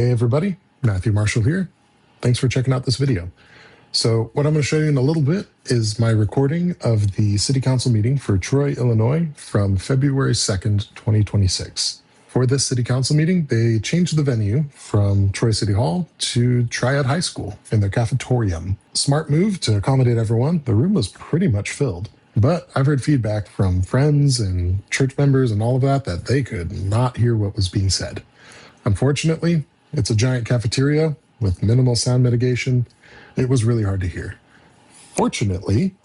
Hey everybody, Matthew Marshall here. Thanks for checking out this video. So what I'm going to show you in a little bit is my recording of the City Council meeting for Troy, Illinois from February 2nd, 2026. For this City Council meeting, they changed the venue from Troy City Hall to Triad High School in their cafetorium. Smart move to accommodate everyone. The room was pretty much filled. But I've heard feedback from friends and church members and all of that they could not hear what was being said. Unfortunately, it's a giant cafeteria with minimal sound mitigation. It was really hard to hear. Fortunately,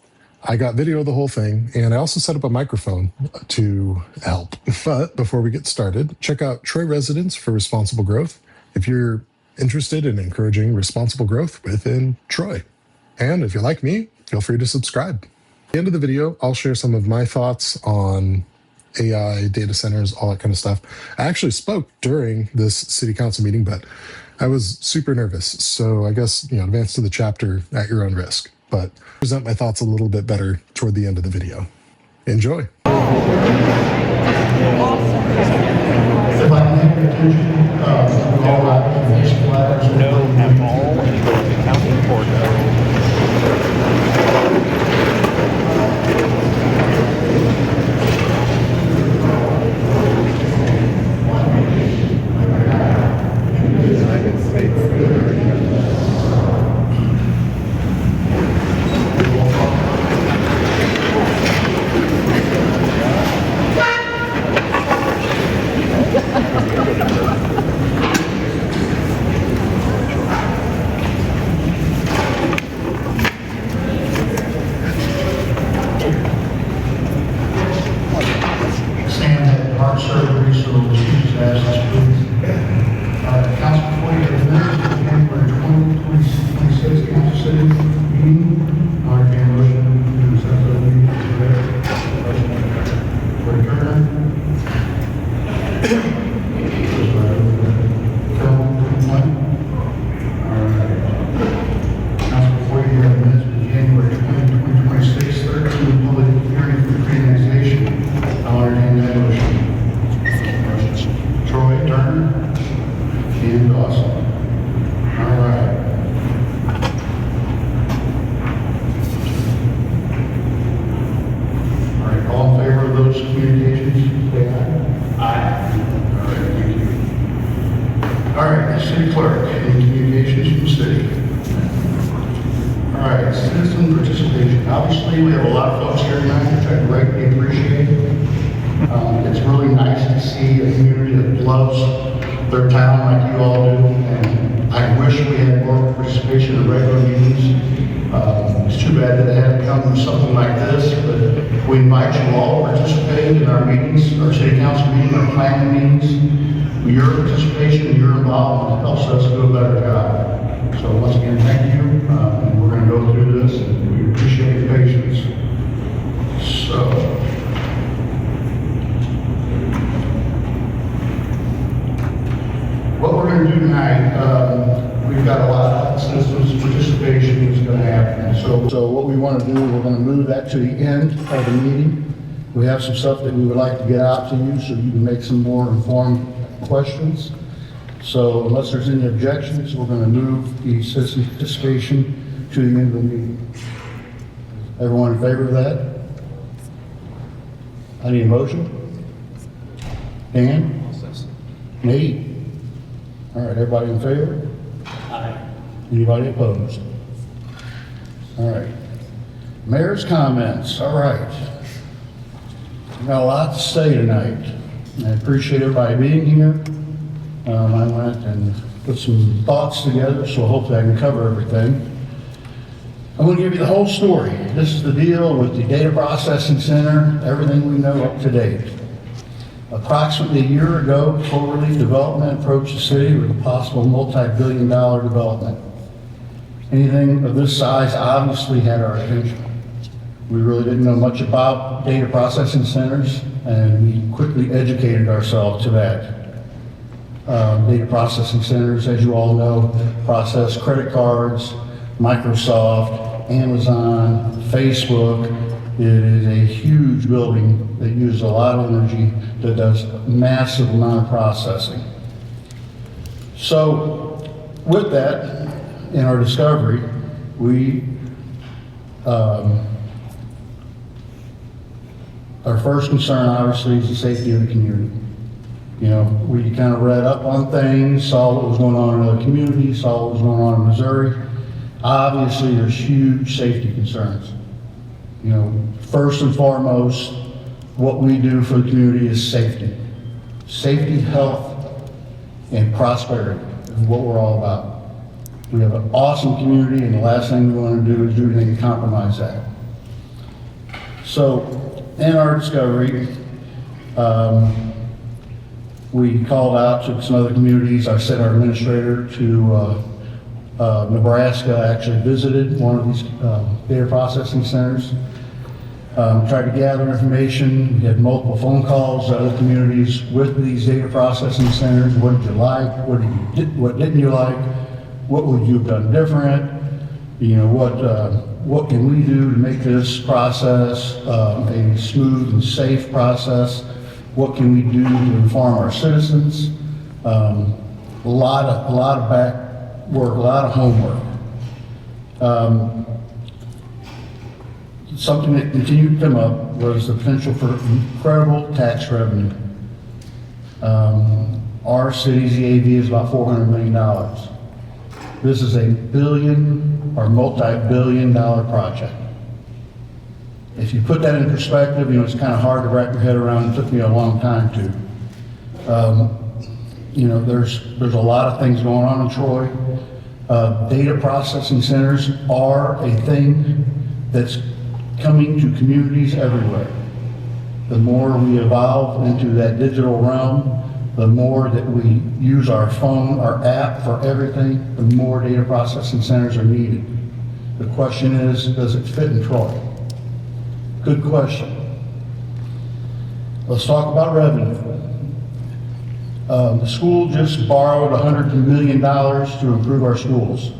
I got video of the whole thing, and I also set up a microphone to help. But before we get started, check out Troy Residents for Responsible Growth if you're interested in encouraging responsible growth within Troy. And if you're like me, feel free to subscribe. At the end of the video, I'll share some of my thoughts on AI, data centers, all that kind of stuff. I actually spoke during this city council meeting, but I was super nervous. So I guess, advance to the chapter at your own risk, but present my thoughts a little bit better toward the end of the video. Enjoy. If I can have your attention, we all have these flags. No at all, and go to the county court. To the end of the meeting. We have some stuff that we would like to get out to you so you can make some more informed questions. So unless there's any objections, we're going to move the citizen participation to the end of the meeting. Everyone in favor of that? I need a motion. Dan? Nate? All right, everybody in favor? Aye. Anybody opposed? All right. Mayor's comments. All right. We've got a lot to say tonight. I appreciate everybody being here. I went and put some thoughts together, so hopefully I can cover everything. I'm going to give you the whole story. This is the deal with the data processing center, everything we know up to date. Approximately a year ago, Cloverleaf Development approached the city with a possible multi-billion-dollar development. Anything of this size obviously had our attention. We really didn't know much about data processing centers, and we quickly educated ourselves to that. Data processing centers, as you all know, process credit cards, Microsoft, Amazon, Facebook. It is a huge building that uses a lot of energy, that does a massive amount of processing. So with that, in our discovery, we, our first concern obviously is the safety of the community. You know, we kind of read up on things, saw what was going on in other communities, saw what was going on in Missouri. Obviously, there's huge safety concerns. You know, first and foremost, what we do for the community is safety. Safety, health, and prosperity is what we're all about. We have an awesome community, and the last thing we want to do is do anything to compromise that. So, in our discovery, we called out to some other communities. I sent our administrator to Nebraska, actually visited one of these data processing centers. Tried to gather information. We had multiple phone calls to other communities with these data processing centers. What did you like? What didn't you like? What would you have done different? You know, what can we do to make this process a smooth and safe process? What can we do to inform our citizens? A lot of back work, a lot of homework. Something that continued to come up was the potential for incredible tax revenue. Our city's EAV is about $400 million. This is a billion or multi-billion-dollar project. If you put that in perspective, you know, it's kind of hard to wrap your head around. It took me a long time to. You know, there's a lot of things going on in Troy. Data processing centers are a thing that's coming to communities everywhere. The more we evolve into that digital realm, the more that we use our phone, our app for everything, the more data processing centers are needed. The question is, does it fit in Troy? Good question. Let's talk about revenue. The school just borrowed $100 million to improve our schools.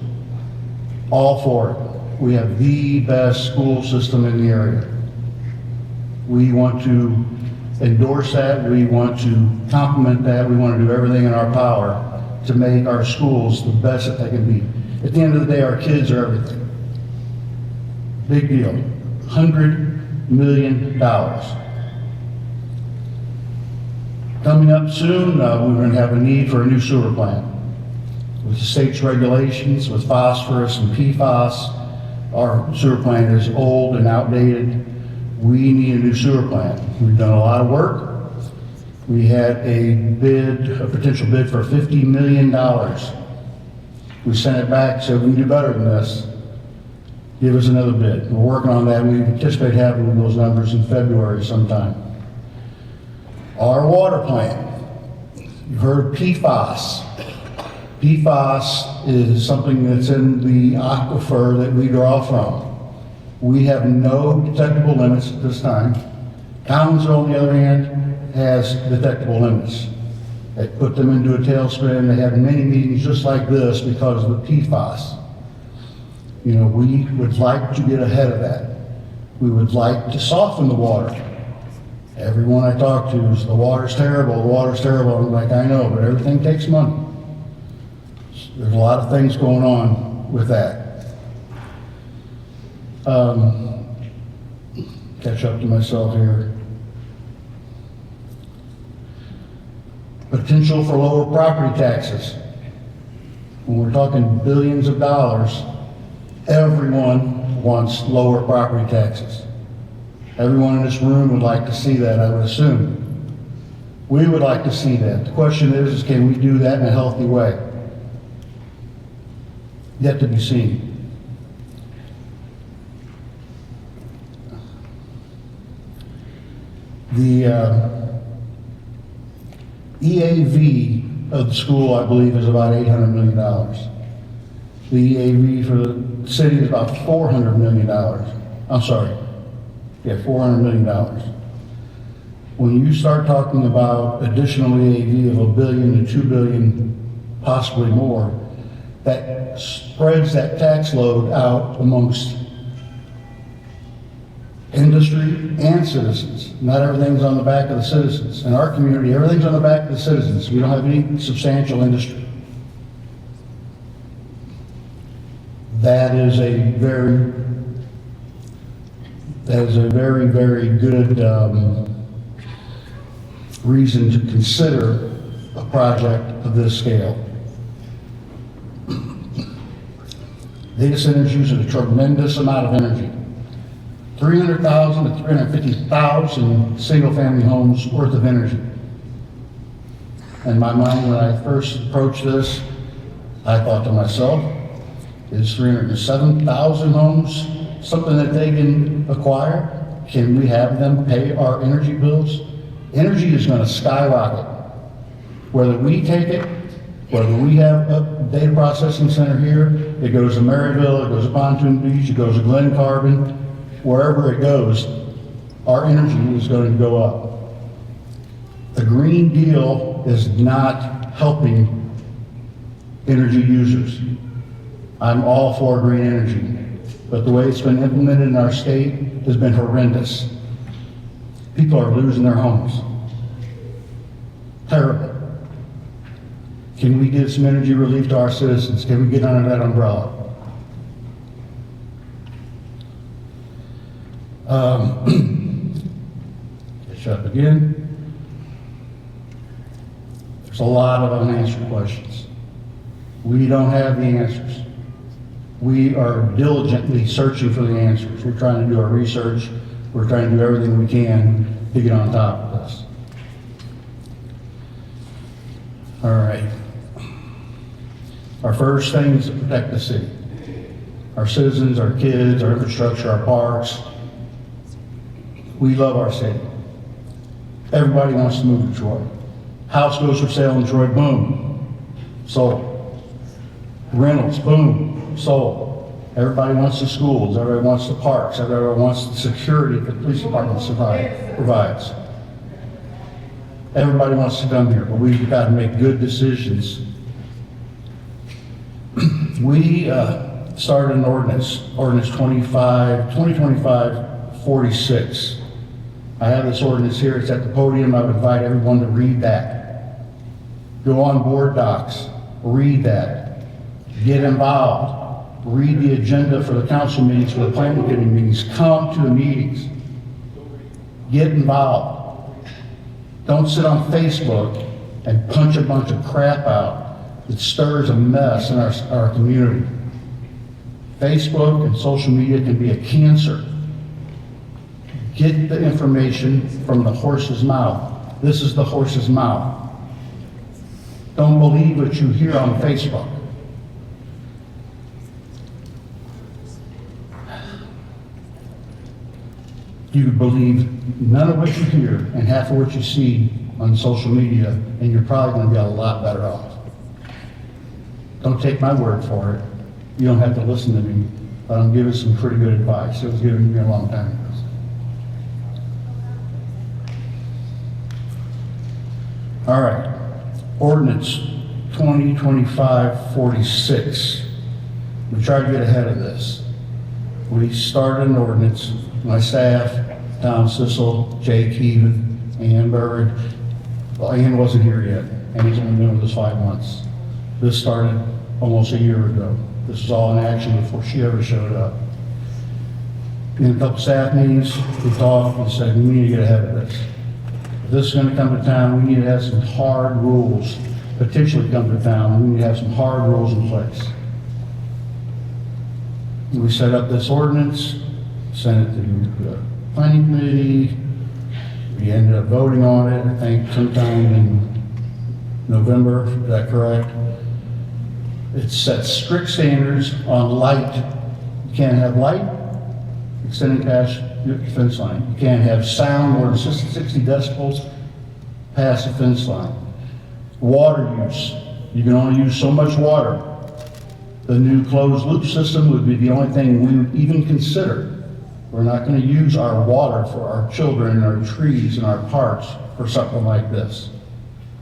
All for it. We have the best school system in the area. We want to endorse that. We want to complement that. We want to do everything in our power to make our schools the best that they can be. At the end of the day, our kids are everything. Big deal. $100 million. Coming up soon, we're going to have a need for a new sewer plant. With the state's regulations, with phosphorus and PFAS, our sewer plant is old and outdated. We need a new sewer plant. We've done a lot of work. We had a potential bid for $50 million. We sent it back, said we can do better than this. Give us another bid. We're working on that. We anticipate having those numbers in February sometime. Our water plant. You've heard PFAS. PFAS is something that's in the aquifer that we draw from. We have no detectable limits at this time. Townsville, on the other hand, has detectable limits. They put them into a tailspin. They have many meetings just like this because of the PFAS. You know, we would like to get ahead of that. We would like to soften the water. Everyone I talk to is, the water's terrible, the water's terrible. I'm like, I know, but everything takes money. There's a lot of things going on with that. Catch up to myself here. Potential for lower property taxes. When we're talking billions of dollars, everyone wants lower property taxes. Everyone in this room would like to see that, I would assume. We would like to see that. The question is can we do that in a healthy way? Yet to be seen. The EAV of the school, I believe, is about $800 million. The EAV for the city is about $400 million. I'm sorry. Yeah, $400 million. When you start talking about additional EAV of $1 billion to $2 billion, possibly more, that spreads that tax load out amongst industry and citizens. Not everything's on the back of the citizens. In our community, everything's on the back of the citizens. We don't have any substantial industry. That is a very, very good reason to consider a project of this scale. Data centers use a tremendous amount of energy. 300,000 to 350,000 single-family homes worth of energy. In my mind, when I first approached this, I thought to myself, is 307,000 homes something that they can acquire? Can we have them pay our energy bills? Energy is going to skyrocket. Whether we take it, whether we have a data processing center here, it goes to Maryville, it goes to Pontoon Beach, it goes to Glen Carbon, wherever it goes, our energy is going to go up. The Green Deal is not helping energy users. I'm all for green energy, but the way it's been implemented in our state has been horrendous. People are losing their homes. Terrible. Can we give some energy relief to our citizens? Can we get under that umbrella? Shut up again. There's a lot of unanswered questions. We don't have the answers. We are diligently searching for the answers. We're trying to do our research. We're trying to do everything we can to get on top of this. All right. Our first thing is to protect the city. Our citizens, our kids, our infrastructure, our parks. We love our city. Everybody wants to move to Troy. House goes for sale in Troy, boom, sold. Rentals, boom, sold. Everybody wants the schools, everybody wants the parks, everybody wants the security that the police department provides. Everybody wants to come here, but we've got to make good decisions. We started an ordinance 2025-46. I have this ordinance here, it's at the podium. I would invite everyone to read that. Go on board docs, read that. Get involved. Read the agenda for the council meetings, for the planning committee meetings. Come to the meetings. Get involved. Don't sit on Facebook and punch a bunch of crap out that stirs a mess in our community. Facebook and social media can be a cancer. Get the information from the horse's mouth. This is the horse's mouth. Don't believe what you hear on Facebook. You believe none of what you hear and half of what you see on social media, and you're probably going to be a lot better off. Don't take my word for it. You don't have to listen to me, but I'm giving some pretty good advice. It was given to me a long time ago. All right, ordinance 2025-46. We tried to get ahead of this. We started an ordinance, my staff, Tom Sissel, Jay Keevan, Ann Bird. Well, Ann wasn't here yet. Ann's only been with us 5 months. This started almost a year ago. This was all in action before she ever showed up. In a couple staff meetings, we talked and said, we need to get ahead of this. If this is going to come to town, we need to have some hard rules, potentially come to town. We need to have some hard rules in place. We set up this ordinance, sent it to the planning committee. We ended up voting on it, I think sometime in November, is that correct? It sets strict standards on light. You can't have light extending past your fence line. You can't have sound more than 60 decibels past the fence line. Water use, you can only use so much water. The new closed loop system would be the only thing we would even consider. We're not going to use our water for our children, our trees, and our parks for something like this.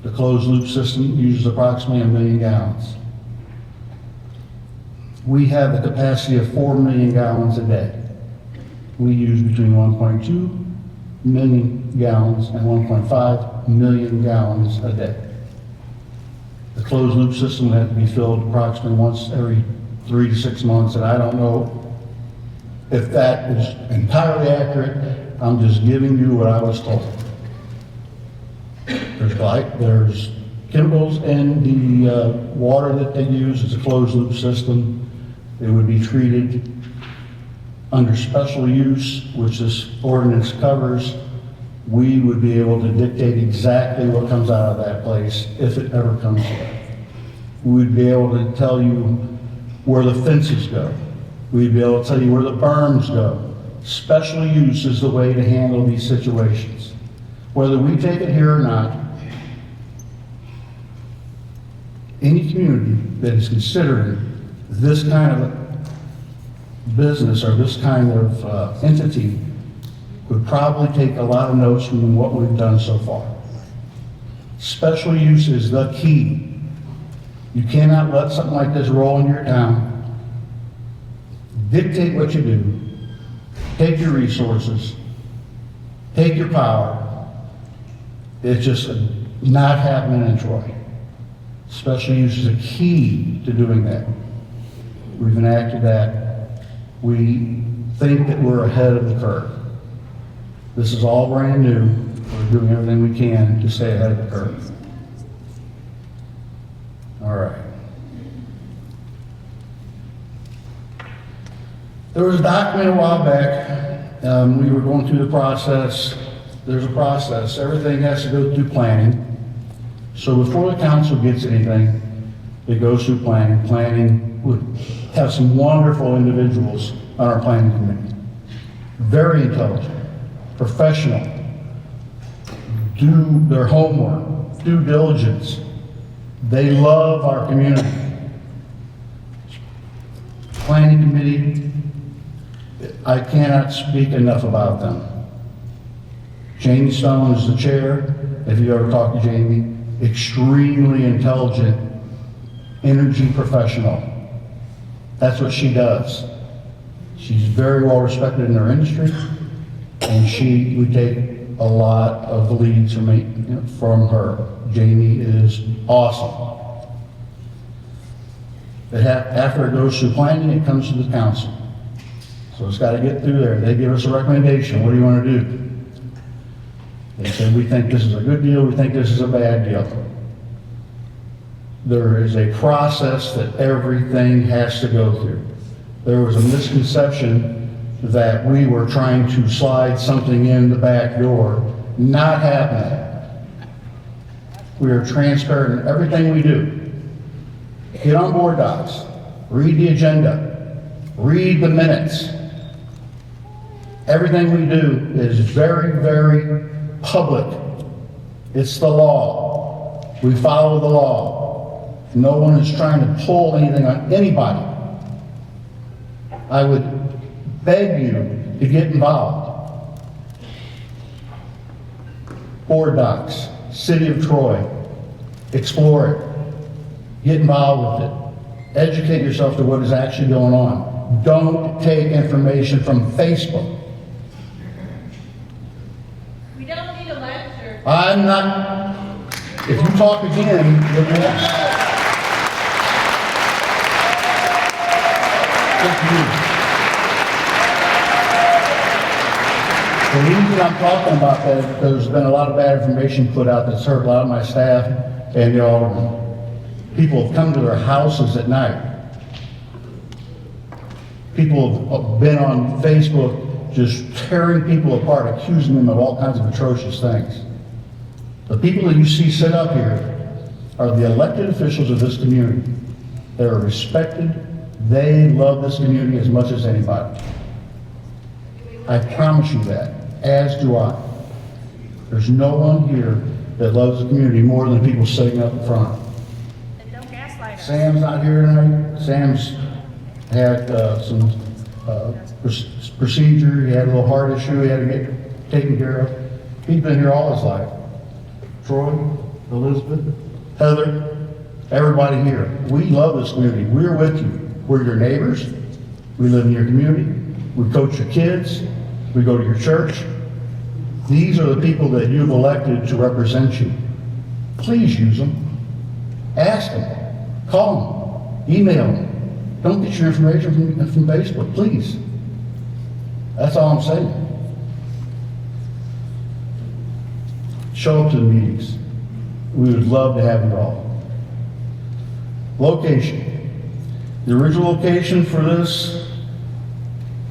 The closed loop system uses approximately 1 million gallons. We have the capacity of 4 million gallons a day. We use between 1.2 million gallons and 1.5 million gallons a day. The closed loop system would have to be filled approximately once every 3 to 6 months, and I don't know if that is entirely accurate. I'm just giving you what I was told. There's chemicals in the water that they use. It's a closed loop system. It would be treated under special use, which this ordinance covers. We would be able to dictate exactly what comes out of that place if it ever comes there. We'd be able to tell you where the fences go. We'd be able to tell you where the berms go. Special use is the way to handle these situations. Whether we take it here or not, any community that is considering this kind of business or this kind of entity would probably take a lot of notes from what we've done so far. Special use is the key. You cannot let something like this roll into your town. Dictate what you do. Take your resources. Take your power. It's just not happening in Troy. Special use is a key to doing that. We've enacted that. We think that we're ahead of the curve. This is all brand new. We're doing everything we can to stay ahead of the curve. All right. There was a document a while back. We were going through the process. There's a process. Everything has to go through planning. So before the council gets anything, it goes through planning. Planning would have some wonderful individuals on our planning committee. Very intelligent, professional, do their homework, due diligence. They love our community. Planning committee, I cannot speak enough about them. Jamie Stone is the chair. If you ever talk to Jamie, extremely intelligent, energy professional. That's what she does. She's very well respected in her industry, and we take a lot of the leads from her. Jamie is awesome. After it goes through planning, it comes to the council. So it's got to get through there. They give us a recommendation. What do you want to do? They said, we think this is a good deal, we think this is a bad deal. There is a process that everything has to go through. There was a misconception that we were trying to slide something in the back door. Not happening. We are transparent in everything we do. Get on board docs, read the agenda, read the minutes. Everything we do is very, very public. It's the law. We follow the law. No one is trying to pull anything on anybody. I would beg you to get involved. Board docs, City of Troy, explore it. Get involved with it. Educate yourself to what is actually going on. Don't take information from Facebook. I'm not, if you talk again, you'll be next. The reason I'm talking about that, there's been a lot of bad information put out that's hurt a lot of my staff, and people have come to their houses at night. People have been on Facebook just tearing people apart, accusing them of all kinds of atrocious things. The people that you see sit up here are the elected officials of this community. They're respected. They love this community as much as anybody. I promise you that, as do I. There's no one here that loves the community more than the people sitting up in front. And don't gaslight us. Sam's not here tonight. Sam's had some procedure. He had a little heart issue he had to get taken care of. He's been here all his life. Troy, Elizabeth, Heather, everybody here. We love this community. We're with you. We're your neighbors. We live in your community. We coach your kids. We go to your church. These are the people that you've elected to represent you. Please use them. Ask them. Call them. Email them. Don't get your information from Facebook, please. That's all I'm saying. Show up to the meetings. We would love to have you all. Location. The original location for this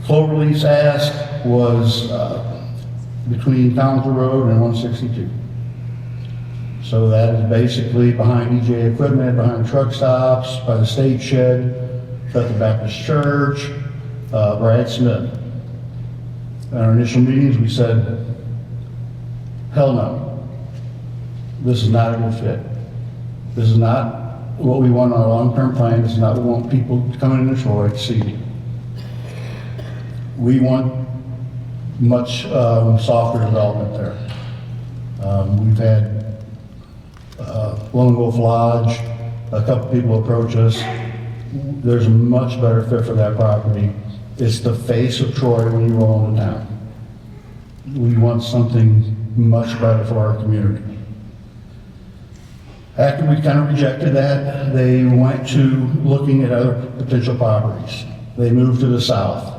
Cloverleaf's ask was between Townsend Road and 162. So that is basically behind EJ Equipment, behind truck stops, by the state shed, at the Baptist Church, Brad Smith. In our initial meetings, we said, hell no. This is not a good fit. This is not what we want on our long-term plan. This is not what we want people coming into Troy to see. We want much softer development there. We've had Lone Wolf Lodge, a couple people approach us. There's a much better fit for that property. It's the face of Troy when you roll into town. We want something much better for our community. After we kind of rejected that, they went to looking at other potential properties. They moved to the south,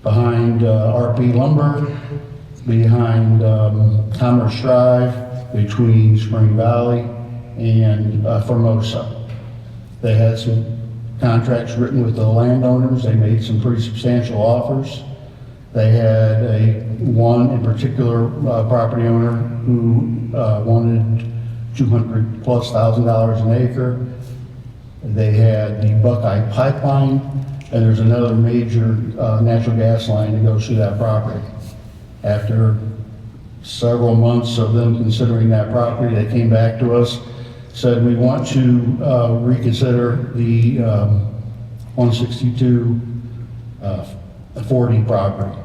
behind RP Lumber, behind Commerce Drive, between Spring Valley and Formosa. They had some contracts written with the landowners. They made some pretty substantial offers. They had one in particular property owner who wanted $200,000+ an acre. They had the Buckeye Pipeline, and there's another major natural gas line that goes through that property. After several months of them considering that property, they came back to us, said we want to reconsider the 162 40 property.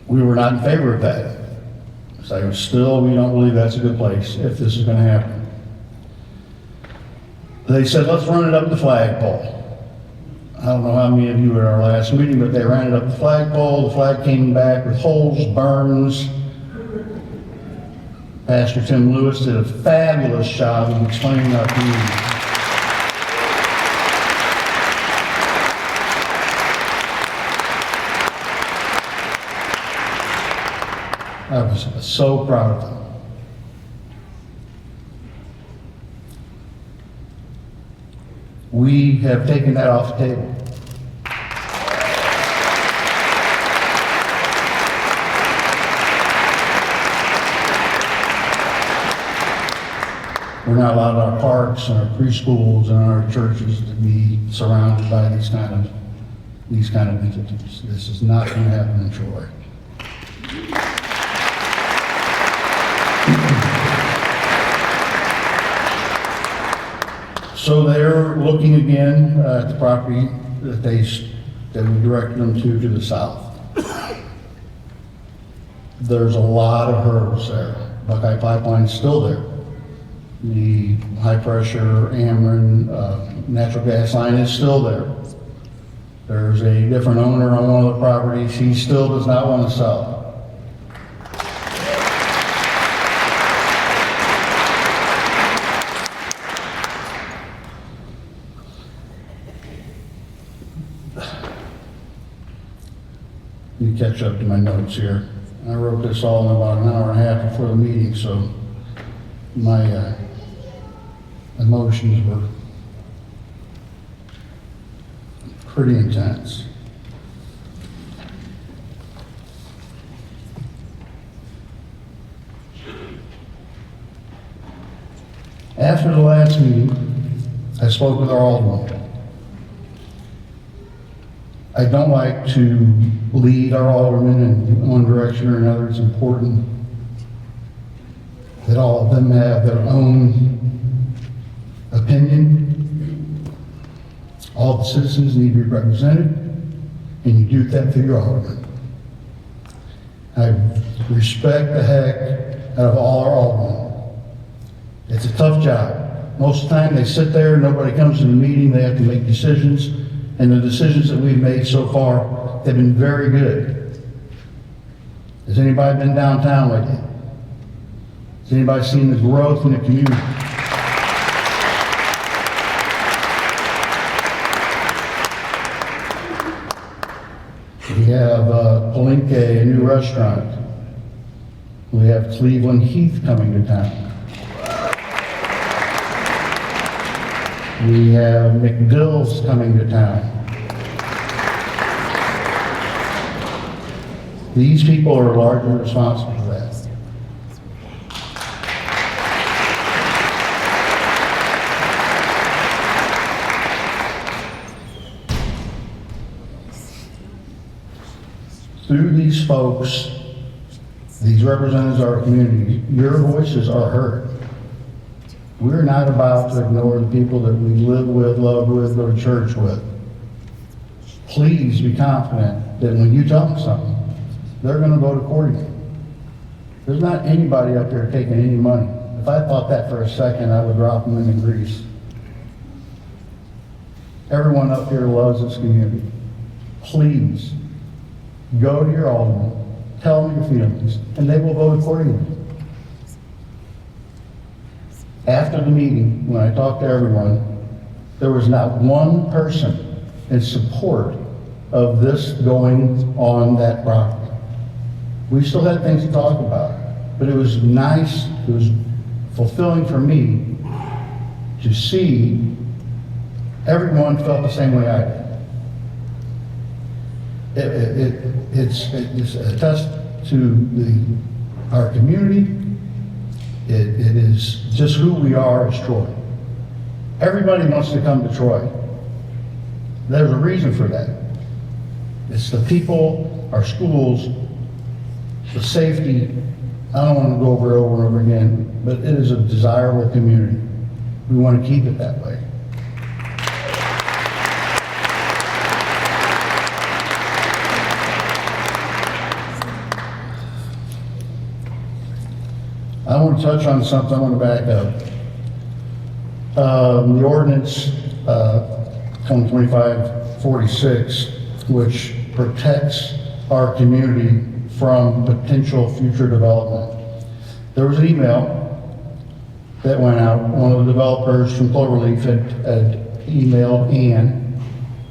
We were not in favor of that. So still, we don't believe that's a good place if this is going to happen. They said, let's run it up the flagpole. I don't know how many of you were at our last meeting, but they ran it up the flagpole. The flag came back with holes, burns. Pastor Tim Lewis did a fabulous job of explaining our community. I was so proud of them. We have taken that off the table. We're not allowed our parks and our preschools and our churches to be surrounded by these kind of entities. This is not going to happen in Troy. So they're looking again at the property that we directed them to the south. There's a lot of hurdles there. Buckeye Pipeline is still there. The high pressure Ameren natural gas line is still there. There's a different owner on one of the properties. He still does not want to sell. Let me catch up to my notes here. I wrote this all in about an hour and a half before the meeting, so my emotions were pretty intense. After the last meeting, I spoke with our alderman. I don't like to lead our aldermen in one direction or another. It's important that all of them have their own opinion. All the citizens need to be represented, and you do that through your aldermen. I respect the heck out of all our aldermen. It's a tough job. Most of the time they sit there, nobody comes to the meeting, they have to make decisions, and the decisions that we've made so far have been very good. Has anybody been downtown lately? Has anybody seen the growth in the community? We have Palenque, a new restaurant. We have Cleveland Heath coming to town. We have McDill's coming to town. These people are largely responsible for that. Through these folks, these representatives of our community, your voices are heard. We're not about to ignore the people that we live with, love with, go to church with. Please be confident that when you tell them something, they're going to vote accordingly. There's not anybody up there taking any money. If I thought that for a second, I would drop them into grease. Everyone up here loves this community. Please go to your alderman, tell them your feelings, and they will vote accordingly. After the meeting, when I talked to everyone, there was not one person in support of this going on that property. We still had things to talk about, but it was nice, it was fulfilling for me to see everyone felt the same way I did. It's a test to our community. It is just who we are as Troy. Everybody wants to come to Troy. There's a reason for that. It's the people, our schools, the safety. I don't want to go over it over and over again, but it is a desirable community. We want to keep it that way. I want to touch on something. I want to back up. The ordinance 2025-46, which protects our community from potential future development. There was an email that went out. One of the developers from Cloverleaf had emailed Ann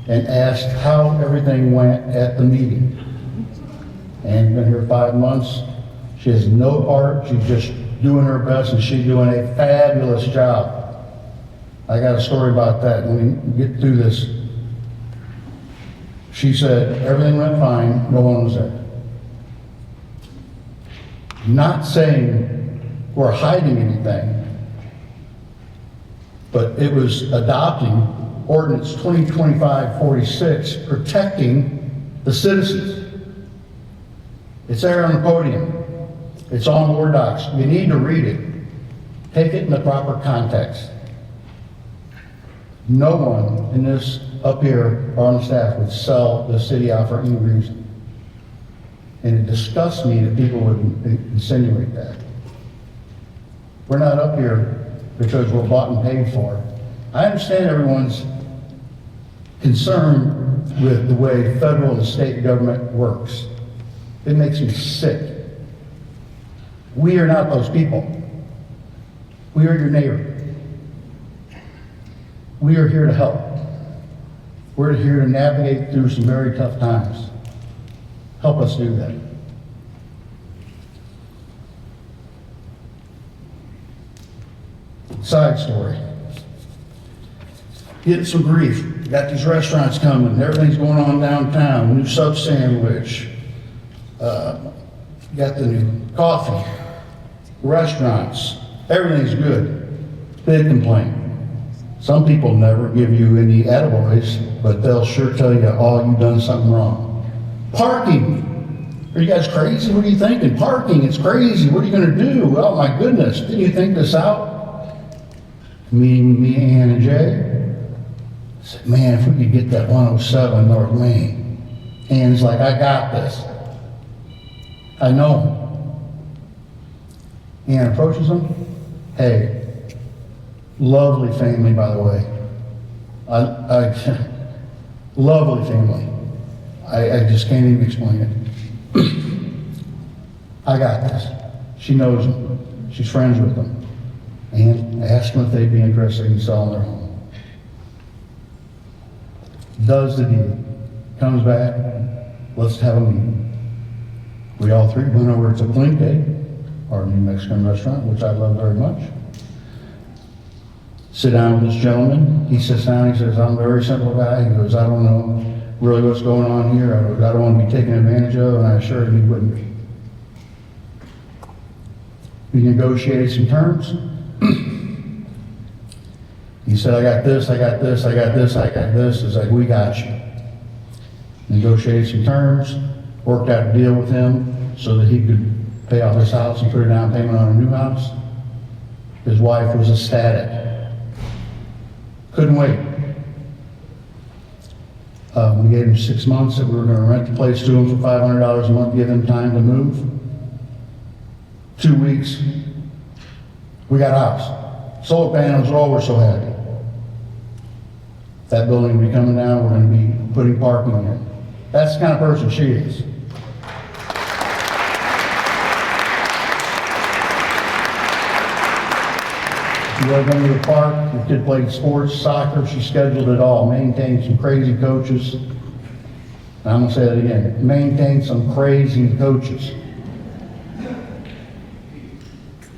and asked how everything went at the meeting. Ann's been here 5 months. She has no part. She's just doing her best, and she's doing a fabulous job. I got a story about that when we get through this. She said everything went fine, no one was there. Not saying we're hiding anything, but it was adopting Ordinance 2025-46, protecting the citizens. It's there on the podium. It's on Word docs. You need to read it. Take it in the proper context. No one in this up here or on the staff would sell the city out for any reason. And it disgusts me that people would insinuate that. We're not up here because we're bought and paid for. I understand everyone's concern with the way federal and state government works. It makes me sick. We are not those people. We are your neighbor. We are here to help. We're here to navigate through some very tough times. Help us do that. Side story. Getting some grief. Got these restaurants coming. Everything's going on downtown. New sub sandwich. Got the new coffee. Restaurants. Everything's good. Big complaint. Some people never give you any attaboys, but they'll sure tell you, oh, you've done something wrong. Parking. Are you guys crazy? What are you thinking? Parking, it's crazy. What are you going to do? Oh, my goodness. Didn't you think this out? Me, Ann, and Jay. I said, man, if we could get that 107 North Main. Ann's like, I got this. I know him. Ann approaches him. Hey, lovely family, by the way. Lovely family. I just can't even explain it. I got this. She knows him. She's friends with him. And asked them if they'd be interested in selling their home. Does the deal. Comes back. let's have a meeting. We all three went over to Puente, our new Mexican restaurant, which I love very much. Sit down with this gentleman. He sits down, he says, I'm a very simple guy. He goes, I don't know really what's going on here. I don't want to be taken advantage of, and I assured him he wouldn't be. We negotiated some terms. He said, I got this, I got this, I got this, I got this. It's like, we got you. Negotiated some terms, worked out a deal with him so that he could pay off his house and put a down payment on a new house. His wife was ecstatic. Couldn't wait. We gave him 6 months that we were going to rent the place to him for $500 a month, give him time to move. 2 weeks, we got a house. Solar panels, oh, we're so happy. That building will be coming down, we're going to be putting parking in it. That's the kind of person she is. She was going to the park, the kid played sports, soccer, she scheduled it all, maintained some crazy coaches. And I'm going to say that again, maintained some crazy coaches.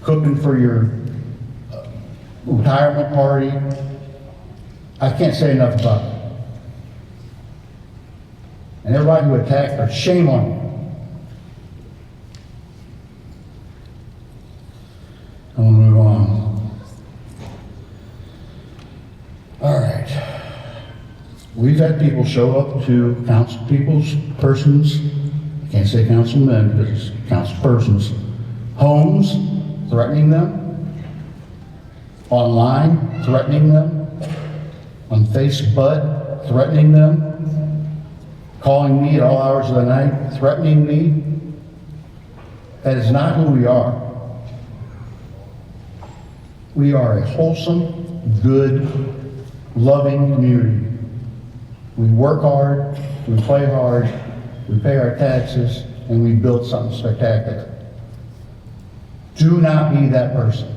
Cooking for your retirement party. I can't say enough about it. And everybody who attacked her, shame on you. I want to move on. All right. We've had people show up to persons, I can't say councilmen because it's council persons, homes, threatening them, online, threatening them, on Facebook, threatening them, calling me at all hours of the night, threatening me. That is not who we are. We are a wholesome, good, loving community. We work hard, we play hard, we pay our taxes, and we build something spectacular. Do not be that person.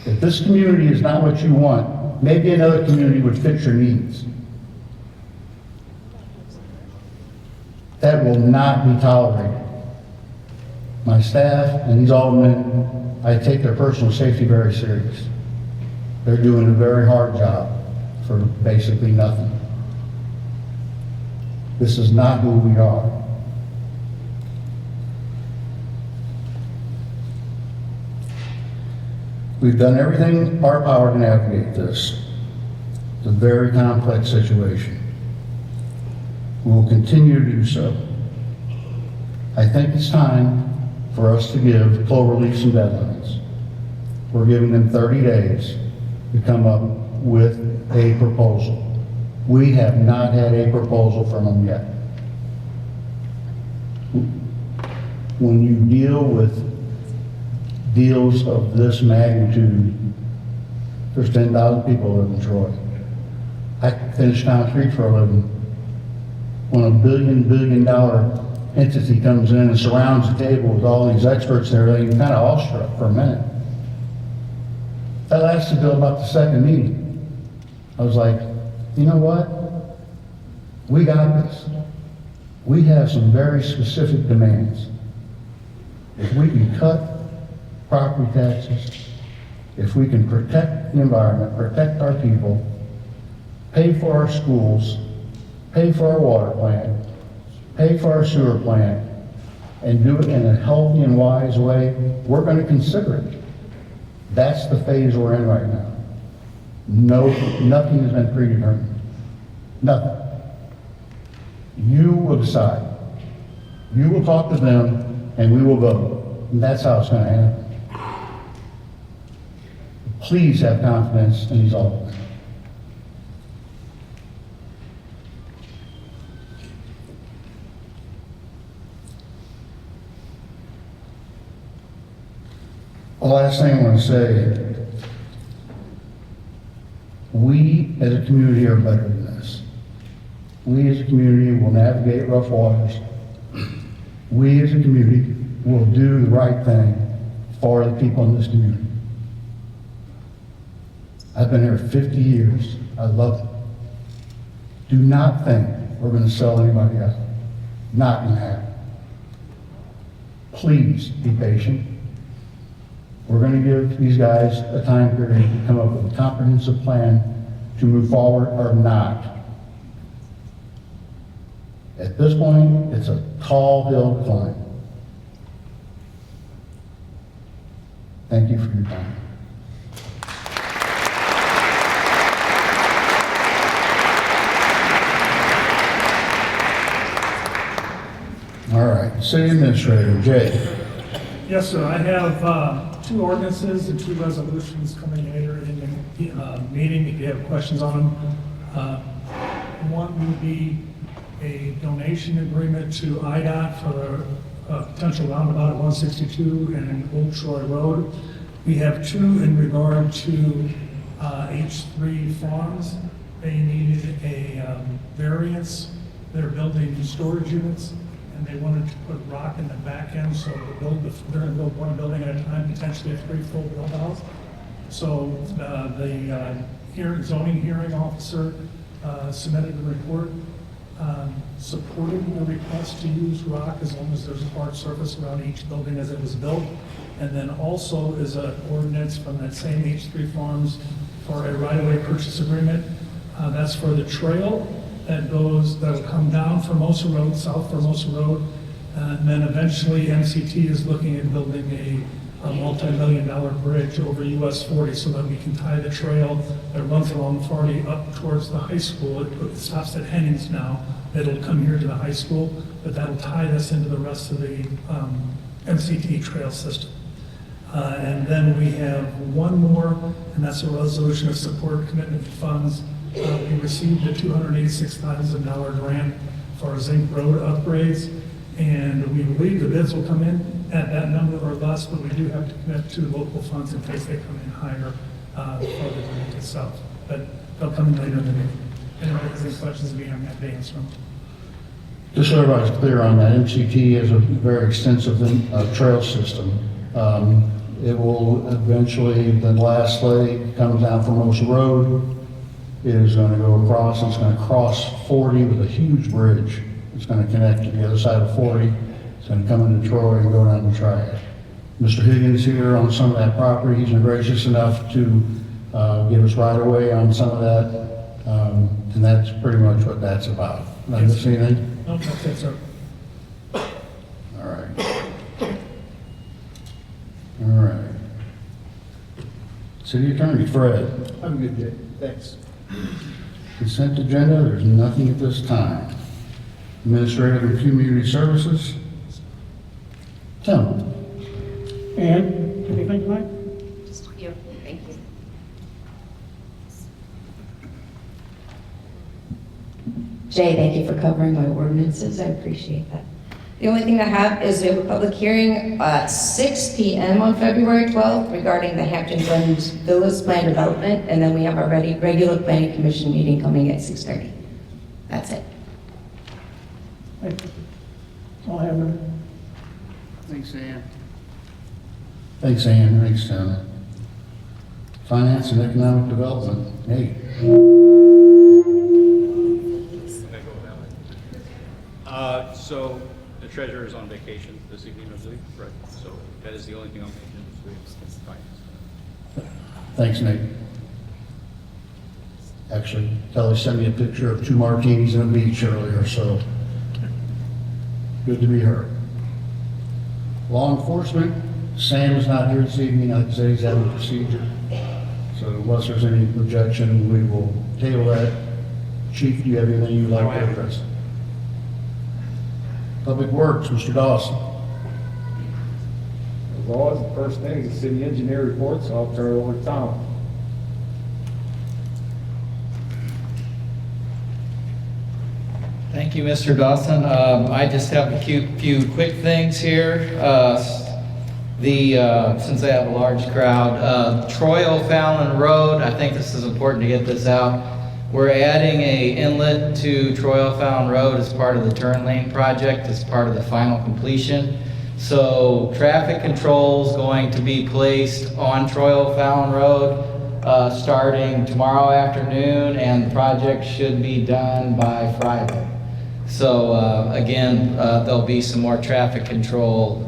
If this community is not what you want, maybe another community would fit your needs. That will not be tolerated. My staff and these aldermen, I take their personal safety very serious. They're doing a very hard job for basically nothing. This is not who we are. We've done everything in our power to navigate this. It's a very complex situation. We will continue to do so. I think it's time for us to give Cloverleaf some deadlines. We're giving them 30 days to come up with a proposal. We have not had a proposal from them yet. When you deal with deals of this magnitude, there's 10,000 people live in Troy. I finish concrete for a living. When a billion dollar entity comes in and surrounds the table with all these experts and everything, you're kind of awestruck for a minute. That lasted till about the second meeting. I was like, you know what? We got this. We have some very specific demands. If we can cut property taxes, if we can protect the environment, protect our people, pay for our schools, pay for our water plant, pay for our sewer plant, and do it in a healthy and wise way, we're going to consider it. That's the phase we're in right now. No, nothing has been predetermined. Nothing. You will decide. You will talk to them, and we will vote. And that's how it's going to happen. Please have confidence in these aldermen. The last thing I want to say, we as a community are better than this. We as a community will navigate rough waters. We as a community will do the right thing for the people in this community. I've been here 50 years. I love it. Do not think we're going to sell anybody out. Not gonna happen. Please be patient. We're gonna give these guys a time period to come up with a comprehensive plan to move forward or not. At this point, it's a tall hill to climb. Thank you for your time. All right, City Administrator, Jay. Yes, sir. I have 2 ordinances and 2 resolutions coming later in the meeting if you have questions on them. One would be a donation agreement to IDOT for a potential roundabout at 162 and Old Troy Road. We have 2 in regard to H3 Farms. They needed a variance. They're building storage units, and they wanted to put rock in the back end, so they're going to build 1 building at a time, potentially a 3 full build outs. So the zoning hearing officer submitted a report supporting the request to use rock as long as there's a hard surface around each building as it was built. And then also is an ordinance from that same H3 Farms for a right-of-way purchase agreement. That's for the trail that'll come down Formosa Road, south Formosa Road. And then eventually MCT is looking at building a multi-million-dollar bridge over US 40 so that we can tie the trail that runs along 40 up towards the high school. It stops at Hennings now. It'll come here to the high school, but that'll tie this into the rest of the MCT trail system. And then we have one more, and that's a resolution of support commitment funds. We received a $286,000 grant for zinc road upgrades, and we believe the bids will come in at that number or less, but we do have to commit to local funds in case they come in higher for the grant itself. But they'll come in later in the meeting. Anybody has any questions, we have that answer them. Just so everybody's clear on that, MCT is a very extensive trail system. It will eventually, the last leg comes down Formosa Road. It is going to go across, it's going to cross 40 with a huge bridge. It's going to connect to the other side of 40. It's going to come into Troy and go down the Triad. Mr. Higgins here on some of that property, he's been gracious enough to give us right away on some of that. And that's pretty much what that's about. Did I miss anything? No, that's it, sir. All right. All right. City Attorney, Fred. I'm good, Jay. Thanks. Consent agenda, there's nothing at this time. Administrative and Community Services. Tim. And anything tonight? Just you, thank you. Jay, thank you for covering my ordinances. I appreciate that. The only thing I have is we have a public hearing at 6 p.m. on February 12th regarding the Hampton Glen Villas Plan Development, and then we have our regular Planning Commission meeting coming at 6:30. That's it. Thank you. All I have now. Thanks, Ann. Thanks, Ann. Thanks, Tim. Finance and Economic Development, Nate. So the treasurer is on vacation this evening, I believe, right? So that is the only thing on the agenda this week. Finance. Thanks, Nate. Actually, Kelly sent me a picture of 2 martinis on the beach earlier, so good to be her. Law enforcement, Sam is not here this evening. Like I said, he's having a procedure. So unless there's any objection, we will table that. Chief, do you have anything you'd like to address? Public Works, Mr. Dawson. As always, the first thing is the city engineer report, so I'll turn it over to Tom. Thank you, Mr. Dawson. I just have a few quick things here. Since I have a large crowd, Troy O'Fallon Road, I think this is important to get this out. We're adding a inlet to Troy O'Fallon Road as part of the turn lane project, as part of the final completion. So traffic controls going to be placed on Troy O'Fallon Road starting tomorrow afternoon, and the project should be done by Friday. So again, there'll be some more traffic control,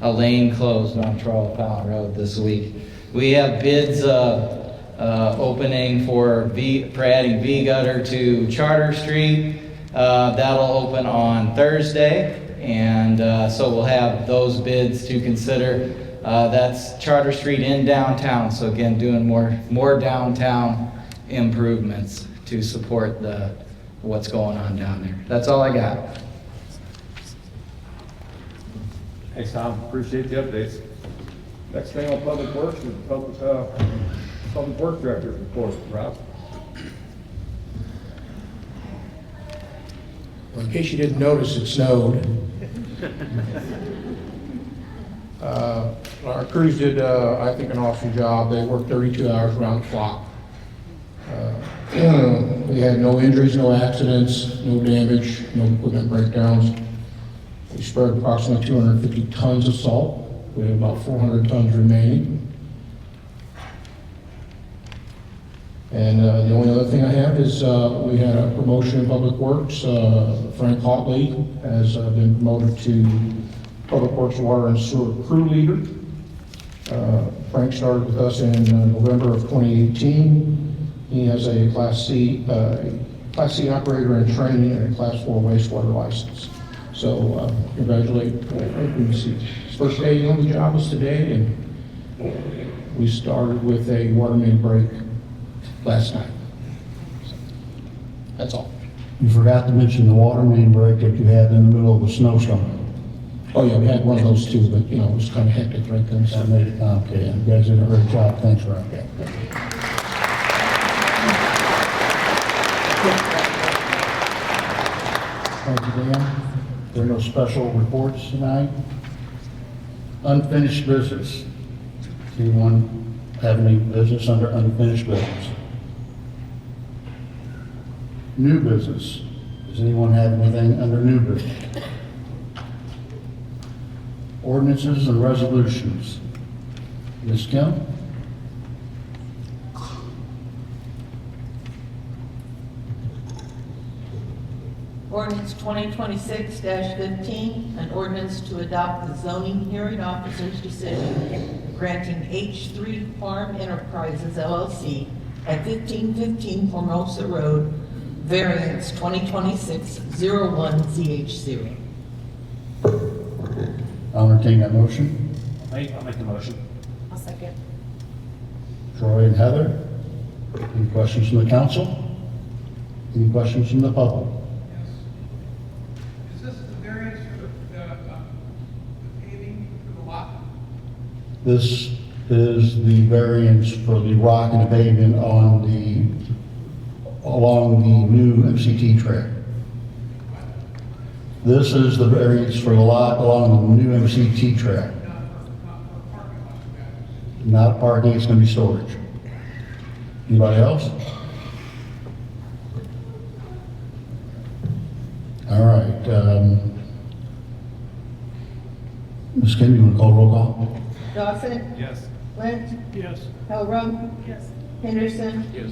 a lane closed on Troll Fountain Road this week. We have bids opening for adding V gutter to Charter Street. That'll open on Thursday, and so we'll have those bids to consider. That's Charter Street in downtown, so again, doing more downtown improvements to support what's going on down there. That's all I got. Thanks, Tom. Appreciate the updates. Next thing on Public Works is the Public Works Director's report. Rob? Well, in case you didn't notice, it snowed. Our crews did, I think, an awesome job. They worked 32 hours around the clock. We had no injuries, no accidents, no damage, no equipment breakdowns. We spread approximately 250 tons of salt. We have about 400 tons remaining. And the only other thing I have is we had a promotion in Public Works. Frank Hotley has been promoted to Public Works Water and Sewer Crew Leader. Frank started with us in November of 2018. He has a Class C operator in training and a Class 4 wastewater license. So congratulate Frank. His first day on the job was today, and we started with a water main break last night. That's all. You forgot to mention the water main break that you had in the middle of a snowstorm. Oh yeah, we had one of those too, but it was kind of hectic right then. So That made it complicated. You guys did a great job. Thanks, Rob. Thank you, Dan. There are no special reports tonight. Unfinished business. Does anyone have any business under unfinished business? New business. Does anyone have anything under new business? Ordinances and resolutions. Ms. Kim? Ordinance 2026-15, an ordinance to adopt the zoning hearing officer's decision granting H3 Farm Enterprises LLC at 1515 Formosa Road, variance 2026-01ZH0. I'll entertain that motion. I'll make the motion. I'll second. Troy and Heather. Any questions from the council? Any questions from the public? Is this the variance for the paving for the lot? This is the variance for the rock and the pavement along the new MCT trail. This is the variance for the lot along the new MCT trail. Not parking, it's going to be storage. Anybody else? All right. Ms. Kim, you want to call roll call? Dawson? Yes. Lynch? Yes. Hellrum? Yes. Henderson? Yes.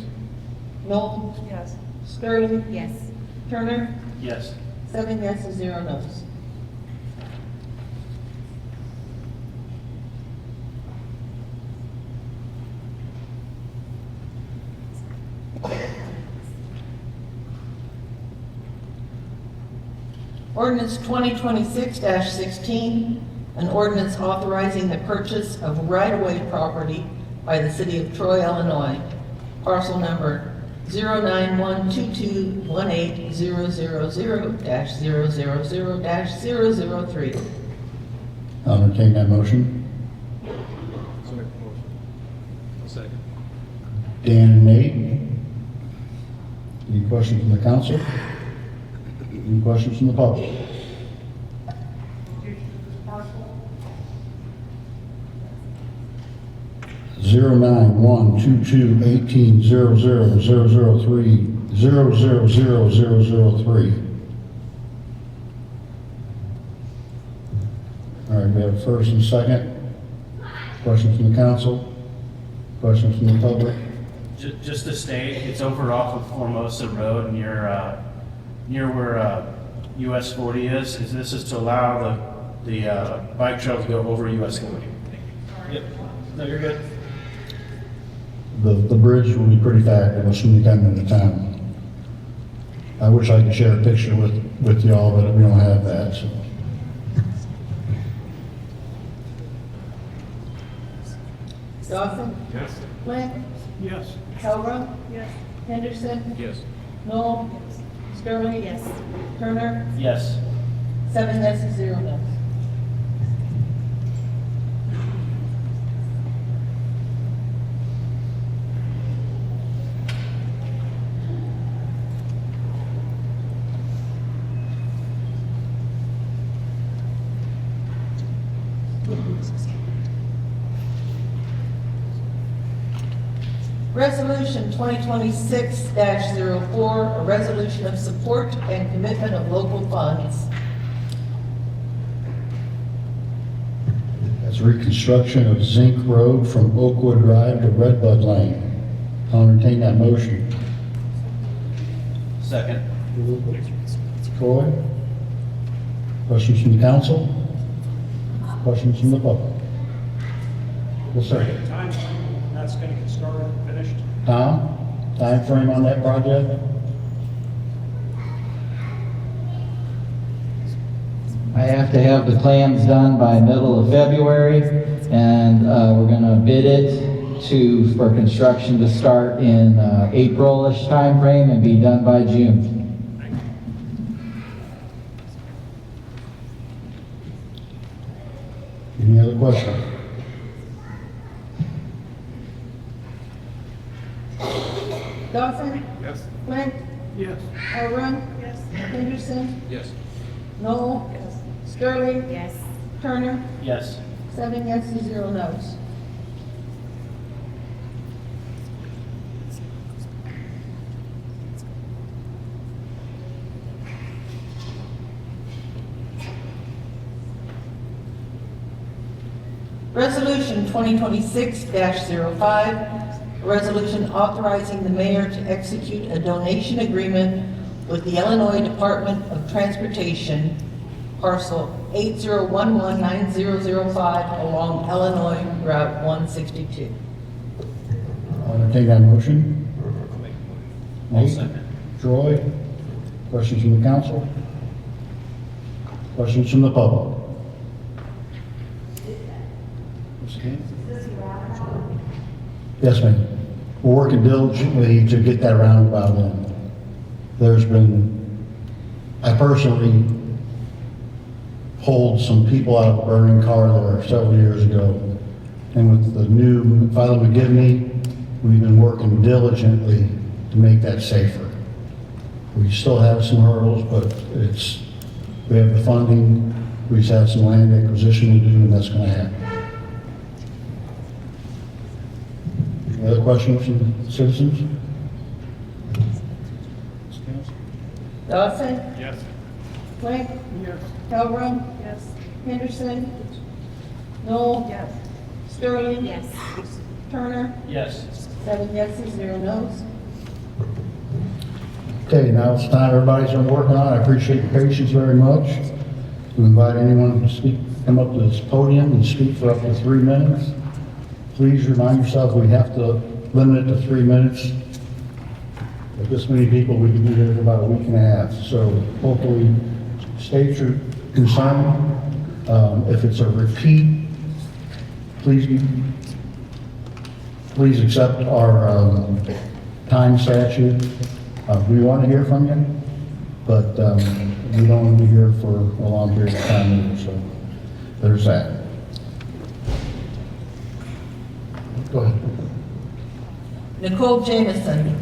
Knoll? Yes. Sterling? Yes. Turner? Yes. 7 yeses, 0 noes. Ordinance 2026-16, an ordinance authorizing the purchase of right-of-way property by the city of Troy, Illinois, parcel number 09122180000-003. I'll entertain that motion. I'll second. Dan and Nate. Any questions from the council? Any questions from the public? Location of this parcel? 0912218000003. All right, we have a first and second. Questions from the council? Questions from the public? Just to state, it's over off of Formosa Road near near where US 40 is. This is to allow the bike trail to go over US 40. Yep. No, you're good. The bridge will be pretty fabulous when you come into town. I wish I could share a picture with y'all, but we don't have that, so. Dawson? Yes. Flynn? Yes. Calrose? Yes. Henderson? Yes. Noel? Sterling? Yes. Turner? Yes. 7 yeses, 0 nos. Resolution 2026-04, a resolution of support and commitment of local funds. That's reconstruction of Zinc Road from Oakwood Drive to Redbud Lane. I'll entertain that motion. Second. Troy? Questions from the council? Questions from the public? Yes, sir. Time that's going to get started and finished. Tom, time frame on that project? I have to have the plans done by middle of February, and we're gonna bid it for construction to start in April-ish timeframe and be done by June. Any other questions? Dawson? Yes. Flynn? Yes. Calrose? Yes. Henderson? Yes. Noel? Yes. Sterling? Yes. Turner? Yes. 7 yeses, 0 nos. Resolution 2026-05, a resolution authorizing the mayor to execute a donation agreement with the Illinois Department of Transportation, parcel 80119005 along Illinois Route 162. I'll entertain that motion. Nate? second. Troy? Questions from the council? Questions from the public? Yes, ma'am. We're working diligently to get that roundabout in. I personally pulled some people out of a burning car there several years ago. And with the new Father McGivney, we've been working diligently to make that safer. We still have some hurdles, but we have the funding, we just have some land acquisition to do, and that's gonna happen. Any other questions from citizens? Dawson? Yes. Flynn? Yes. Calrose? Yes. Henderson? Noel? Yes. Sterling? Yes. Turner? Yes. 7 yeses, 0 nos. Okay, now it's time everybody's been working on. I appreciate your patience very much. We invite anyone to speak, come up to this podium and speak for up to 3 minutes. Please remind yourself we have to limit it to 3 minutes. With this many people, we can be here for about a week and a half. So hopefully state your concern. If it's a repeat, please accept our time statute. We want to hear from you, but we don't want to be here for a long period of time either, so there's that. Go ahead. Nicole Jamison.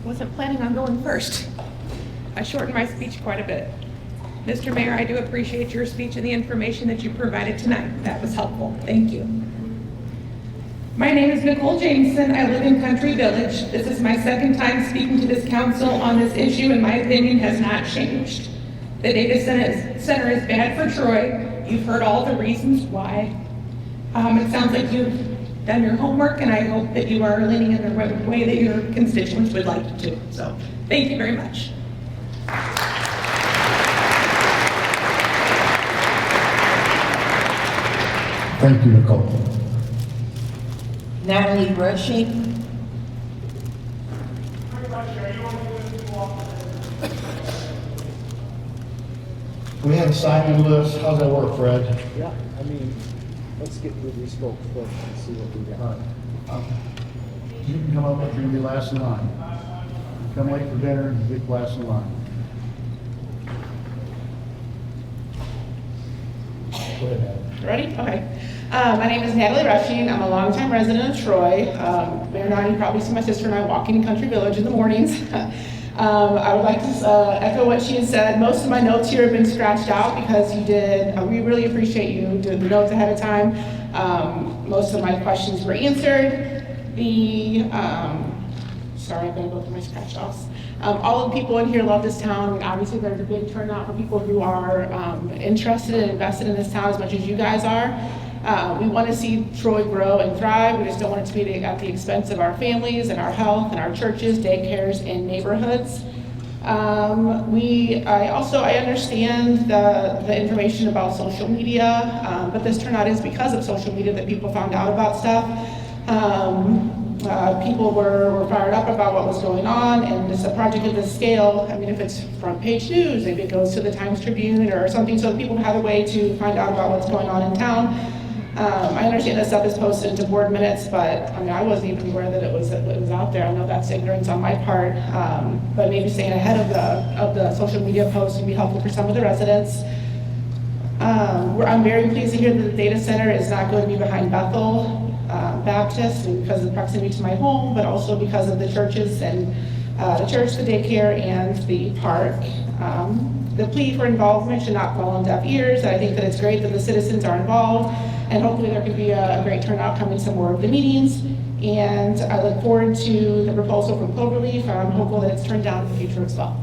Wasn't planning on going first. I shortened my speech quite a bit. Mr. Mayor, I do appreciate your speech and the information that you provided tonight. That was helpful. Thank you. My name is Nicole Jameson. I live in Country Village. This is my second time speaking to this council on this issue, and my opinion has not changed. The data center is bad for Troy. You've heard all the reasons why. It sounds like you've done your homework, and I hope that you are leaning in the way that your constituents would like you to. So thank you very much. Thank you, Nicole. Natalie Rushing. We have a sign-in list. How's that work, Fred? Yeah, I mean, let's get through these folks first and see what we got. You can come up if you're gonna be last in line. Come late for dinner and get last in line. Go ahead, Natalie. Ready? Okay. My name is Natalie Rushing. I'm a longtime resident of Troy. Mayor Nani, you probably see my sister and I walking in Country Village in the mornings. I would like to echo what she has said. Most of my notes here have been scratched out because you did, we really appreciate you doing the notes ahead of time. Most of my questions were answered. Sorry, I'm gonna go through my scratch offs. All of the people in here love this town. Obviously, there's a big turnout for people who are interested and invested in this town as much as you guys are. We want to see Troy grow and thrive. We just don't want it to be at the expense of our families and our health and our churches, daycares, and neighborhoods. I understand the information about social media, but this turnout is because of social media that people found out about stuff. People were fired up about what was going on, and it's a project of this scale. I mean, if it's front page news, maybe it goes to the Times Tribune or something, so that people have a way to find out about what's going on in town. I understand that stuff is posted into board minutes, but I mean, I wasn't even aware that it was out there. I know that's ignorance on my part, but maybe staying ahead of the social media posts would be helpful for some of the residents. I'm very pleased to hear that the data center is not going to be behind Bethel Baptist because of the proximity to my home, but also because of the churches and the church, the daycare, and the park. The plea for involvement should not fall on deaf ears. I think that it's great that the citizens are involved, and hopefully there can be a great turnout coming to more of the meetings. And I look forward to the proposal from Cloverleaf. I'm hopeful that it's turned down in the future as well.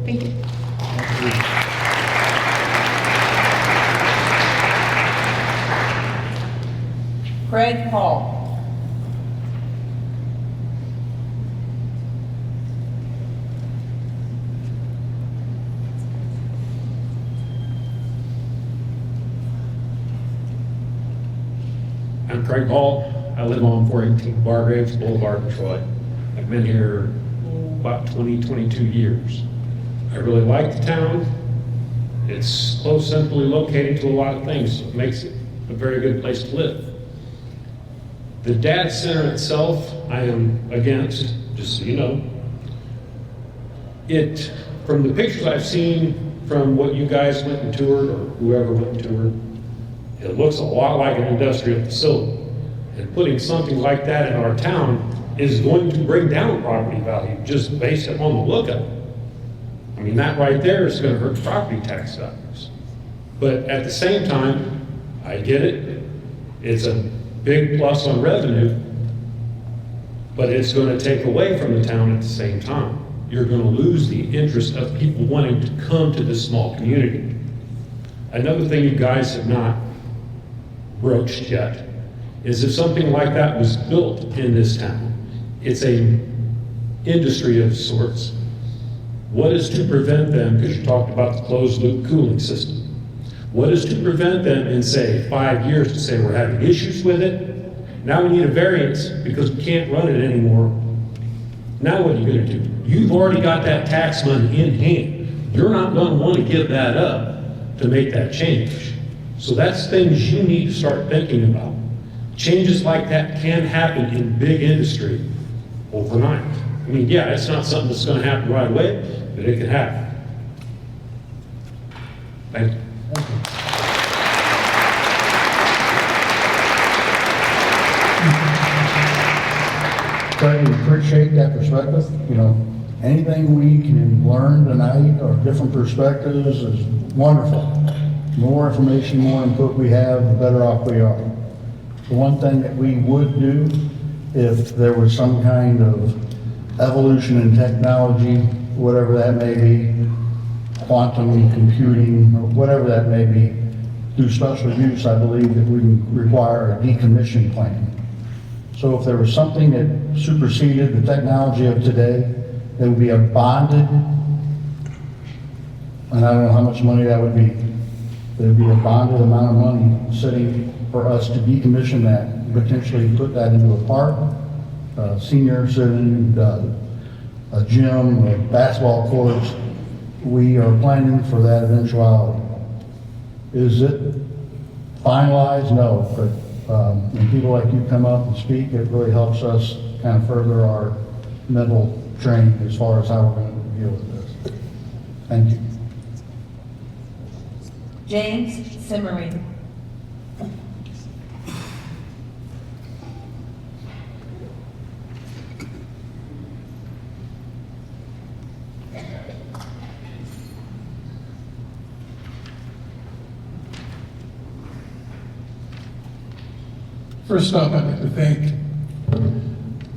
Thank you. Craig Hall. I'm Craig Hall. I live on 418 Bargraves Boulevard in Troy. I've been here about 22 years. I really like the town. It's close, centrally located to a lot of things, so it makes it a very good place to live. The data center itself, I am against, just so you know. From the pictures I've seen, from what you guys went and toured, or whoever went and toured, it looks a lot like an industrial facility. And putting something like that in our town is going to bring down property value just based upon the look of it. I mean, that right there is going to hurt property tax values. But at the same time, I get it. It's a big plus on revenue, but it's going to take away from the town at the same time. You're going to lose the interest of people wanting to come to this small community. Another thing you guys have not broached yet is if something like that was built in this town, it's a industry of sorts. What is to prevent them, because you talked about the closed loop cooling system, what is to prevent them in, say, 5 years to say we're having issues with it? Now we need a variance because we can't run it anymore. Now what are you going to do? You've already got that tax money in hand. You're not going to want to give that up to make that change. So that's things you need to start thinking about. Changes like that can happen in big industry overnight. I mean, yeah, it's not something that's going to happen right away, but it can happen. Thank you. Certainly appreciate that perspective. You know, anything we can learn tonight or different perspectives is wonderful. The more information, more input we have, the better off we are. The one thing that we would do if there was some kind of evolution in technology, whatever that may be, quantum computing, or whatever that may be, through special use, I believe that we require a decommission plan. So if there was something that superseded the technology of today, there would be a bonded, and I don't know how much money that would be. There'd be a bonded amount of money sitting for us to decommission that, potentially put that into a park, senior citizen, a gym, basketball courts. We are planning for that eventuality. Is it finalized? No, but when people like you come up and speak, it really helps us kind of further our mental training as far as how we're going to deal with this. Thank you. James Simmering. First off, I'd like to thank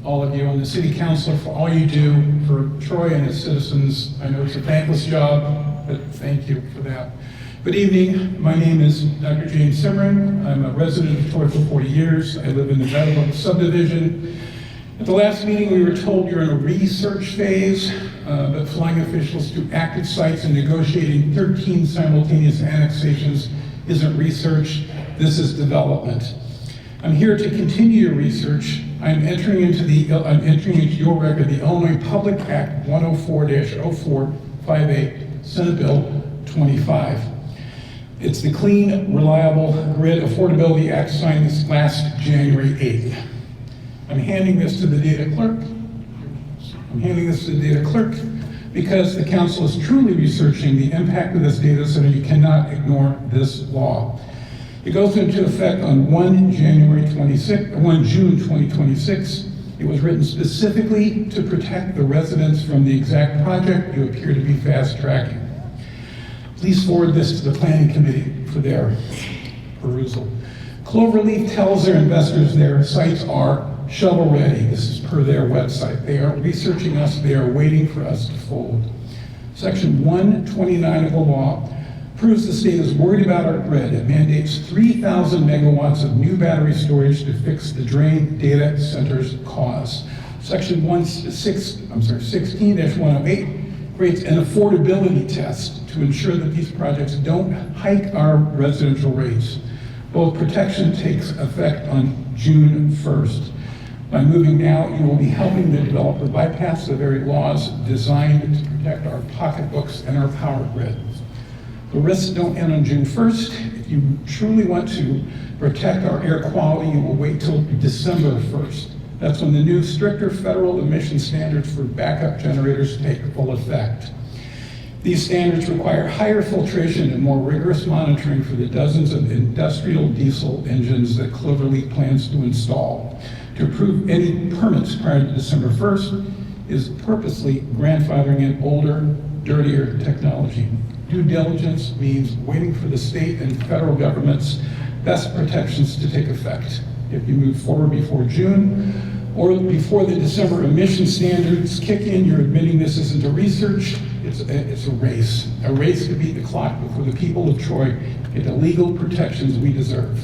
all of you on the City Council for all you do for Troy and its citizens. I know it's a thankless job, but thank you for that. Good evening. My name is Dr. James Simmering. I'm a resident of Troy for 40 years. I live in the Meadowbrook subdivision. At the last meeting, we were told you're in a research phase, but flying officials to active sites and negotiating 13 simultaneous annexations isn't research. This is development. I'm here to continue your research. I'm entering into your record the Illinois Public Act 104-0458, Senate Bill 25. It's the Clean, Reliable Grid Affordability Act signed this last January 8th. I'm handing this to the data clerk because the council is truly researching the impact of this data center. You cannot ignore this law. It goes into effect on 1 June 2026. It was written specifically to protect the residents from the exact project you appear to be fast tracking. Please forward this to the Planning Committee for their perusal. Cloverleaf tells their investors their sites are shovel ready. This is per their website. They are researching us. They are waiting for us to fold. Section 129 of the law proves the state is worried about our grid. It mandates 3,000 megawatts of new battery storage to fix the drain data center's cause. Section 16-108 creates an affordability test to ensure that these projects don't hike our residential rates. Both protection takes effect on June 1st. By moving now, you will be helping the developer bypass the very laws designed to protect our pocketbooks and our power grid. The risks don't end on June 1st. If you truly want to protect our air quality, you will wait till December 1st. That's when the new stricter federal emission standards for backup generators take full effect. These standards require higher filtration and more rigorous monitoring for the dozens of industrial diesel engines that Cloverleaf plans to install. To approve any permits prior to December 1st is purposely grandfathering in older, dirtier technology. Due diligence means waiting for the state and federal government's best protections to take effect. If you move forward before June or before the December emission standards kick in, you're admitting this isn't a research, it's a race to beat the clock before the people of Troy get the legal protections we deserve.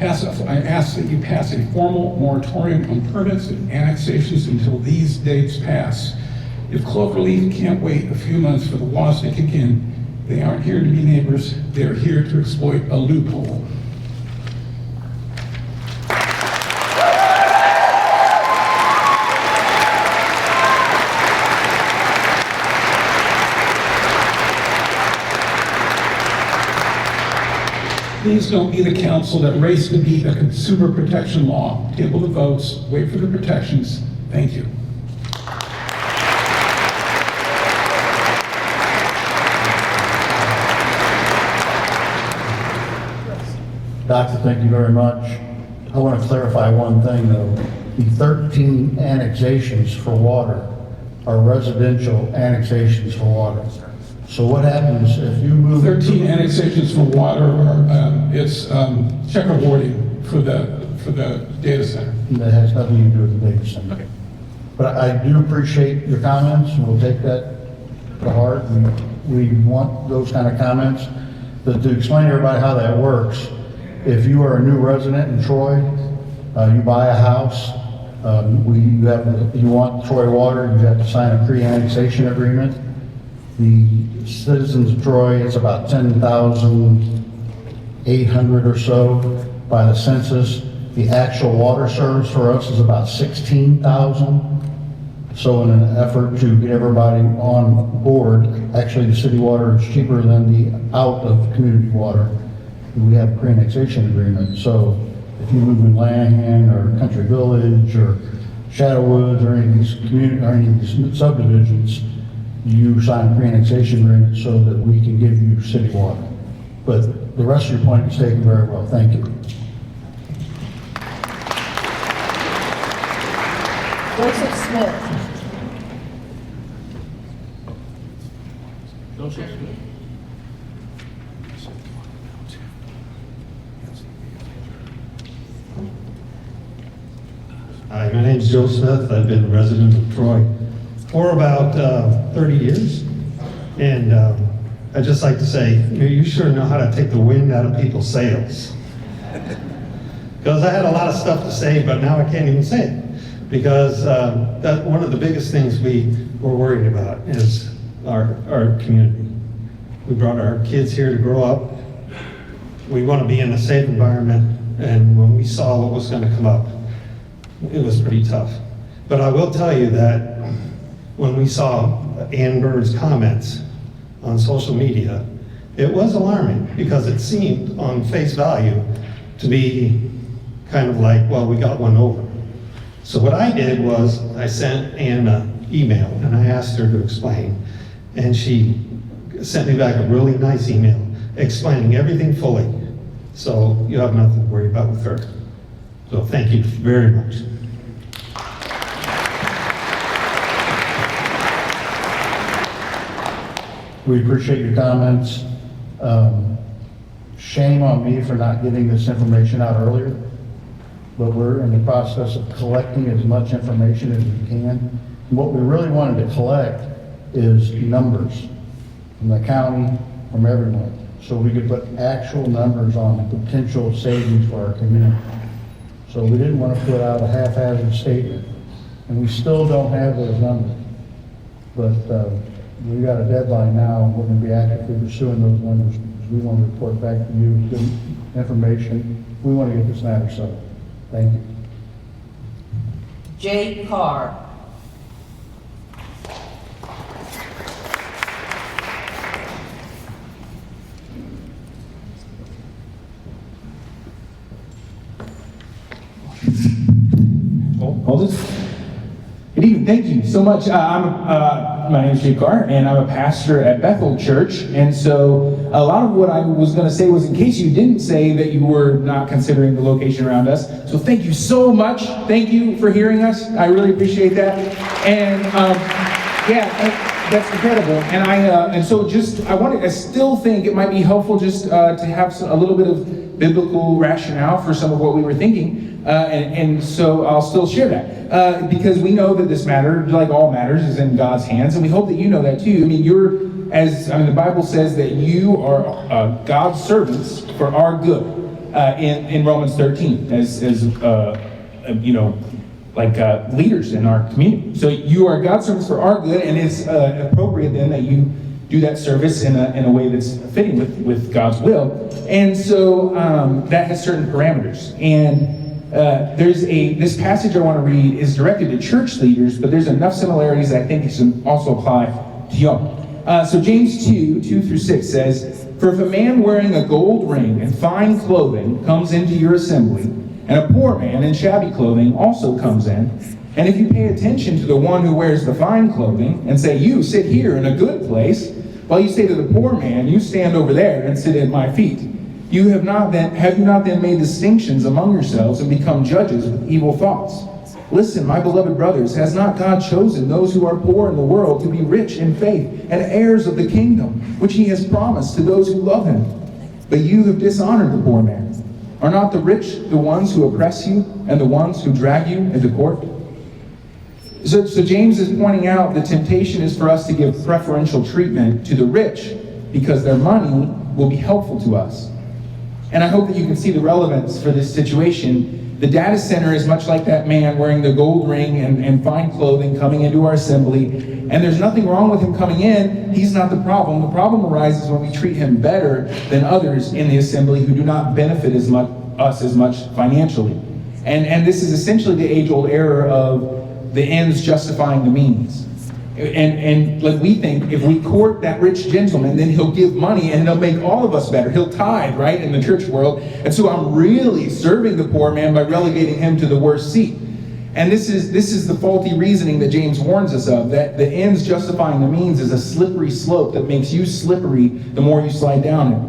I ask that you pass a formal moratorium on permits and annexations until these dates pass. If Cloverleaf can't wait a few months for the laws to kick in, they aren't here to be neighbors, they're here to exploit a loophole. Please don't be the council that race to beat a consumer protection law. Table the votes, wait for the protections. Thank you. Doctor, thank you very much. I want to clarify one thing though. The 13 annexations for water are residential annexations for water. So what happens if you move? 13 annexations for water are, it's checkerboarding for the data center. That has nothing to do with the data center. Okay. But I do appreciate your comments and we'll take that to heart and we want those kind of comments. But to explain to everybody how that works, if you are a new resident in Troy, you buy a house, you want Troy water, you have to sign a pre-annexation agreement. The citizens of Troy, it's about 10,800 or so by the census. The actual water service for us is about 16,000. So in an effort to get everybody on board, actually the city water is cheaper than the out of community water. We have a pre-annexation agreement. So if you move in Lanahan or Country Village or Shadow Woods or any of these subdivisions, you sign a pre-annexation agreement so that we can give you city water. But the rest of your point is taken very well. Thank you. Joseph Smith. Joseph Smith. Hi, my name's Joe Smith. I've been a resident of Troy for about 30 years. And I'd just like to say, you sure know how to take the wind out of people's sails. Because I had a lot of stuff to say, but now I can't even say it. Because that's one of the biggest things we were worried about is our community. We brought our kids here to grow up. We want to be in a safe environment. And when we saw what was going to come up, it was pretty tough. But I will tell you that when we saw Ann Bird's comments on social media, it was alarming because it seemed on face value to be kind of like, well, we got one over. So what I did was I sent Ann an email and I asked her to explain. And she sent me back a really nice email explaining everything fully. So you have nothing to worry about with her. So thank you very much. We appreciate your comments. Shame on me for not getting this information out earlier, but we're in the process of collecting as much information as we can. And what we really wanted to collect is numbers from the county, from everyone, so we could put actual numbers on potential savings for our community. So we didn't want to put out a haphazard statement, and we still don't have those numbers. But we got a deadline now, and we're going to be actively pursuing those numbers because we want to report back to you with good information. We want to get this matter settled. Thank you. J. Carr. Hold it. Good evening. Thank you so much. My name is Jay Carr, and I'm a pastor at Bethel Church. And so a lot of what I was going to say was in case you didn't say that you were not considering the location around us. So thank you so much. Thank you for hearing us. I really appreciate that. And that's incredible. And I still think it might be helpful just to have a little bit of biblical rationale for some of what we were thinking. And so I'll still share that because we know that this matter, like all matters, is in God's hands, and we hope that you know that too. I mean, the Bible says that you are God's servants for our good in Romans 13, as leaders in our community. So you are God's servants for our good, and it's appropriate then that you do that service in a way that's fitting with God's will. And so that has certain parameters. And this passage I want to read is directed to church leaders, but there's enough similarities I think it should also apply to y'all. So James 2:2-6 says, "For if a man wearing a gold ring and fine clothing comes into your assembly, and a poor man in shabby clothing also comes in, and if you pay attention to the one who wears the fine clothing, and say, 'You sit here in a good place,' while you say to the poor man, 'You stand over there and sit at my feet,' have you not then made distinctions among yourselves and become judges with evil thoughts? Listen, my beloved brothers, has not God chosen those who are poor in the world to be rich in faith and heirs of the kingdom, which he has promised to those who love him? But you have dishonored the poor man. Are not the rich the ones who oppress you and the ones who drag you into court?" So James is pointing out the temptation is for us to give preferential treatment to the rich because their money will be helpful to us. And I hope that you can see the relevance for this situation. The data center is much like that man wearing the gold ring and fine clothing coming into our assembly. And there's nothing wrong with him coming in. He's not the problem. The problem arises when we treat him better than others in the assembly who do not benefit as much financially. And this is essentially the age-old error of the ends justifying the means. And like we think, if we court that rich gentleman, then he'll give money and he'll make all of us better. He'll tithe, right, in the church world. And so I'm really serving the poor man by relegating him to the worst seat. And this is the faulty reasoning that James warns us of, that the ends justifying the means is a slippery slope that makes you slippery the more you slide down it.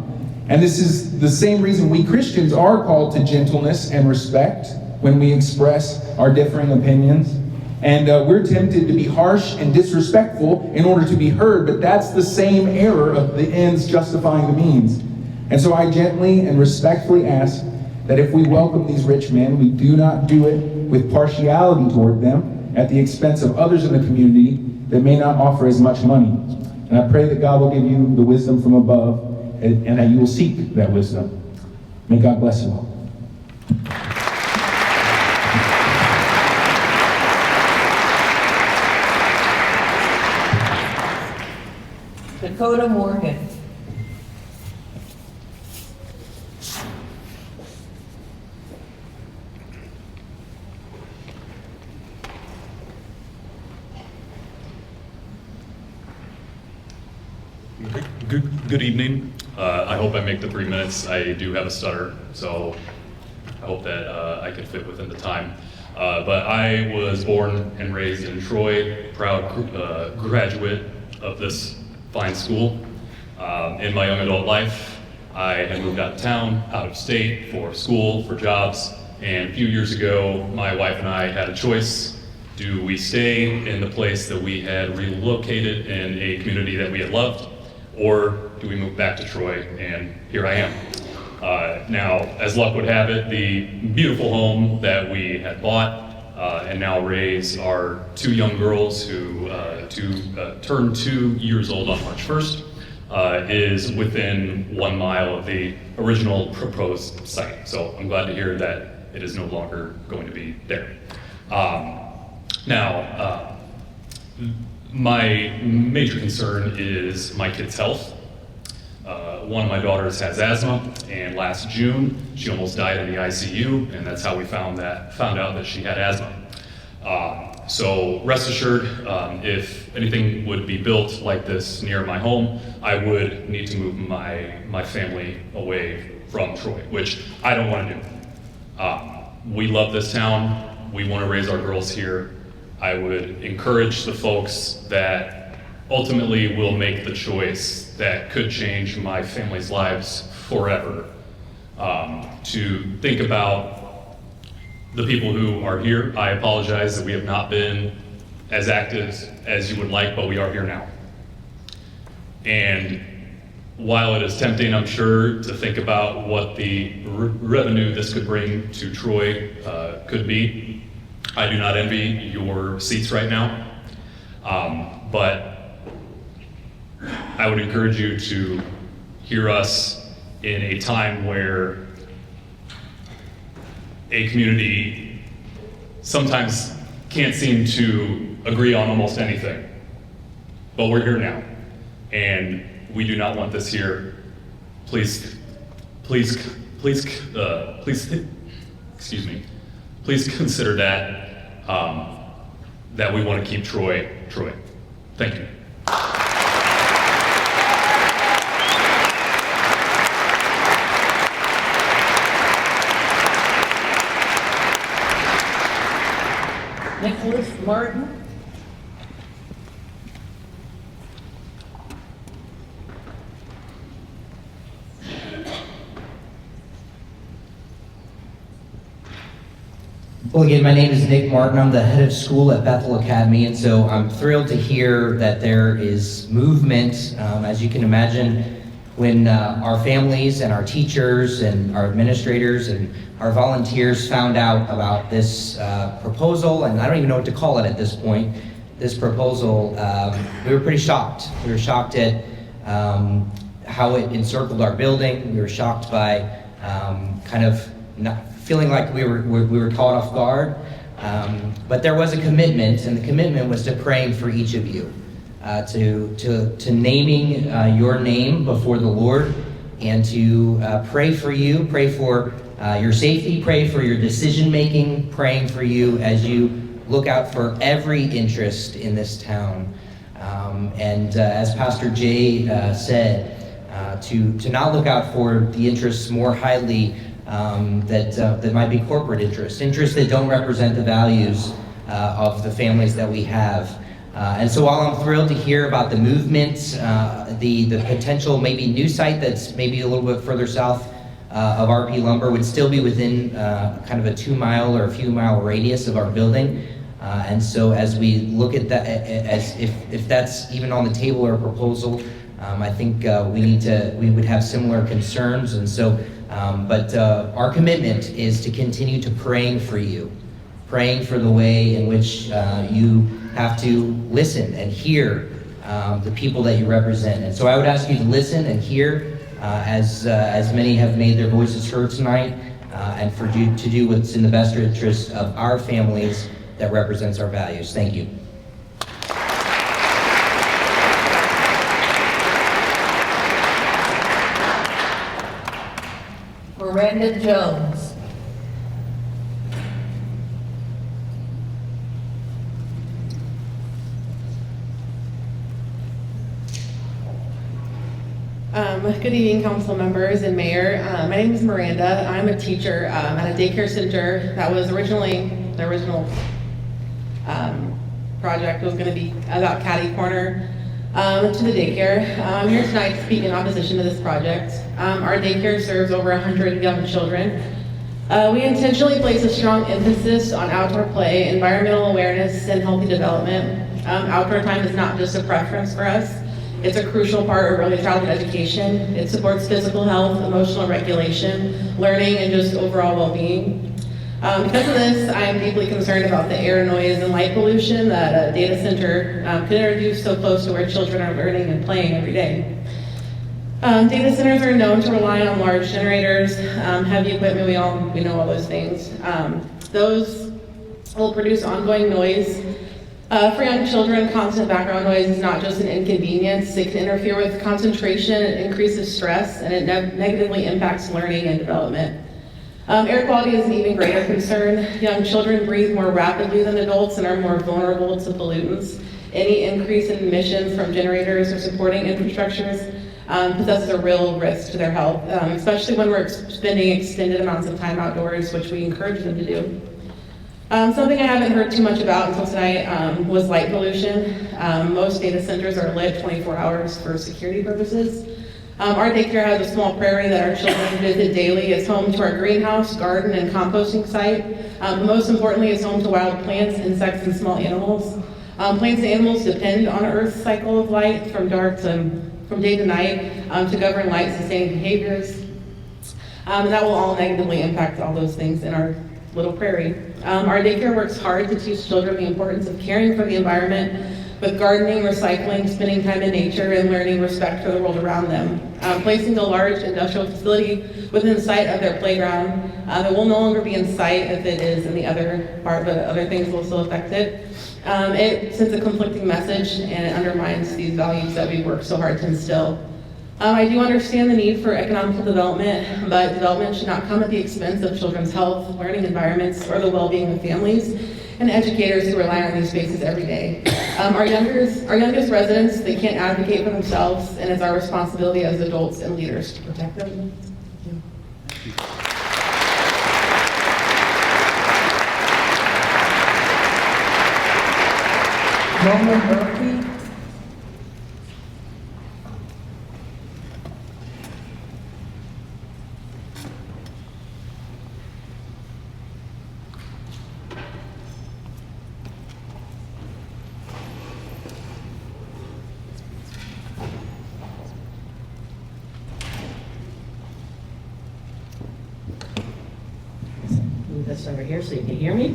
And this is the same reason we Christians are called to gentleness and respect when we express our differing opinions. And we're tempted to be harsh and disrespectful in order to be heard, but that's the same error of the ends justifying the means. And so I gently and respectfully ask that if we welcome these rich men, we do not do it with partiality toward them at the expense of others in the community that may not offer as much money. And I pray that God will give you the wisdom from above and that you will seek that wisdom. May God bless you all. Dakota Morgan. Good evening. I hope I make the 3 minutes. I do have a stutter, so I hope that I can fit within the time. But I was born and raised in Troy, proud graduate of this fine school. In my young adult life, I had moved out of town, out of state for school, for jobs, and a few years ago, my wife and I had a choice. Do we stay in the place that we had relocated in a community that we had loved, or do we move back to Troy? And here I am. Now, as luck would have it, the beautiful home that we had bought and now raise our 2 young girls who turn 2 years old on March 1st is within 1 mile of the original proposed site. So I'm glad to hear that it is no longer going to be there. Now, my major concern is my kid's health. One of my daughters has asthma, and last June she almost died in the ICU, and that's how we found out that she had asthma. So rest assured, if anything would be built like this near my home, I would need to move my family away from Troy, which I don't want to do. We love this town. We want to raise our girls here. I would encourage the folks that ultimately will make the choice that could change my family's lives forever to think about the people who are here. I apologize that we have not been as active as you would like, but we are here now. And while it is tempting, I'm sure, to think about what the revenue this could bring to Troy could be, I do not envy your seats right now, but I would encourage you to hear us in a time where a community sometimes can't seem to agree on almost anything. But we're here now, and we do not want this here. Please consider that we want to keep Troy. Thank you. Nicholas Martin. Well, again, my name is Nick Martin. I'm the head of school at Bethel Academy, and so I'm thrilled to hear that there is movement. As you can imagine, when our families and our teachers and our administrators and our volunteers found out about this proposal, and I don't even know what to call it at this point, this proposal, we were pretty shocked. We were shocked at how it encircled our building. We were shocked by kind of not feeling like we were caught off guard. But there was a commitment, and the commitment was to praying for each of you, to naming your name before the Lord, and to pray for you, pray for your safety, pray for your decision-making, praying for you as you look out for every interest in this town. And as Pastor Jay said, to not look out for the interests more highly that might be corporate interests that don't represent the values of the families that we have. And so while I'm thrilled to hear about the movement, the potential maybe new site that's maybe a little bit further south of RP Lumber would still be within kind of a 2-mile or a few mile radius of our building. And so as we look at that, as if that's even on the table or a proposal, I think we would have similar concerns. And so, but our commitment is to continue to praying for you, praying for the way in which you have to listen and hear the people that you represent. And so I would ask you to listen and hear as many have made their voices heard tonight, and for you to do what's in the best interest of our families that represents our values. Thank you. Brenda Jones. Good evening, council members and mayor. My name is Miranda. I'm a teacher at a daycare center that was originally, the original project was going to be about catty corner to the daycare. I'm here tonight to speak in opposition to this project. Our daycare serves over 100 young children. We intentionally place a strong emphasis on outdoor play, environmental awareness, and healthy development. Outdoor time is not just a preference for us. It's a crucial part of early childhood education. It supports physical health, emotional regulation, learning, and just overall well-being. Because of this, I am deeply concerned about the air, noise, and light pollution that a data center could introduce so close to where children are learning and playing every day. Data centers are known to rely on large generators, heavy equipment, we know all those things. Those will produce ongoing noise. For young children, constant background noise is not just an inconvenience. It can interfere with concentration, it increases stress, and it negatively impacts learning and development. Air quality is an even greater concern. Young children breathe more rapidly than adults and are more vulnerable to pollutants. Any increase in emissions from generators or supporting infrastructures possesses a real risk to their health, especially when we're spending extended amounts of time outdoors, which we encourage them to do. Something I haven't heard too much about until tonight was light pollution. Most data centers are lit 24 hours for security purposes. Our daycare has a small prairie that our children visit daily. It's home to our greenhouse, garden, and composting site. But most importantly, it's home to wild plants, insects, and small animals. Plants and animals depend on Earth's cycle of light from day to night to govern light-sustaining behaviors. And that will all negatively impact all those things in our little prairie. Our daycare works hard to teach children the importance of caring for the environment with gardening, recycling, spending time in nature, and learning respect for the world around them. Placing a large industrial facility within sight of their playground, it will no longer be in sight if it is in the other part, but other things will still affect it. It sends a conflicting message and it undermines these values that we work so hard to instill. I do understand the need for economical development, but development should not come at the expense of children's health, learning environments, or the well-being of families and educators who rely on these spaces every day. Our youngest residents, they can't advocate for themselves, and it's our responsibility as adults and leaders to protect them. Thank you. Murphy. this over here so you can hear me.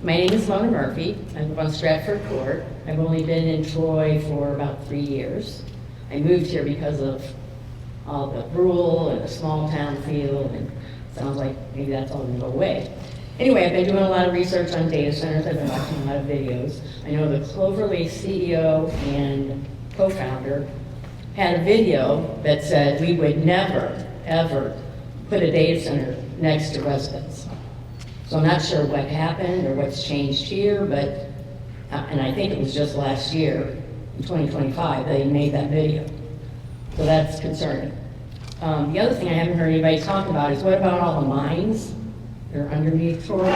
My name is Mona Murphy. I live on Stratford Court. I've only been in Troy for about 3 years. I moved here because of all the rural and the small town feel, and sounds like maybe that's all going to go away. Anyway, I've been doing a lot of research on data centers. I've been watching a lot of videos. I know the Cloverleaf CEO and co-founder had a video that said we would never, ever put a data center next to residents. So I'm not sure what happened or what's changed here, but, and I think it was just last year, in 2025, they made that video. So that's concerning. The other thing I haven't heard anybody talk about is what about all the mines that are underneath Troy?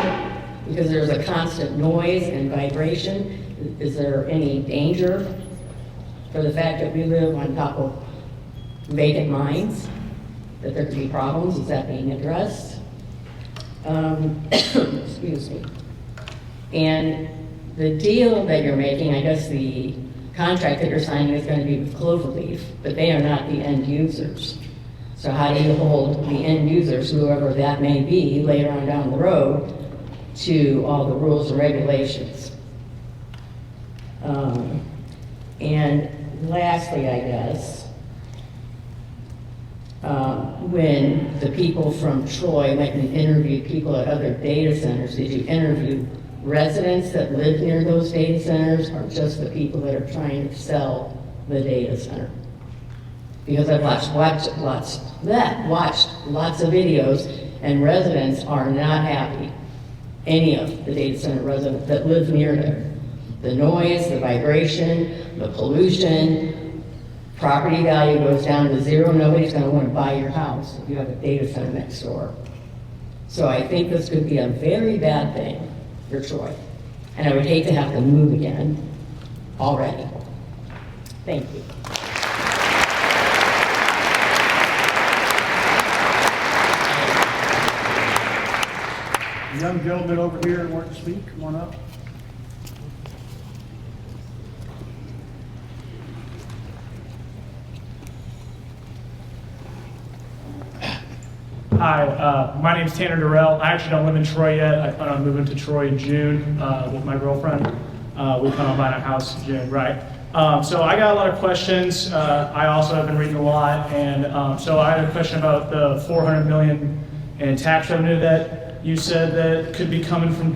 Because there's a constant noise and vibration. Is there any danger for the fact that we live on top of vacant mines, that there could be problems? Is that being addressed? Excuse me. And the deal that you're making, I guess the contract that you're signing is going to be with Cloverleaf, but they are not the end users. So how do you hold the end users, whoever that may be, later on down the road, to all the rules and regulations? And lastly, I guess, when the people from Troy went and interviewed people at other data centers, did you interview residents that live near those data centers, or just the people that are trying to sell the data center? Because I've watched lots of videos, and residents are not happy. Any of the data center residents that live near there. The noise, the vibration, the pollution, property value goes down to zero. Nobody's going to want to buy your house if you have a data center next door. So I think this could be a very bad thing for Troy. And I would hate to have to move again already. Thank you. The young gentleman over here wanting to speak, come on up. Hi, my name's Tanner Durrell. I actually don't live in Troy yet. I plan on moving to Troy in June with my girlfriend. We plan on buying a house in June, right? So I got a lot of questions. I also have been reading a lot, and so I had a question about the $400 million in tax revenue that you said that could be coming from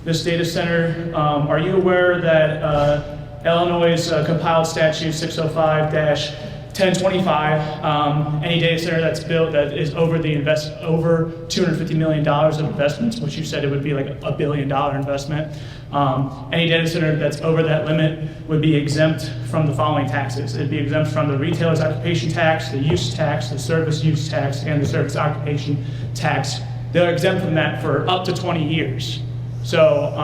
this data center. Are you aware that Illinois' compiled statute 605-1025, any data center that's built that is over $250 million of investments, which you said it would be like $1 billion investment, any data center that's over that limit would be exempt from the following taxes. It'd be exempt from the retailer's occupation tax, the use tax, the service use tax, and the service occupation tax. They're exempt from that for up to 20 years. So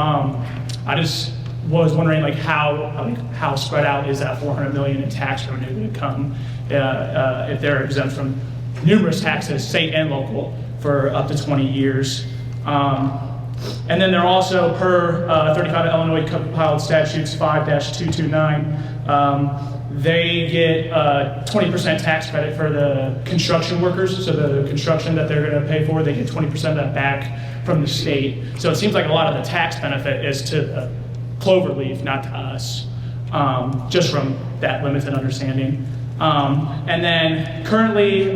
I just was wondering, like, how spread out is that $400 million in tax revenue going to come if they're exempt from numerous taxes, state and local, for up to 20 years. And then they're also, per 35 Illinois compiled statutes 5-229, they get 20% tax credit for the construction workers. So the construction that they're going to pay for, they get 20% of that back from the state. So it seems like a lot of the tax benefit is to Cloverleaf, not to us, just from that limited understanding. And then currently,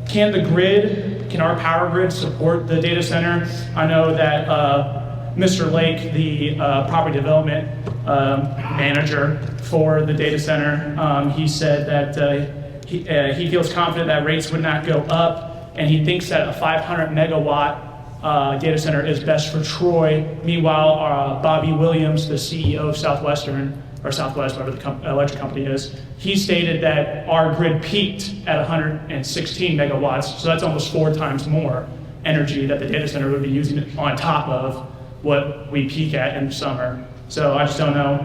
can our power grid support the data center? I know that Mr. Lake, the property development manager for the data center, he said that he feels confident that rates would not go up, and he thinks that a 500 megawatt data center is best for Troy. Meanwhile, Bobby Williams, the CEO of Southwest, whatever the electric company is, he stated that our grid peaked at 116 megawatts, so that's almost 4 times more energy that the data center would be using on top of what we peak at in the summer. So I just don't know,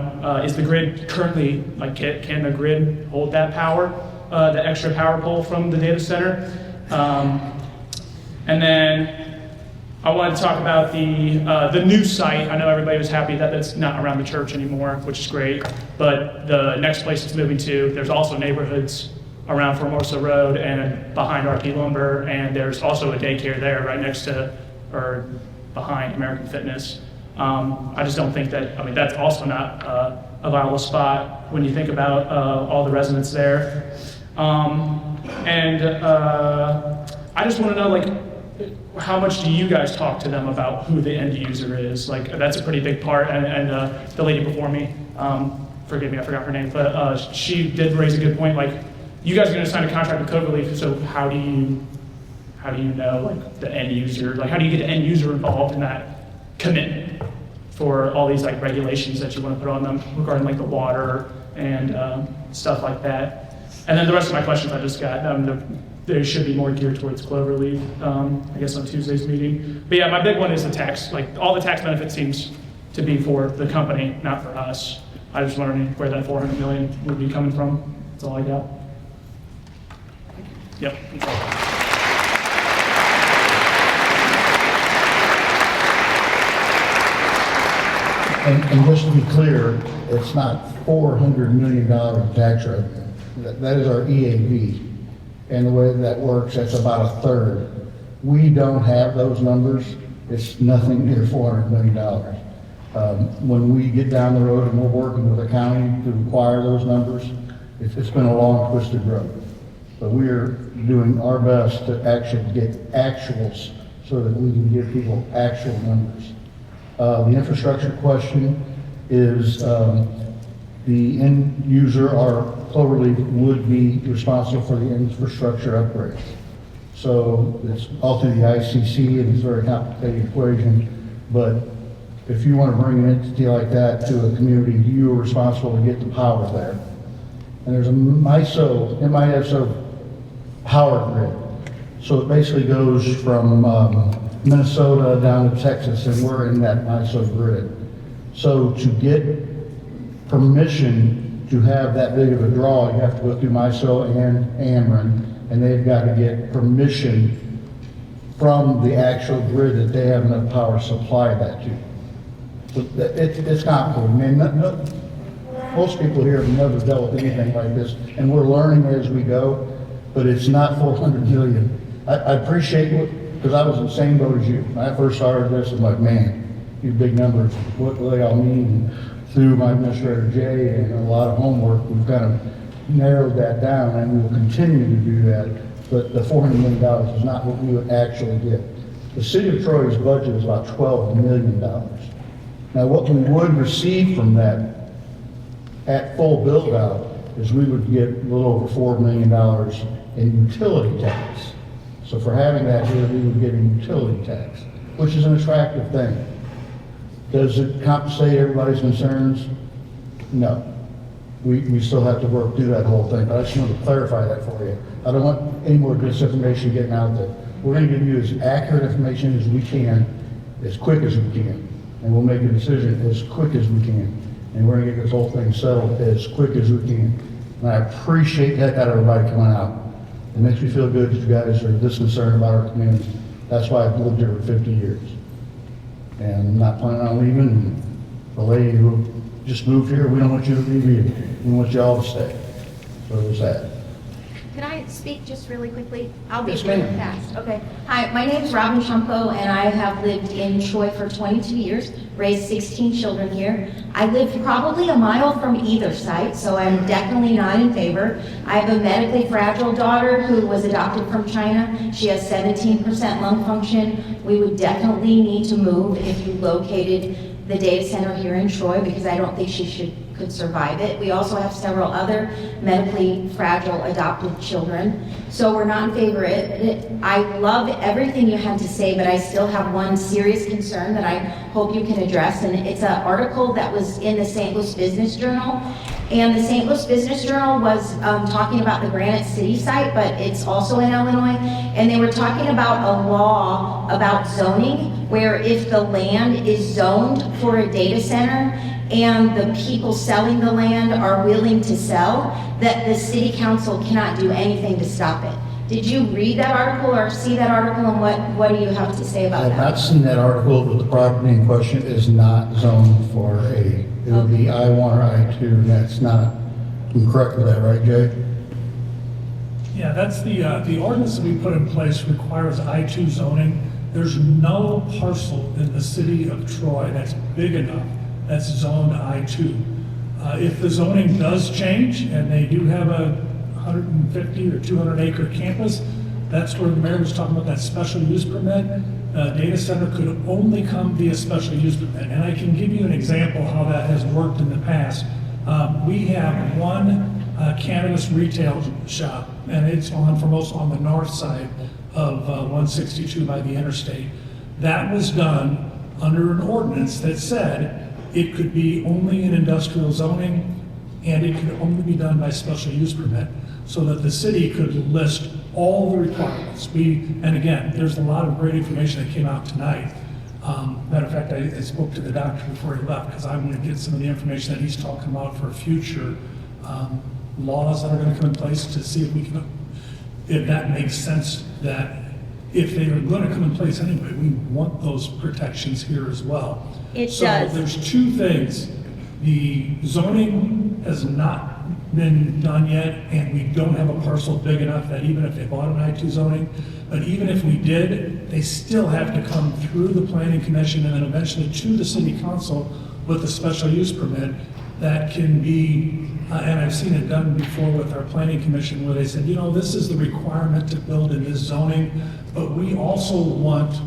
is the grid currently, like, can the grid hold that power, the extra power pull from the data center? And then I wanted to talk about the new site. I know everybody was happy that it's not around the church anymore, which is great, but the next place it's moving to, there's also neighborhoods around Formosa Road and behind RP Lumber, and there's also a daycare there right next to or behind American Fitness. I just don't think that, I mean, that's also not a viable spot when you think about all the residents there. I just want to know, like, how much do you guys talk to them about who the end user is? Like, that's a pretty big part, and the lady before me, forgive me, I forgot her name, but she did raise a good point, like, you guys are gonna sign a contract with Code Relief, so how do you know, like, the end user, like, how do you get the end user involved in that commitment for all these, like, regulations that you wanna put on them regarding, like, the water and stuff like that? And then the rest of my questions I just got, they should be more geared towards Cloverleaf, I guess on Tuesday's meeting. But yeah, my big one is the tax. Like, all the tax benefit seems to be for the company, not for us. I was wondering where that 400 million would be coming from. That's all I got. Yep. And just to be clear, it's not $400 million tax revenue. That is our EAV. And the way that works, that's about a third. We don't have those numbers. It's nothing near $400 million. When we get down the road and we're working with the county to acquire those numbers, it's been a long, twisted road. But we're doing our best to actually get actuals so that we can give people actual numbers. The infrastructure question is the end user, our Cloverleaf, would be responsible for the infrastructure upgrades. So it's all through the ICC, and it's a very complicated equation. But if you want to bring an entity like that to a community, you are responsible to get the power there. And there's a MISO power grid. So it basically goes from Minnesota down to Texas, and we're in that MISO grid. So to get permission to have that big of a draw, you have to go through MISO and Ameren, and they've got to get permission from the actual grid that they have enough power to supply that to. So it's complicated. I mean, most people here have never dealt with anything like this, and we're learning as we go, but it's not 400 million. I appreciate it, because I was in the same boat as you. When I first started this, I'm like, man, these big numbers, what do they all mean? Through my administrator, Jay, and a lot of homework, we've kind of narrowed that down, and we will continue to do that. But the $400 million is not what we would actually get. The city of Troy's budget is about $12 million. Now, what we would receive from that at full build out is we would get a little over $4 million in utility tax. So for having that here, we would get a utility tax, which is an attractive thing. Does it compensate everybody's concerns? No. We still have to work through that whole thing, but I just wanted to clarify that for you. I don't want any more disinformation getting out there. We're going to give you as accurate information as we can, as quick as we can, and we'll make a decision as quick as we can. And we're going to get this whole thing settled as quick as we can. And I appreciate the heck out of everybody coming out. It makes me feel good that you guys are this concerned about our community. That's why I've lived here for 50 years. And I'm not planning on leaving. The lady who just moved here, we don't want you to leave either. We want you all to stay. So there's that. Can I speak just really quickly? I'll be Yes, really ma'am. fast. Okay. Hi, my name is Chomko, and I have lived in Troy for 22 years, raised 16 children here. I live probably a mile from either site, so I'm definitely not in favor. I have a medically fragile daughter who was adopted from China. She has 17% lung function. We would definitely need to move if you located the data center here in Troy, because I don't think she could survive it. We also have several other medically fragile adopted children, so we're not in favor of it. I love everything you had to say, but I still have one serious concern that I hope you can address, and it's an article that was in the St. Louis Business Journal. And the St. Louis Business Journal was talking about the Granite City site, but it's also in Illinois, and they were talking about a law about zoning, where if the land is zoned for a data center and the people selling the land are willing to sell, that the city council cannot do anything to stop it. Did you read that article or see that article, and what do you have to say about I've that? not seen that article, but the property in question is not zoned for it would be I-1 or I-2, and that's not, I'm correct with that, right, Jay? Yeah, that's the ordinance that we put in place requires I-2 zoning, there's no parcel in the city of Troy that's big enough that's zoned I-2. If the zoning does change and they do have a 150 or 200 acre campus, that's where the mayor was talking about that special use permit. Data center could only come via special use permit. And I can give you an example how that has worked in the past. We have one cannabis retail shop, and it's on the north side of 162 by the interstate. That was done under an ordinance that said it could be only in industrial zoning and it could only be done by special use permit, so that the city could list all the requirements. And again, there's a lot of great information that came out tonight. Matter of fact, I spoke to the doctor before he left because I'm going to get some of the information that he's talking about for future laws that are going to come in place to see if that makes sense, that if they are going to come in place anyway, we want those protections here as well. It so does. There's two things. The zoning has not been done yet, and we don't have a parcel big enough that even if they bought an I-2 zoning, but even if we did, they still have to come through the planning commission and then eventually to the city council with a special use permit that can be, and I've seen it done before with our planning commission where they said, you know, this is the requirement to build in this zoning, but we also want,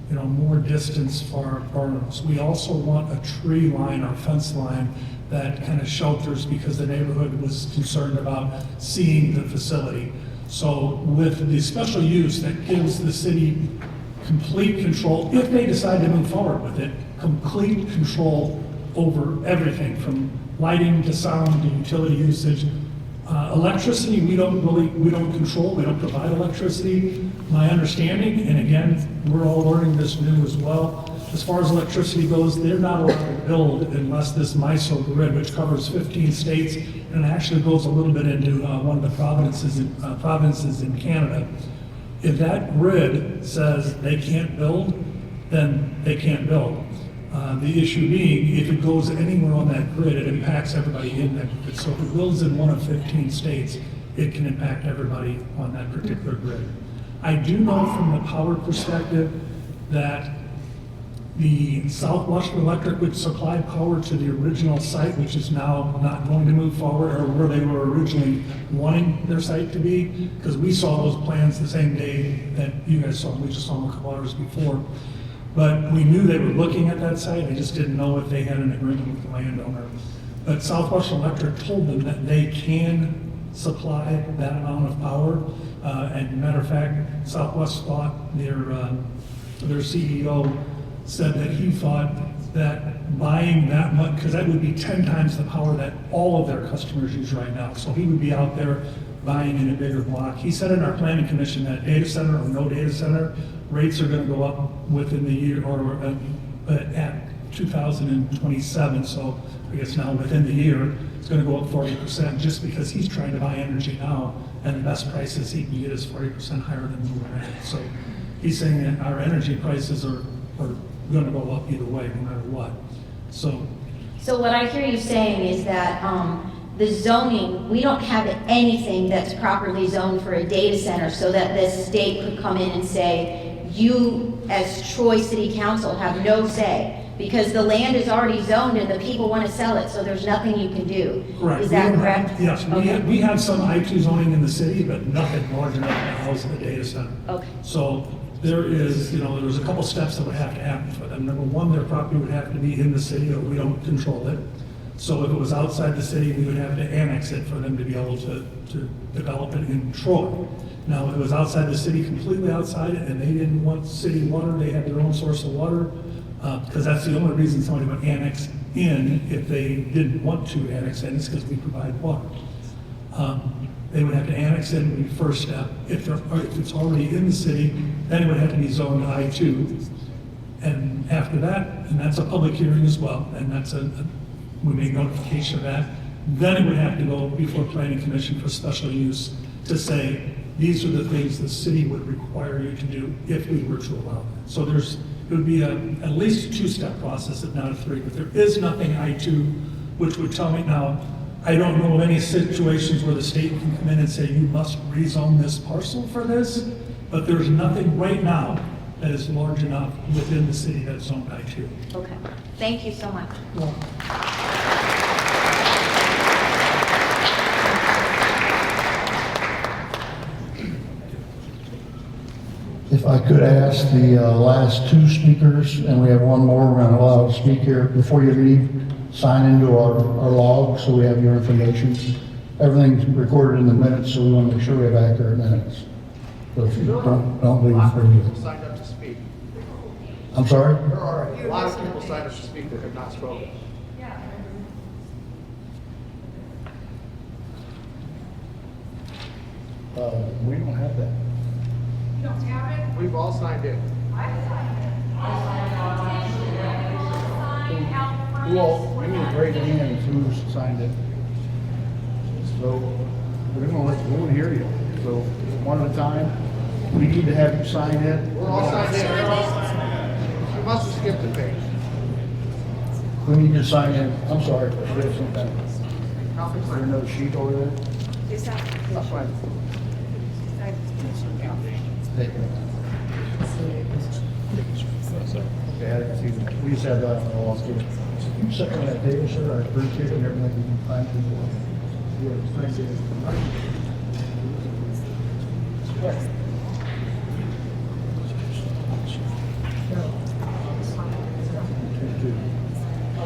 you know, more distance for our burners. We also want a tree line or fence line that kind of shelters, because the neighborhood was concerned about seeing the facility. So with the special use, that gives the city complete control, if they decide to move forward with it, complete control over everything from lighting to sound to utility usage. Electricity, we don't control, we don't provide electricity. My understanding, and again, we're all learning this new as well, as far as electricity goes, they're not allowed to build unless this MISO grid, which covers 15 states, and it actually goes a little bit into one of the provinces in Canada. If that grid says they can't build, then they can't build. The issue being, if it goes anywhere on that grid, it impacts everybody in that grid. So if it builds in one of 15 states, it can impact everybody on that particular grid. I do know from the power perspective that the Southwestern Electric would supply power to the original site, which is now not going to move forward, or where they were originally wanting their site to be, because we saw those plans the same day that you guys saw them. We just saw them a couple hours before. But we knew they were looking at that site. I just didn't know if they had an agreement with the landowner. But Southwestern Electric told them that they can supply that amount of power. And matter of fact, Southwest thought their CEO said that he thought that buying that much, because that would be 10 times the power that all of their customers use right now. So he would be out there buying in a bigger block. He said in our planning commission that data center or no data center, rates are going to go up within the year or at 2027. So I guess now within the year, it's going to go up 40% just because he's trying to buy energy now, and the best prices he can get is 40% higher than we were at. So he's saying that our energy prices are going to go up either way, no matter what. So what I hear you saying is that the zoning, we don't have anything that's properly zoned for a data center so that the state could come in and say, you as Troy City Council have no say, because the land is already zoned and the people want to sell it, so there's nothing you can do. Correct. Is that correct? Yes, we have some I-2 zoning in the city, but nothing large enough to house the data center. Okay. So there's a couple steps that would have to happen for them. Number one, their property would have to be in the city, or we don't control it. So if it was outside the city, we would have to annex it for them to be able to develop it in Troy. Now, if it was outside the city, completely outside, and they didn't want city water, they had their own source of water, because that's the only reason somebody would annex in if they didn't want to annex in, is because we provide water. They would have to annex in would be first step. If it's already in the city, then it would have to be zoned I-2. And after that, and that's a public hearing as well, and that's we make notification of that, then it would have to go before planning commission for special use to say, these are the things the city would require you to do if we were to allow that. So it would be at least a two-step process, if not a three, but there is nothing I-2 which would tell me now. I don't know of any situations where the state can come in and say, you must rezone this parcel for this, but there's nothing right now that is large enough within the city that's owned I-2. Okay, thank you so much. If I could ask the last two speakers, and we have one more we're going to allow to speak here, before you leave, sign into our log so we have your information. Everything's recorded in the minutes, so we want to make sure we have accurate minutes. So if you don't leave for you. Signed up to speak. I'm sorry? There are a lot of people signed up to speak that have not spoken. We don't have that. You don't have it? We've all signed in. Well, we need to raise your hand who's signed it. So, we don't hear you. So, one at a time, we need to have you sign in. We're all signed in. You must have skipped a page. We need to sign in. I'm sorry. There's another sheet over there. That's fine. Take it. Okay, I didn't see that. We just have that on the wall. You sit on that table, sir. I appreciate it and everything you can find people. Yeah, thank you. Oh,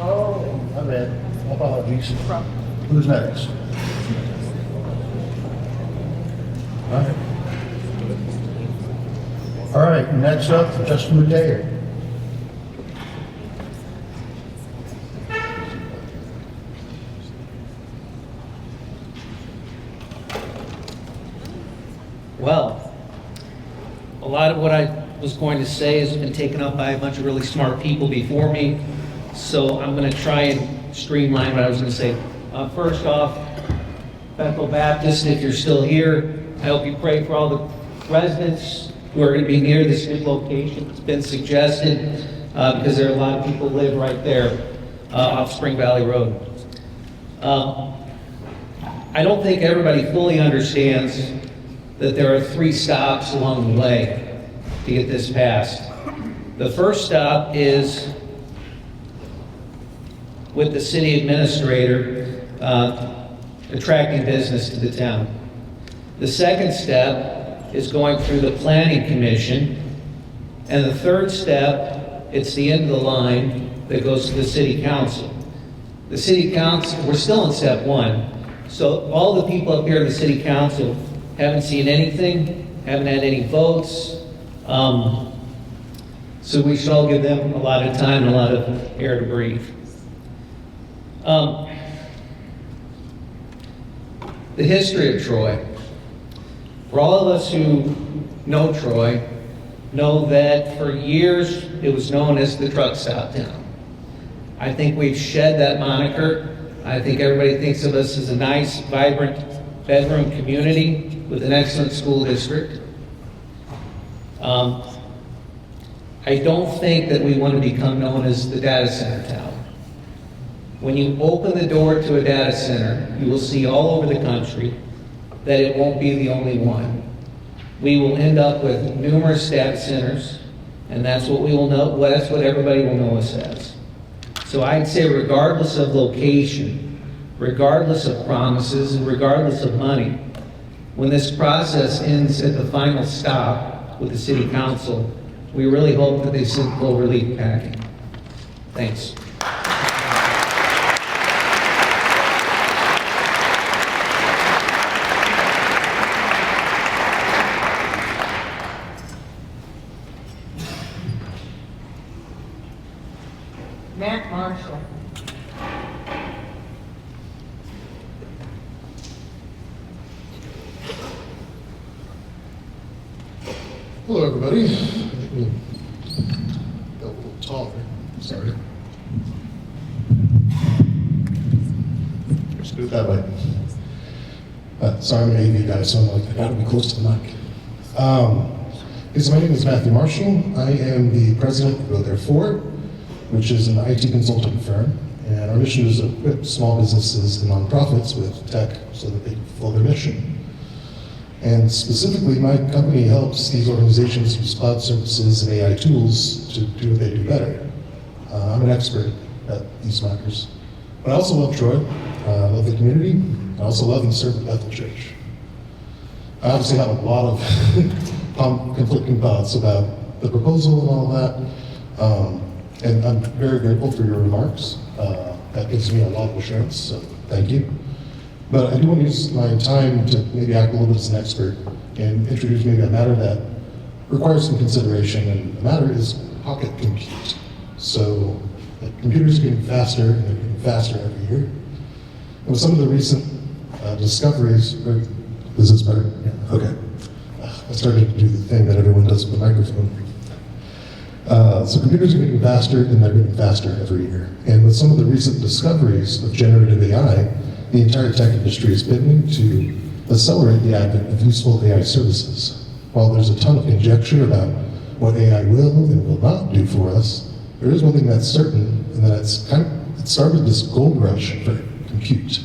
my bad. My apologies. Who's next? All right. All right, next up, Justin Mattea. Well, a lot of what I was going to say has been taken up by a bunch of really smart people before me, so I'm going to try and streamline what I was going to say. First off, Bethel Baptist, if you're still here, I hope you pray for all the residents who are going to be near this new location. It's been suggested because there are a lot of people who live right there off Spring Valley Road. I don't think everybody fully understands that there are 3 stops along the way to get this passed. The first stop is with the city administrator attracting business to the town. The second step is going through the planning commission. And the third step, it's the end of the line that goes to the city council. The city council, we're still in step 1. So all the people up here in the city council haven't seen anything, haven't had any votes. So we should all give them a lot of time and a lot of air to breathe. The history of Troy. For all of us who know Troy, know that for years it was known as the truck stop town. I think we've shed that moniker. I think everybody thinks of us as a nice, vibrant bedroom community with an excellent school district. I don't think that we want to become known as the data center town. When you open the door to a data center, you will see all over the country that it won't be the only one. We will end up with numerous data centers, and that's what we will know. Well, that's what everybody will know us as. So I'd say regardless of location, regardless of promises, and regardless of money, when this process ends at the final stop with the city council, we really hope that they send cloverleaf packing. Thanks. Matt Marshall. Hello, everybody. Got a little taller. Sorry. Just do it that way. Sorry, I'm an AV guy, so I'm like, I gotta be close to the mic. So my name is Matthew Marshall. I am the president of Go Therefore, which is an IT consulting firm. And our mission is to equip small businesses and nonprofits with tech so that they can fulfill their mission. And specifically, my company helps these organizations use cloud services and AI tools to do what they do better. I'm an expert at these matters. But I also love Troy, I love the community, I also love and serve at Bethel Church. I obviously have a lot of conflicting thoughts about the proposal and all that, and I'm very grateful for your remarks. That gives me a lot of assurance, so thank you. But I do want to use my time to maybe act a little bit as an expert and introduce maybe a matter that requires some consideration, and the matter is pocket compute. So computers are getting faster and they're getting faster every year. And with some of the recent discoveries, is this better? Yeah, okay. I started to do the thing that everyone does with the microphone. So computers are getting faster and they're getting faster every year. And with some of the recent discoveries of generative AI, the entire tech industry is pivoting to accelerate the advent of useful AI services. While there's a ton of conjecture about what AI will and will not do for us, there is one thing that's certain, and that's it started this gold rush for compute.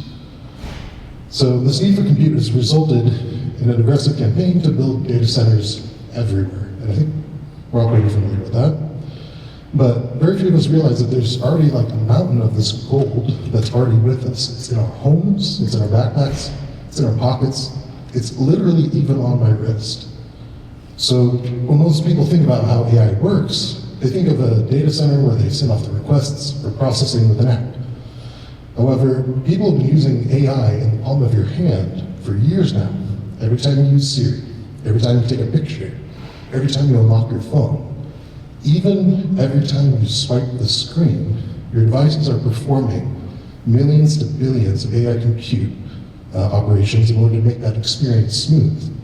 So this need for compute has resulted in an aggressive campaign to build data centers everywhere. And I think we're all pretty familiar with that. But very few of us realize that there's already like a mountain of this gold that's already with us. It's in our homes, it's in our backpacks, it's in our pockets, it's literally even on my wrist. So when most people think about how AI works, they think of a data center where they send off the requests for processing with an app. However, people have been using AI in the palm of your hand for years now. Every time you use Siri, every time you take a picture, every time you unlock your phone, even every time you swipe the screen, your devices are performing millions to billions of AI compute operations in order to make that experience smooth.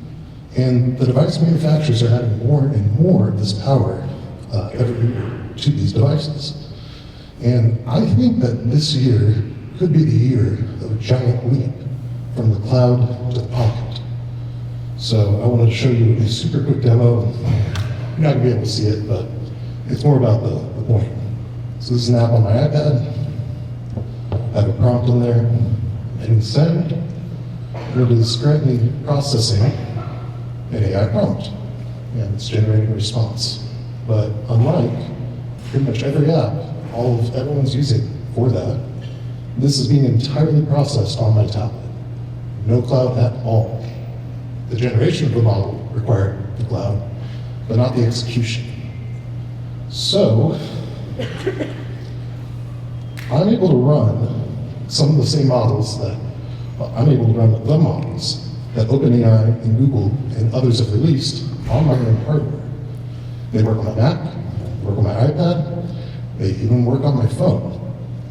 And the device manufacturers are adding more and more of this power every year to these devices. And I think that this year could be the year of a giant leap from the cloud to the pocket. So I wanted to show you a super quick demo. You're not gonna be able to see it, but it's more about the point. So this is an app on my iPad. I have a prompt in there. I hit send. It is currently processing an AI prompt, and it's generating a response. But unlike pretty much every app everyone's using for that, this is being entirely processed on my tablet. No cloud at all. The generation of the model required the cloud, but not the execution. So, I'm able to run some of the same models I'm able to run the models that OpenAI and Google and others have released on my own hardware. They work on my Mac, work on my iPad, they even work on my phone.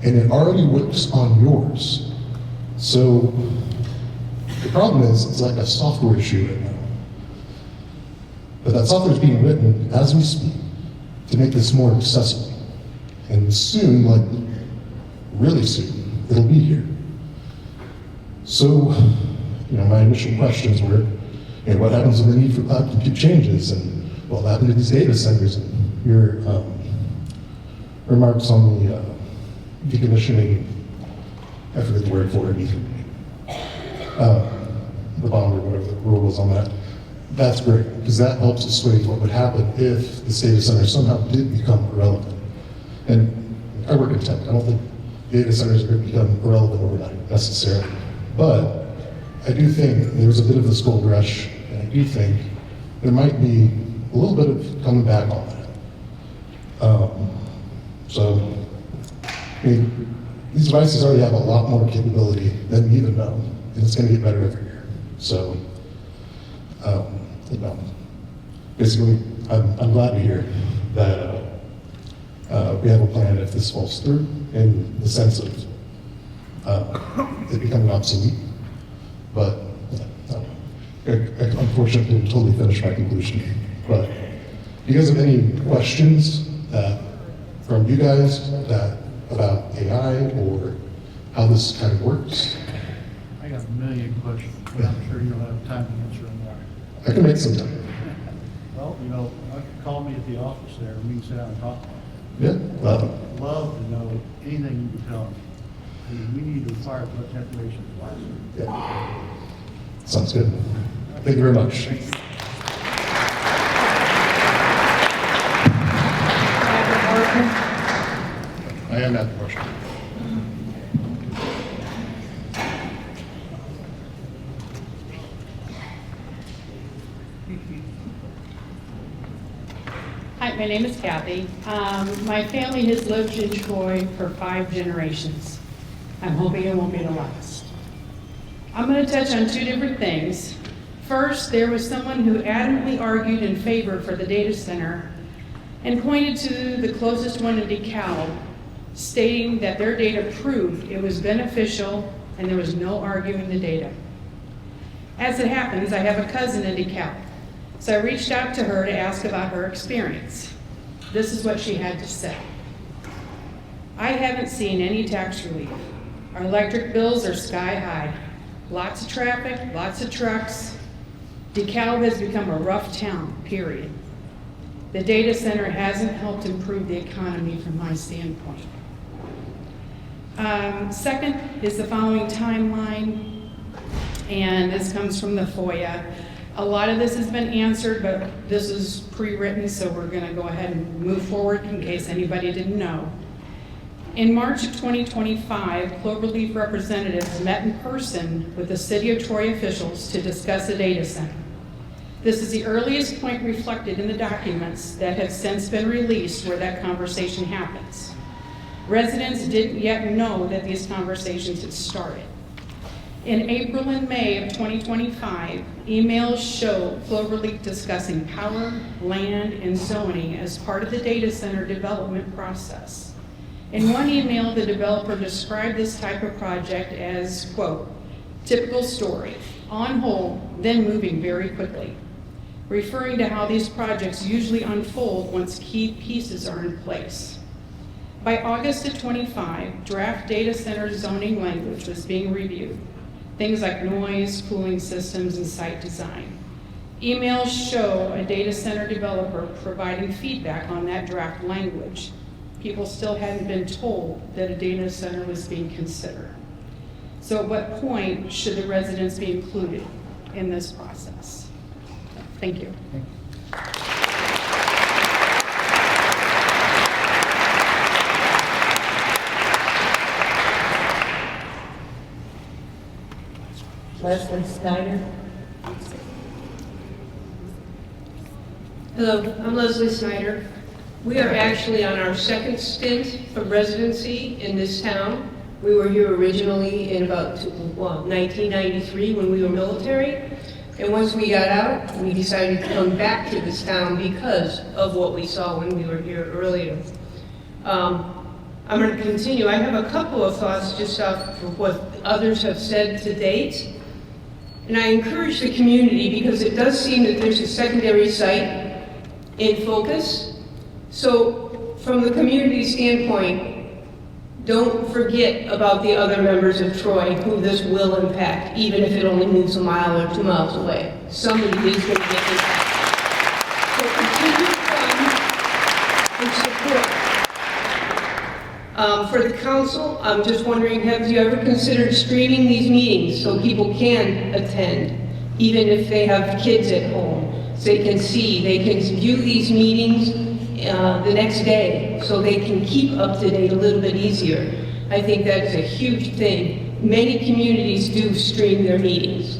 And it already works on yours. So, the problem is, it's like a software issue right now. But that software is being written as we speak to make this more accessible. And soon, like really soon, it'll be here. So, my initial questions were, what happens when the need for cloud compute changes? And what will happen to these data centers? And your remarks on the decommissioning, I forget the word for it, the bond or whatever the rule was on that. That's great, because that helps assuage what would happen if this data center somehow did become irrelevant. And I work in tech, I don't think data centers are going to become irrelevant overnight necessarily. But I do think there's a bit of this gold rush, and I do think there might be a little bit of coming back on that. These devices already have a lot more capability than we even know, and it's going to get better every year. So, basically, I'm glad to hear that we have a plan if this falls through, in the sense of it becoming obsolete. But I unfortunately didn't totally finish my conclusion. But do you guys have any questions from you guys about AI or how this kind of works? I got a million questions, but I'm sure you'll have time to answer them all. I can make some time. Well, call me at the office there, and we can sit down and talk. Yeah, I'd love to know anything you can tell me. We need to acquire as much information as possible. Yeah. Sounds good. Thank you very much. I am at the question. Hi, my name is Kathy. My family has lived in Troy for 5 generations. I'm hoping it won't be the last. I'm going to touch on 2 different things. First, there was someone who adamantly argued in favor for the data center and pointed to the closest one in DeKalb, stating that their data proved it was beneficial and there was no arguing the data. As it happens, I have a cousin in DeKalb, so I reached out to her to ask about her experience. This is what she had to say. I haven't seen any tax relief. Our electric bills are sky high. Lots of traffic, lots of trucks. DeKalb has become a rough town, period. The data center hasn't helped improve the economy from my standpoint. Second is the following timeline, and this comes from the FOIA. A lot of this has been answered, but this is pre-written, so we're going to go ahead and move forward in case anybody didn't know. In March of 2025, Cloverleaf representatives met in person with the City of Troy officials to discuss a data center. This is the earliest point reflected in the documents that have since been released where that conversation happens. Residents didn't yet know that these conversations had started. In April and May of 2025, emails show Cloverleaf discussing power, land, and zoning as part of the data center development process. In one email, the developer described this type of project as, quote, typical story, on hold, then moving very quickly, referring to how these projects usually unfold once key pieces are in place. By August of 25, draft data center zoning language was being reviewed. Things like noise, cooling systems, and site design. Emails show a data center developer providing feedback on that draft language. People still hadn't been told that a data center was being considered. So at what point should the residents be included in this process? Thank you. Leslie Snyder. Hello, I'm Leslie Snyder. We are actually on our 2nd stint of residency in this town. We were here originally in about 1993 when we were military. And once we got out, we decided to come back to this town because of what we saw when we were here earlier. I'm going to continue. I have a couple of thoughts just off of what others have said to date. And I encourage the community because it does seem that there's a secondary site in focus. So from the community standpoint, don't forget about the other members of Troy who this will impact, even if it only moves a mile or 2 miles away. Somebody is going to get impacted. So continue to come and support. For the council, I'm just wondering, have you ever considered streaming these meetings so people can attend, even if they have kids at home? So they can see, they can view these meetings the next day so they can keep up to date a little bit easier. I think that's a huge thing. Many communities do stream their meetings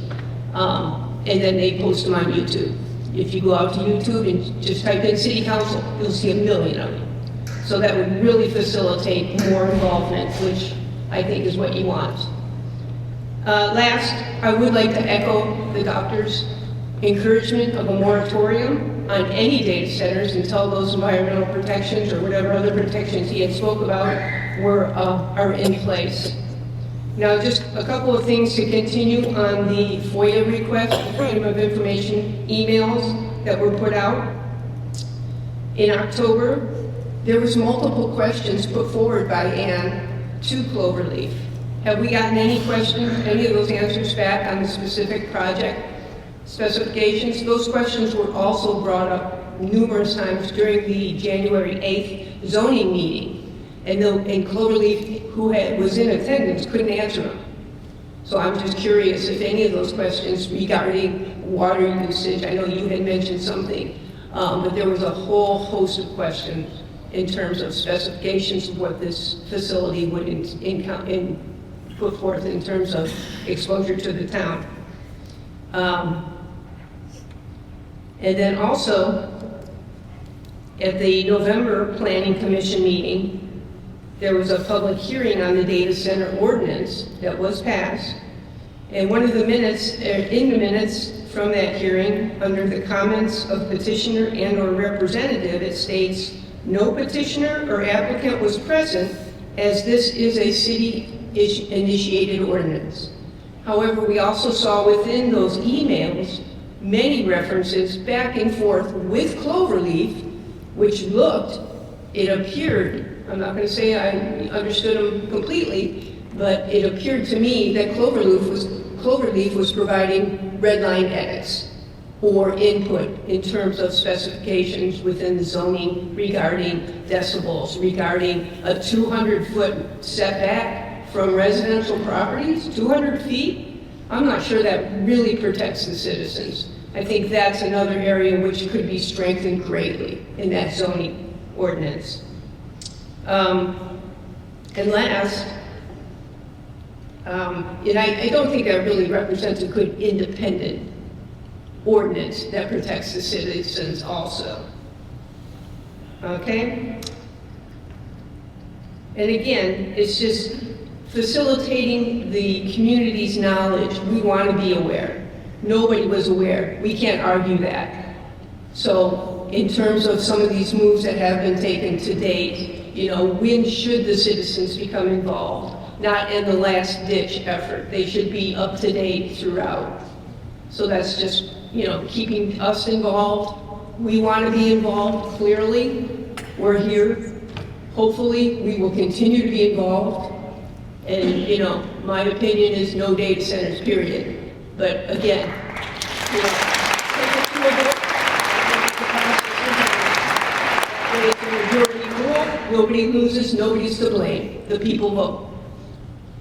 and then they post them on YouTube. If you go out to YouTube and just type in City Council, you'll see 1 million of them. So that would really facilitate more involvement, which I think is what you want. Last, I would like to echo the doctor's encouragement of a moratorium on any data centers until those environmental protections or whatever other protections he had spoke about are in place. Now, just a couple of things to continue on the FOIA request, the Freedom of Information emails that were put out. In October, there was multiple questions put forward by Ann to Cloverleaf. Have we gotten any questions, any of those answers back on the specific project specifications? Those questions were also brought up numerous times during the January 8th zoning meeting. And Cloverleaf, who was in attendance, couldn't answer them. So I'm just curious if any of those questions regarding water usage. I know you had mentioned something, but there was a whole host of questions in terms of specifications of what this facility would put forth in terms of exposure to the town. And then also, at the November Planning Commission meeting, there was a public hearing on the data center ordinance that was passed. And one of the minutes, in the minutes from that hearing, under the comments of petitioner and/or representative, it states, "No petitioner or applicant was present, as this is a city-initiated ordinance." However, we also saw within those emails many references back and forth with Cloverleaf, which it appeared, I'm not going to say I understood them completely, but it appeared to me that Cloverleaf was providing red line edits or input in terms of specifications within the zoning regarding decibels, regarding a 200-foot setback from residential properties, 200 feet. I'm not sure that really protects the citizens. I think that's another area which could be strengthened greatly in that zoning ordinance. And last, and I don't think that really represents a good independent ordinance that protects the citizens also. Okay? And again, it's just facilitating the community's knowledge. We want to be aware. Nobody was aware. We can't argue that. So in terms of some of these moves that have been taken to date, when should the citizens become involved? Not in the last ditch effort. They should be up to date throughout. So that's just, keeping us involved. We want to be involved, clearly. We're here. Hopefully, we will continue to be involved. And, my opinion is no data centers, period. But again, take it to a vote. It's a majority rule. Nobody loses, nobody's to blame. The people vote.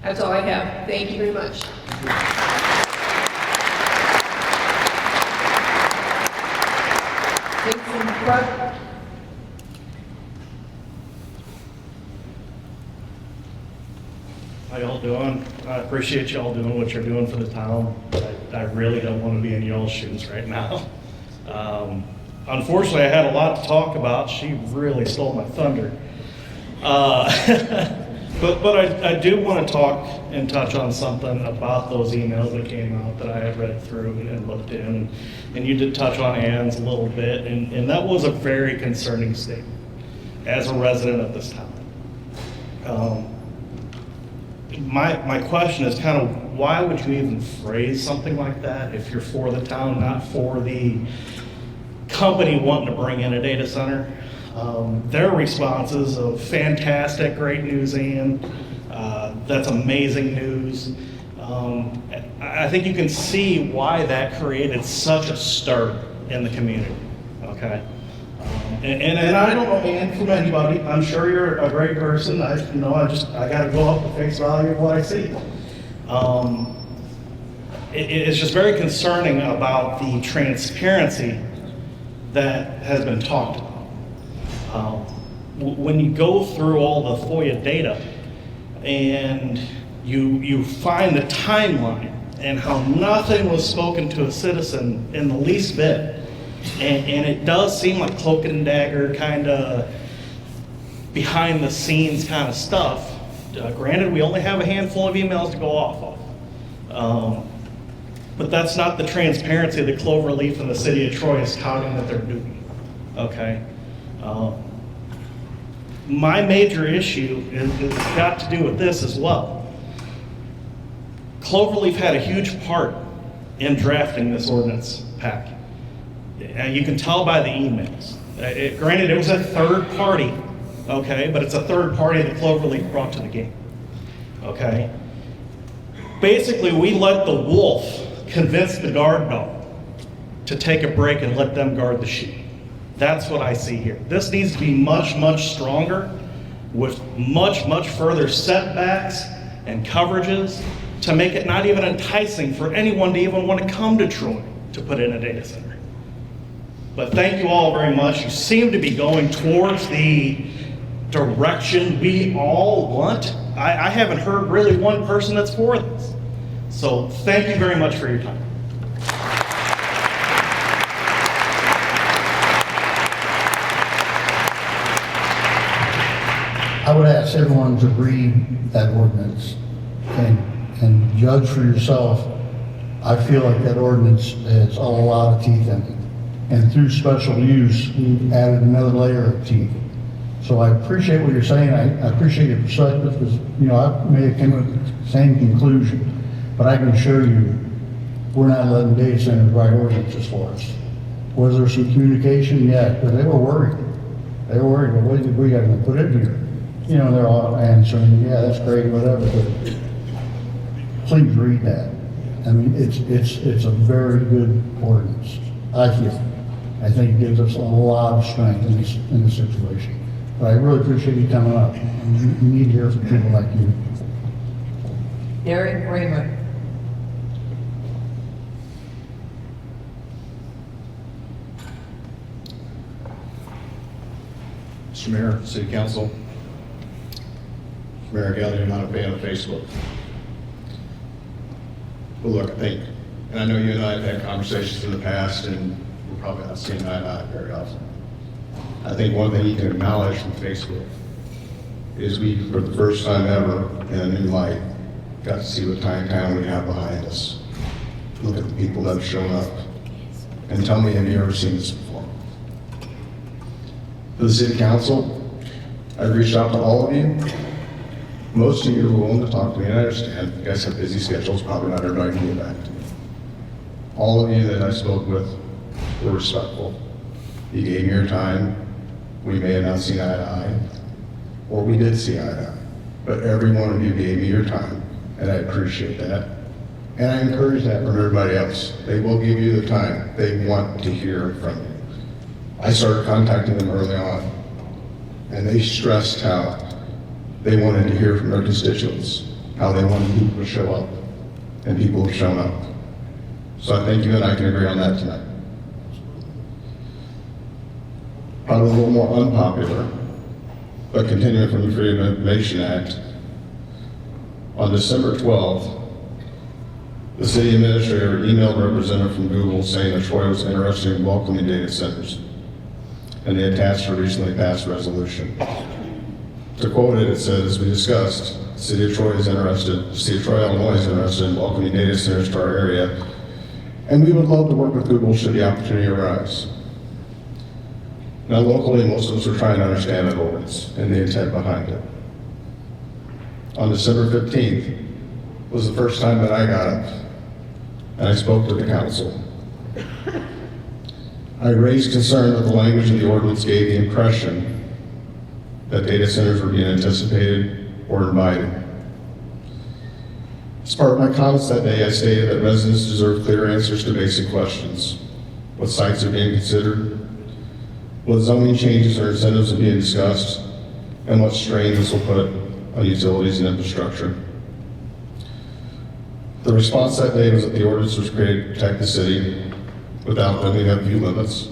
That's all I have. Thank you very much. How y'all doing? I appreciate y'all doing what you're doing for the town. I really don't want to be in y'all's shoes right now. Unfortunately, I had a lot to talk about. She really stole my thunder. But I do want to talk and touch on something about those emails that came out that I had read through and looked in. And you did touch on Ann's a little bit, and that was a very concerning statement as a resident of this town. My question is kind of, why would you even phrase something like that if you're for the town, not for the company wanting to bring in a data center? Their responses of fantastic, great news, Ann. That's amazing news. I think you can see why that created such a stir in the community. Okay, and I don't know Ann from anybody. I'm sure you're a great person. I got to go up the face value of what I see. It's just very concerning about the transparency that has been talked about. When you go through all the FOIA data and you find the timeline and how nothing was spoken to a citizen in the least bit, and it does seem like cloak and dagger kind of behind the scenes kind of stuff. Granted, we only have a handful of emails to go off of. But that's not the transparency that Cloverleaf and the city of Troy is touting that they're doing. Okay? My major issue is got to do with this as well. Cloverleaf had a huge part in drafting this ordinance pack. You can tell by the emails. Granted, it was a third party, okay, but it's a third party that Cloverleaf brought to the game. Okay? Basically, we let the wolf convince the guard dog to take a break and let them guard the sheep. That's what I see here. This needs to be much, much stronger with much, much further setbacks and coverages to make it not even enticing for anyone to even want to come to Troy. to put in a data center. But thank you all very much. You seem to be going towards the direction we all want. I haven't heard really one person that's for this. So thank you very much for your time. I would ask everyone to read that ordinance and judge for yourself. I feel like that ordinance has a lot of teeth in it. And through special use, we've added another layer of teeth. So I appreciate what you're saying. I appreciate your perspective because, I may have come to the same conclusion, but I can assure you, we're not letting data centers write ordinances for us. Was there some communication? Yeah, but they were worried. They were worried, well, what did we got to put in here? They're all answering, yeah, that's great, whatever, but please read that. I mean, it's a very good ordinance, I feel. I think it gives us a lot of strength in this situation. But I really appreciate you coming up. And we need to hear from people like you. Derek Ramert. Mr. Mayor, City Council. Mr. Mayor Galley, I'm not a fan of Facebook. But look, I think, and I know you and I have had conversations in the past, and we're probably not seeing eye to eye very often. I think one thing you can acknowledge from Facebook is we, for the first time ever in a new light, got to see what tiny town we have behind us. Look at the people that have shown up. And tell me, have you ever seen this before? For the City Council, I've reached out to all of you. Most of you are willing to talk to me, and I understand you guys have busy schedules, probably not everybody can get back to me. All of you that I spoke with were respectful. You gave me your time. We may have not seen eye to eye, or we did see eye to eye, but every one of you gave me your time, and I appreciate that. And I encourage that from everybody else. They will give you the time. They want to hear from you. I started contacting them early on, and they stressed how they wanted to hear from their constituents, how they wanted people to show up, and people have shown up. So I think you and I can agree on that tonight. Probably a little more unpopular, but continuing from the Freedom of Information Act, on December 12th, the city administrator emailed a representative from Google saying that Troy was interested in welcoming data centers, and they attached a recently passed resolution. To quote it, it says, as we discussed, the city of Troy, Illinois is interested in welcoming data centers to our area, and we would love to work with Google should the opportunity arise. Now locally, most of us are trying to understand that ordinance and the intent behind it. On December 15th was the first time that I got up and I spoke to the council. I raised concern that the language of the ordinance gave the impression that data centers were being anticipated or invited. As part of my comments that day, I stated that residents deserve clear answers to basic questions. What sites are being considered? What zoning changes or incentives are being discussed? And what strain this will put on utilities and infrastructure. The response that day was that the ordinance was created to protect the city without limiting up view limits.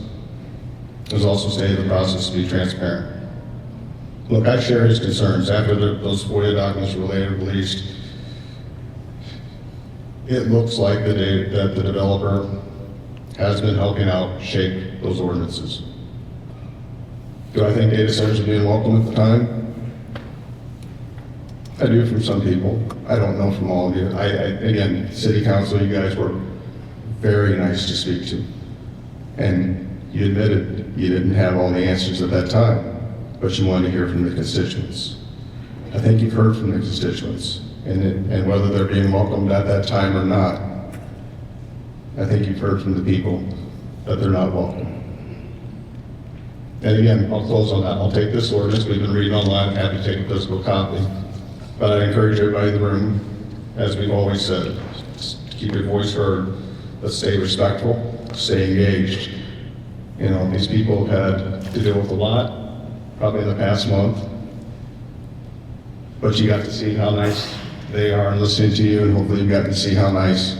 It was also stated the process to be transparent. Look, I share his concerns. After those FOIA documents were later released, it looks like that the developer has been helping out shape those ordinances. Do I think data centers are being welcome at the time? I do from some people. I don't know from all of you. Again, City Council, you guys were very nice to speak to. And you admitted you didn't have all the answers at that time, but you wanted to hear from the constituents. I think you've heard from the constituents, and whether they're being welcomed at that time or not, I think you've heard from the people that they're not welcome. And again, I'll close on that. I'll take this ordinance. We've been reading online. I'm happy to take a physical copy. But I encourage everybody in the room, as we've always said, to keep your voice heard, but stay respectful, stay engaged. You know, these people have had to deal with a lot, probably in the past month. But you got to see how nice they are listening to you, and hopefully you got to see how nice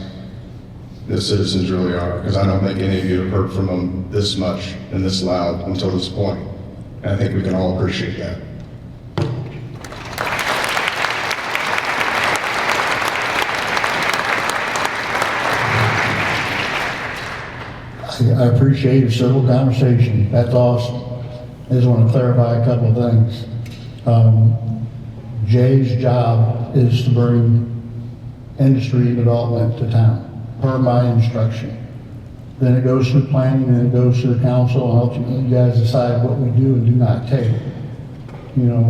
the citizens really are, because I don't think any of you have heard from them this much and this loud until this point. And I think we can all appreciate that. I appreciate a civil conversation. That's awesome. I just want to clarify a couple of things. Jay's job is to bring industry development to town, per my instruction. Then it goes through planning, and it goes to the council, and ultimately you guys decide what we do and do not take. You know,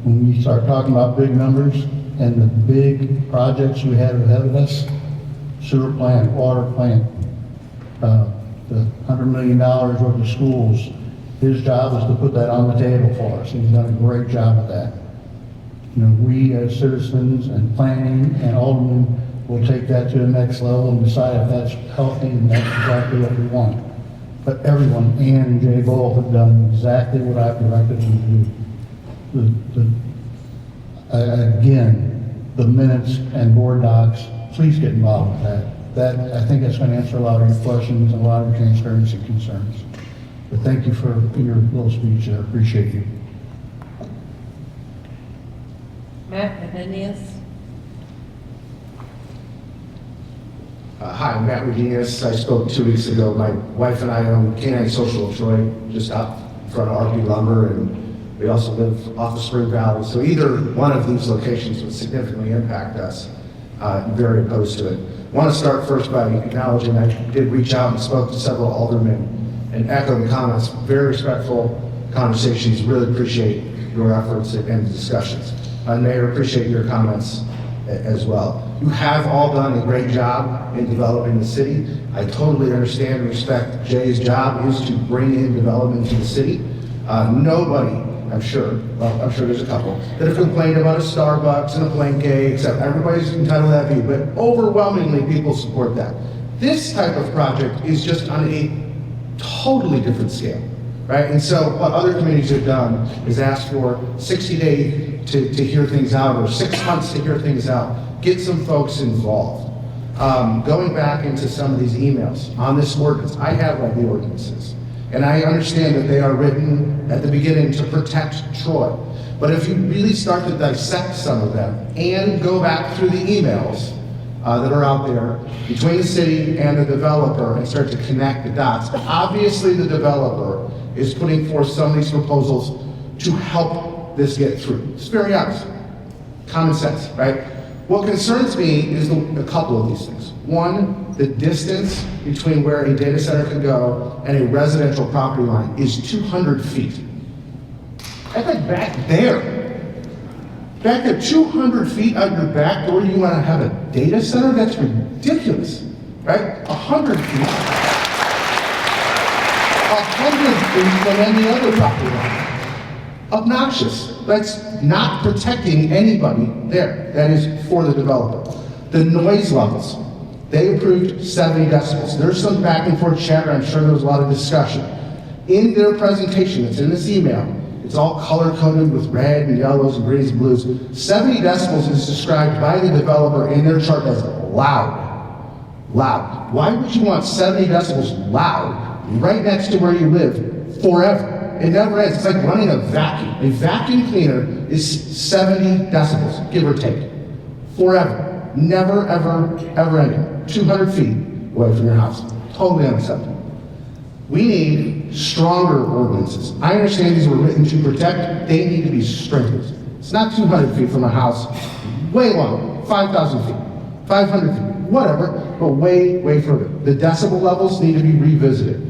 when you start talking about big numbers and the big projects we have ahead of us, sewer plant, water plant, the $100 million worth of schools, his job is to put that on the table for us. He's done a great job of that. You know, we as citizens and planning and aldermen will take that to the next level and decide if that's healthy and that's exactly what we want. But everyone, Ann and Jay both, have done exactly what I've directed them to do. Again, the minutes and board docs, please get involved with that. I think that's going to answer a lot of your questions and a lot of your transparency concerns. But thank you for your little speech. I appreciate you. Matt Bernitius. Hi, I'm Matt Reginus. I spoke 2 weeks ago. My wife and I own Canine Social of Troy, just out in front of RP Lumber, and we also live off of Spring Valley. So either one of these locations would significantly impact us. I'm very opposed to it. I want to start first by acknowledging I did reach out and spoke to several aldermen and echo the comments. Very respectful conversations. Really appreciate your efforts and discussions. Mayor, appreciate your comments as well. You have all done a great job in developing the city. I totally understand and respect Jay's job is to bring in development to the city. Nobody, I'm sure there's a couple, that have complained about a Starbucks and a Blanquet, except everybody's entitled to that view, but overwhelmingly people support that. This type of project is just on a totally different scale, right? And so what other communities have done is ask for 60 days to hear things out, or 6 months to hear things out, get some folks involved. Going back into some of these emails on this ordinance, I have read the ordinances, and I understand that they are written at the beginning to protect Troy. But if you really start to dissect some of them and go back through the emails that are out there between the city and the developer and start to connect the dots, obviously the developer is putting forth some of these proposals to help this get through. It's very obvious. Common sense, right? What concerns me is a couple of these things. One, the distance between where a data center can go and a residential property line is 200 feet. That's like back there. Back there, 200 feet out your back door, you want to have a data center? That's ridiculous, right? 100 feet. 100 feet from any other property line. Obnoxious. That's not protecting anybody there. That is for the developer. The noise levels. They approved 70 decibels. There's some back and forth chatter. I'm sure there was a lot of discussion. In their presentation, it's in this email, it's all color-coded with red and yellows and greens and blues. 70 decibels is described by the developer in their chart as loud. Loud. Why would you want 70 decibels loud right next to where you live forever? It never ends. It's like running a vacuum. A vacuum cleaner is 70 decibels, give or take. Forever. Never, ever, ever ending. 200 feet away from your house. Totally unacceptable. We need stronger ordinances. I understand these were written to protect. They need to be strengthened. It's not 200 feet from a house. Way longer. 5,000 feet. 500 feet. Whatever. But way, way further. The decibel levels need to be revisited.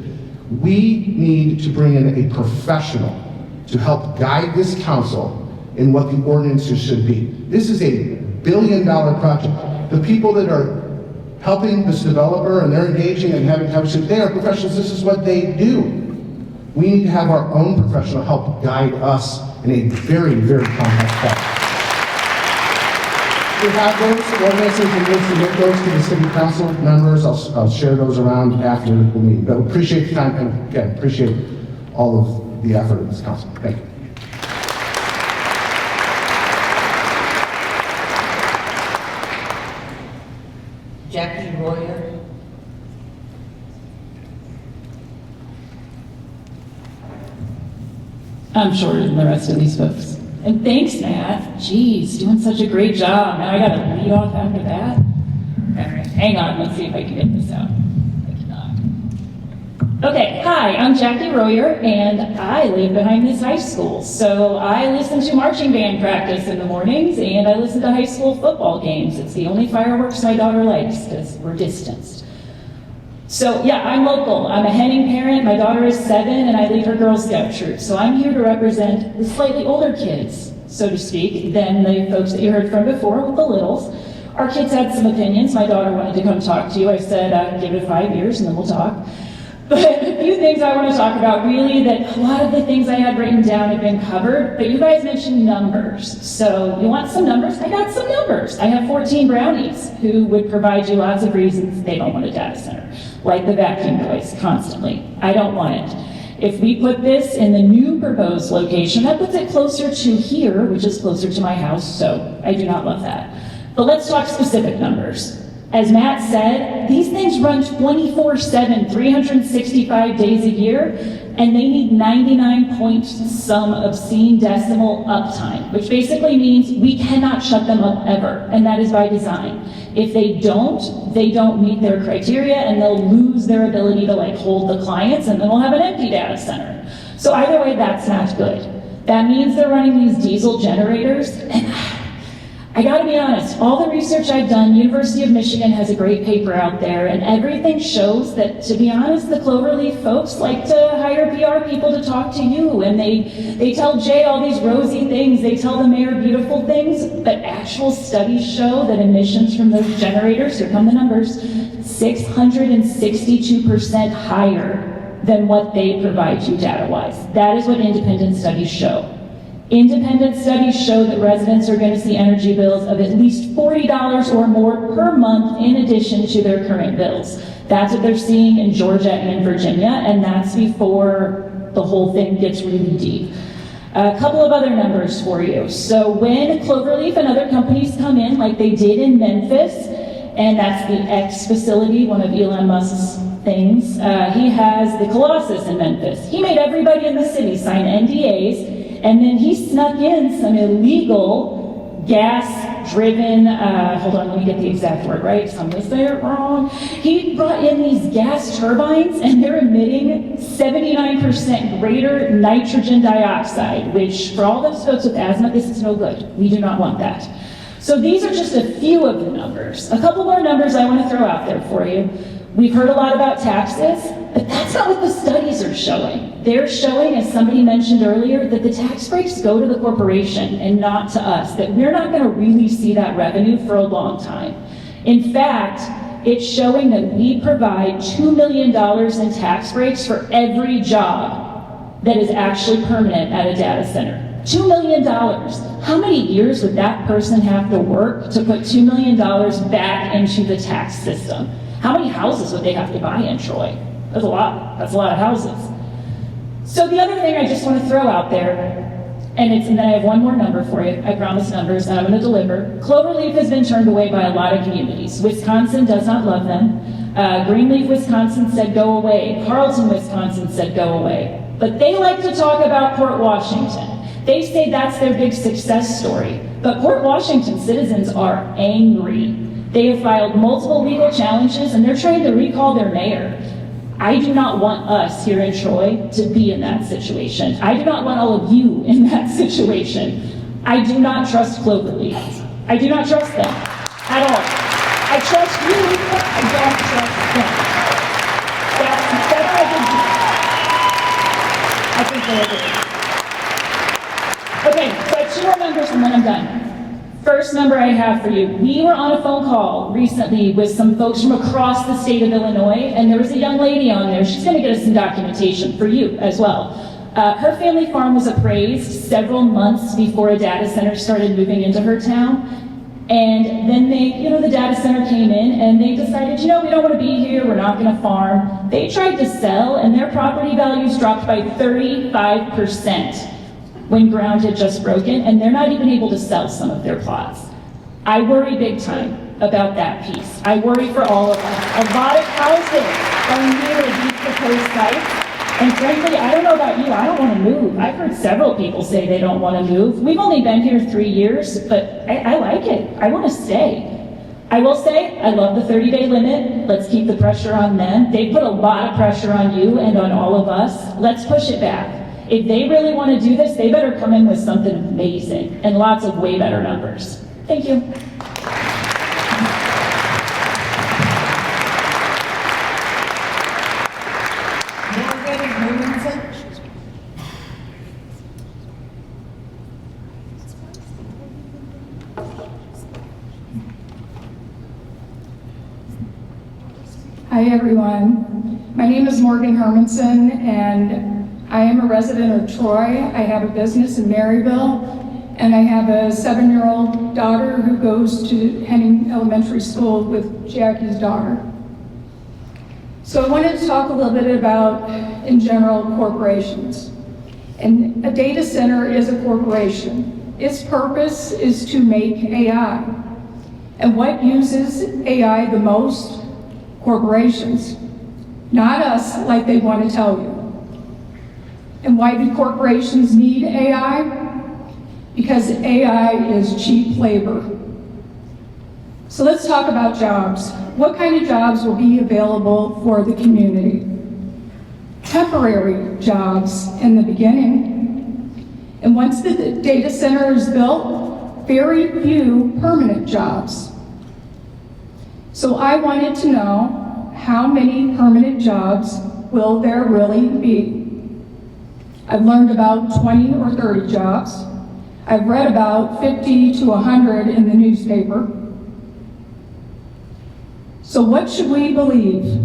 We need to bring in a professional to help guide this council in what the ordinances should be. This is a $1 billion project. The people that are helping this developer and they're engaging and having conversations, they are professionals. This is what they do. We need to have our own professional help guide us in a very, very complex project. We have those ordinances and we'll submit those to the city council members. I'll share those around after the meeting. But appreciate the time and again, appreciate all of the effort of this council. Thank you. Jackie Royer. I'm shorter than the rest of these folks. And thanks, Matt. Geez, doing such a great job. Now I gotta lead off after that. All right, hang on, let's see if I can get this out. Okay, hi, I'm Jackie Royer, and I live behind this high school. So I listen to marching band practice in the mornings, and I listen to high school football games. It's the only fireworks my daughter likes, because we're distanced. So yeah, I'm local. I'm a Henning parent. My daughter is 7, and I lead her Girl Scout troop. So I'm here to represent the slightly older kids, so to speak, than the folks that you heard from before with the littles. Our kids had some opinions. My daughter wanted to come talk to you. I said, give it 5 years, and then we'll talk. But a few things I want to talk about, really, that a lot of the things I had written down have been covered, but you guys mentioned numbers. So you want some numbers? I got some numbers. I have 14 brownies who would provide you lots of reasons they don't want a data center, like the vacuum noise constantly. I don't want it. If we put this in the new proposed location, that puts it closer to here, which is closer to my house, so I do not love that. But let's talk specific numbers. As Matt said, these things run 24/7, 365 days a year, and they need 99 point some obscene decimal uptime, which basically means we cannot shut them up ever, and that is by design. If they don't meet their criteria, and they'll lose their ability to hold the clients, and then we'll have an empty data center. So either way, that's not good. That means they're running these diesel generators, and I gotta be honest, all the research I've done, University of Michigan has a great paper out there, and everything shows that, to be honest, the Cloverleaf folks like to hire PR people to talk to you, and they tell Jay all these rosy things, they tell the mayor beautiful things, but actual studies show that emissions from those generators, here come the numbers, 662% higher than what they provide you data-wise. That is what independent studies show. Independent studies show that residents are going to see energy bills of at least $40 or more per month in addition to their current bills. That's what they're seeing in Georgia and Virginia, and that's before the whole thing gets really deep. A couple of other numbers for you. So when Cloverleaf and other companies come in, like they did in Memphis, and that's the X facility, one of Elon Musk's things, he has the Colossus in Memphis. He made everybody in the city sign NDAs, and then he snuck in some illegal gas-driven, hold on, let me get the exact word right, so I'm gonna say it wrong. He brought in these gas turbines, and they're emitting 79% greater nitrogen dioxide, which for all those folks with asthma, this is no good. We do not want that. So these are just a few of the numbers. A couple more numbers I want to throw out there for you. We've heard a lot about taxes, but that's not what the studies are showing. They're showing, as somebody mentioned earlier, that the tax breaks go to the corporation and not to us, that we're not going to really see that revenue for a long time. In fact, it's showing that we provide $2 million in tax breaks for every job that is actually permanent at a data center. $2 million. How many years would that person have to work to put $2 million back into the tax system? How many houses would they have to buy in Troy? That's a lot. That's a lot of houses. So the other thing I just want to throw out there, and then I have one more number for you. I promise numbers, and I'm going to deliver. Cloverleaf has been turned away by a lot of communities. Wisconsin does not love them. Greenleaf, Wisconsin said go away. Carlton, Wisconsin said go away. But they like to talk about Port Washington. They say that's their big success story. But Port Washington citizens are angry. They have filed multiple legal challenges, and they're trying to recall their mayor. I do not want us here in Troy to be in that situation. I do not want all of you in that situation. I do not trust Cloverleaf. I do not trust them at all. I trust you, but I don't trust them. That's a big deal. I think they're good. Okay, so I have 2 more numbers and then I'm done. First number I have for you. We were on a phone call recently with some folks from across the state of Illinois, and there was a young lady on there. She's going to get us some documentation for you as well. Her family farm was appraised several months before a data center started moving into her town. And then the data center came in and they decided, we don't want to be here, we're not going to farm. They tried to sell and their property values dropped by 35%. When ground had just broken, and they're not even able to sell some of their plots. I worry big time about that piece. I worry for all of us. A lot of houses are near these proposed sites, And frankly, I don't know about you, I don't want to move. I've heard several people say they don't want to move. We've only been here 3 years, but I like it. I want to stay. I will say, I love the 30-day limit. Let's keep the pressure on them. They put a lot of pressure on you and on all of us. Let's push it back. If they really want to do this, they better come in with something amazing and lots of way better numbers. Thank you. Hi everyone, my name is Morgan Hermanson and I am a resident of Troy. I have a business in Maryville and I have a 7-year-old daughter who goes to Henning Elementary School with Jackie's daughter. So I wanted to talk a little bit about, in general, corporations. And a data center is a corporation. Its purpose is to make AI. And what uses AI the most? Corporations, not us like they want to tell you. And why do corporations need AI? Because AI is cheap labor. So let's talk about jobs. What kind of jobs will be available for the community? Temporary jobs in the beginning. And once the data center is built, very few permanent jobs. So I wanted to know how many permanent jobs will there really be? I've learned about 20 or 30 jobs. I've read about 50 to 100 in the newspaper. So what should we believe?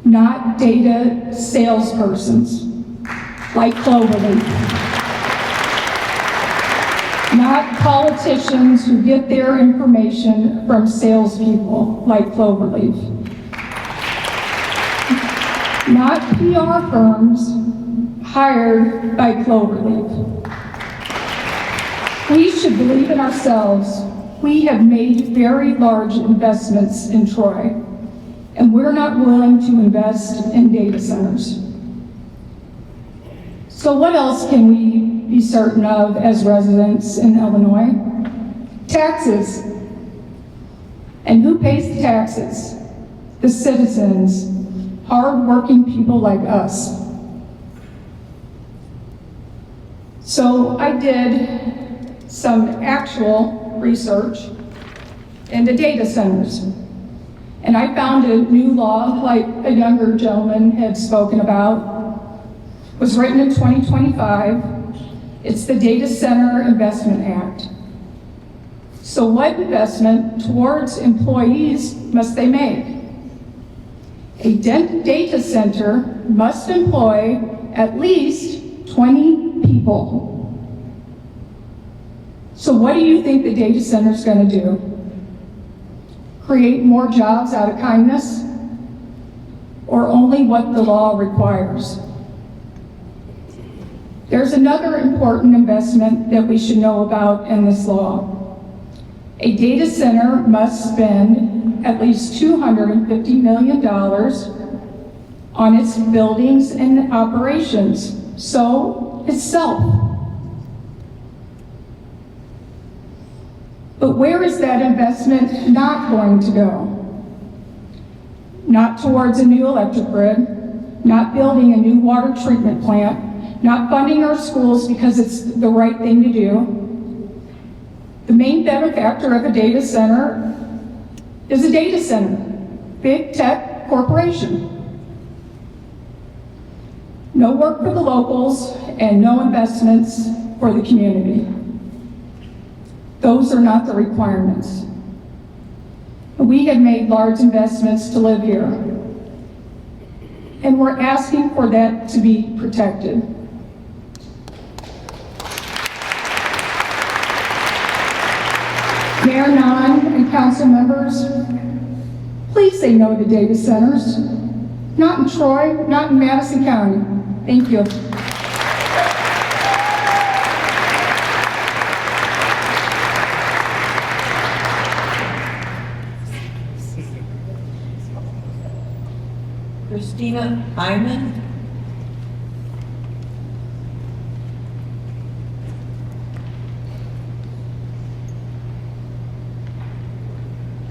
Not data salespersons like Cloverleaf. Not politicians who get their information from salespeople like Cloverleaf. Not PR firms hired by Cloverleaf. We should believe in ourselves. We have made very large investments in Troy, and we're not willing to invest in data centers. So what else can we be certain of as residents in Illinois? Taxes. And who pays the taxes? The citizens, hard-working people like us. So I did some actual research into data centers. And I found a new law, like a younger gentleman had spoken about, was written in 2025. It's the Data Center Investment Act. So what investment towards employees must they make? A data center must employ at least 20 people. So what do you think the data center is going to do? Create more jobs out of kindness? Or only what the law requires? There's another important investment that we should know about in this law. A data center must spend at least $250 million on its buildings and operations, so itself. But where is that investment not going to go? Not towards a new electric grid, not building a new water treatment plant, not funding our schools because it's the right thing to do. The main benefactor of a data center is a data center, big tech corporation. No work for the locals and no investments for the community. Those are not the requirements. We have made large investments to live here, and we're asking for that to be protected. Mayor Nahn and council members, please say no to data centers. Not in Troy, not in Madison County. Thank you. Christina Christina Hyman.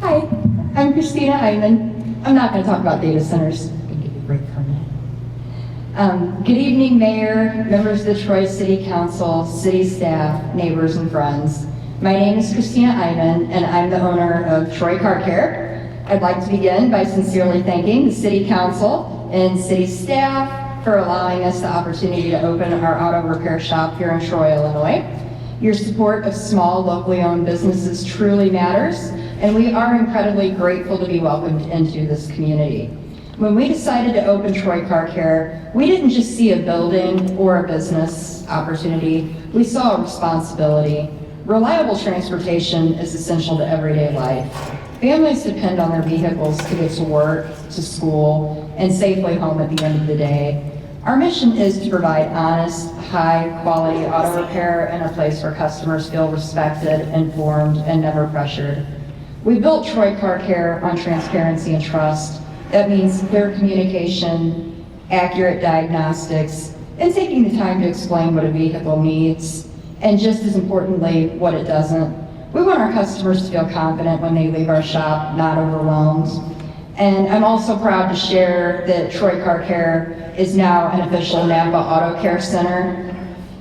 Hi, I'm Christina Hyman. I'm not going to talk about data centers. I'm going to give you a break for a minute. Good evening, Mayor, members of the Troy City Council, city staff, neighbors, and friends. My name is Christina Hyman, and I'm the owner of Troy Car Care. I'd like to begin by sincerely thanking the City Council and city staff for allowing us the opportunity to open our auto repair shop here in Troy, Illinois. Your support of small, locally owned businesses truly matters, and we are incredibly grateful to be welcomed into this community. When we decided to open Troy Car Care, we didn't just see a building or a business opportunity, we saw a responsibility. Reliable transportation is essential to everyday life. Families depend on their vehicles to get to work, to school, and safely home at the end of the day. Our mission is to provide honest, high-quality auto repair and a place where customers feel respected, informed, and never pressured. We built Troy Car Care on transparency and trust. That means clear communication, accurate diagnostics, and taking the time to explain what a vehicle needs, and just as importantly, what it doesn't. We want our customers to feel confident when they leave our shop, not overwhelmed. And I'm also proud to share that Troy Car Care is now an official Napa Auto Care Center.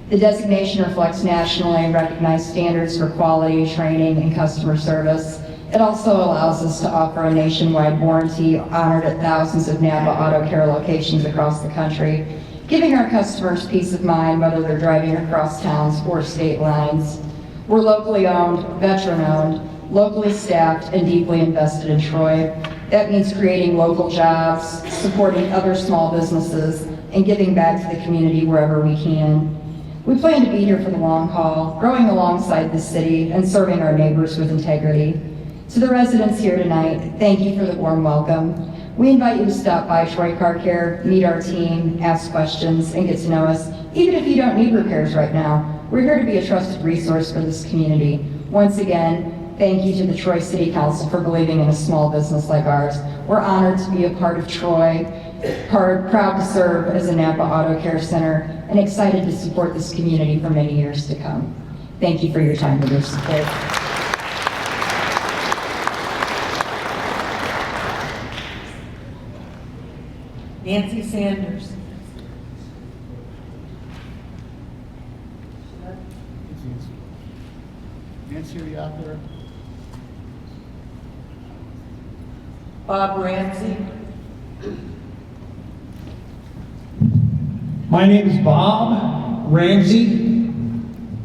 The designation reflects nationally recognized standards for quality, training, and customer service. It also allows us to offer a nationwide warranty honored at thousands of Napa Auto Care locations across the country, giving our customers peace of mind whether they're driving across towns or state lines. We're locally owned, veteran-owned, locally staffed, and deeply invested in Troy. That means creating local jobs, supporting other small businesses, and giving back to the community wherever we can. We plan to be here for the long haul, growing alongside the city and serving our neighbors with integrity. To the residents here tonight, thank you for the warm welcome. We invite you to stop by Troy Car Care, meet our team, ask questions, and get to know us, even if you don't need repairs right now. We're here to be a trusted resource for this community. Once again, thank you to the Troy City Council for believing in a small business like ours. We're honored to be a part of Troy, proud to serve as a Napa Auto Care Center, and excited to support this community for many years to come. Thank you for your time and your support. Nancy Sanders. Nancy, are you out there? Bob Ramsey. My name is Bob Ramsey,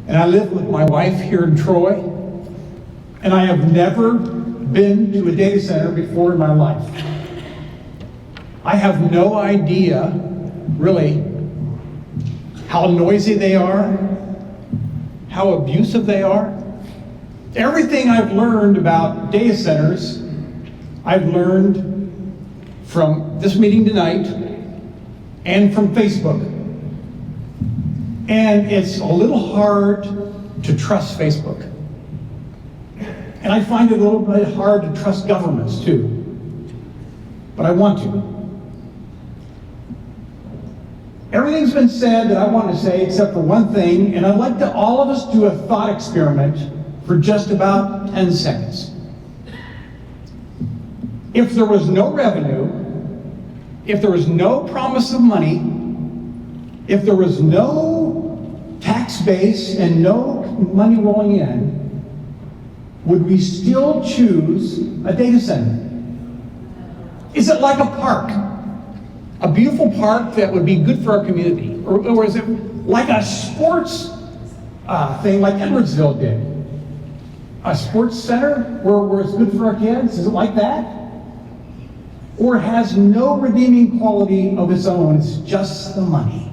and I live with my wife here in Troy, and I have never been to a data center before in my life. I have no idea, really, how noisy they are, how abusive they are. Everything I've learned about data centers, I've learned from this meeting tonight and from Facebook. And it's a little hard to trust Facebook. And I find it a little bit hard to trust governments too. But I want to. Everything's been said that I want to say except for one thing, and I'd like to all of us do a thought experiment for just about 10 seconds. If there was no revenue, if there was no promise of money, if there was no tax base and no money rolling in, would we still choose a data center? Is it like a park? A beautiful park that would be good for our community? Or is it like a sports thing like Edwardsville did? A sports center where it's good for our kids? Is it like that? Or it has no redeeming quality of its own, it's just the money?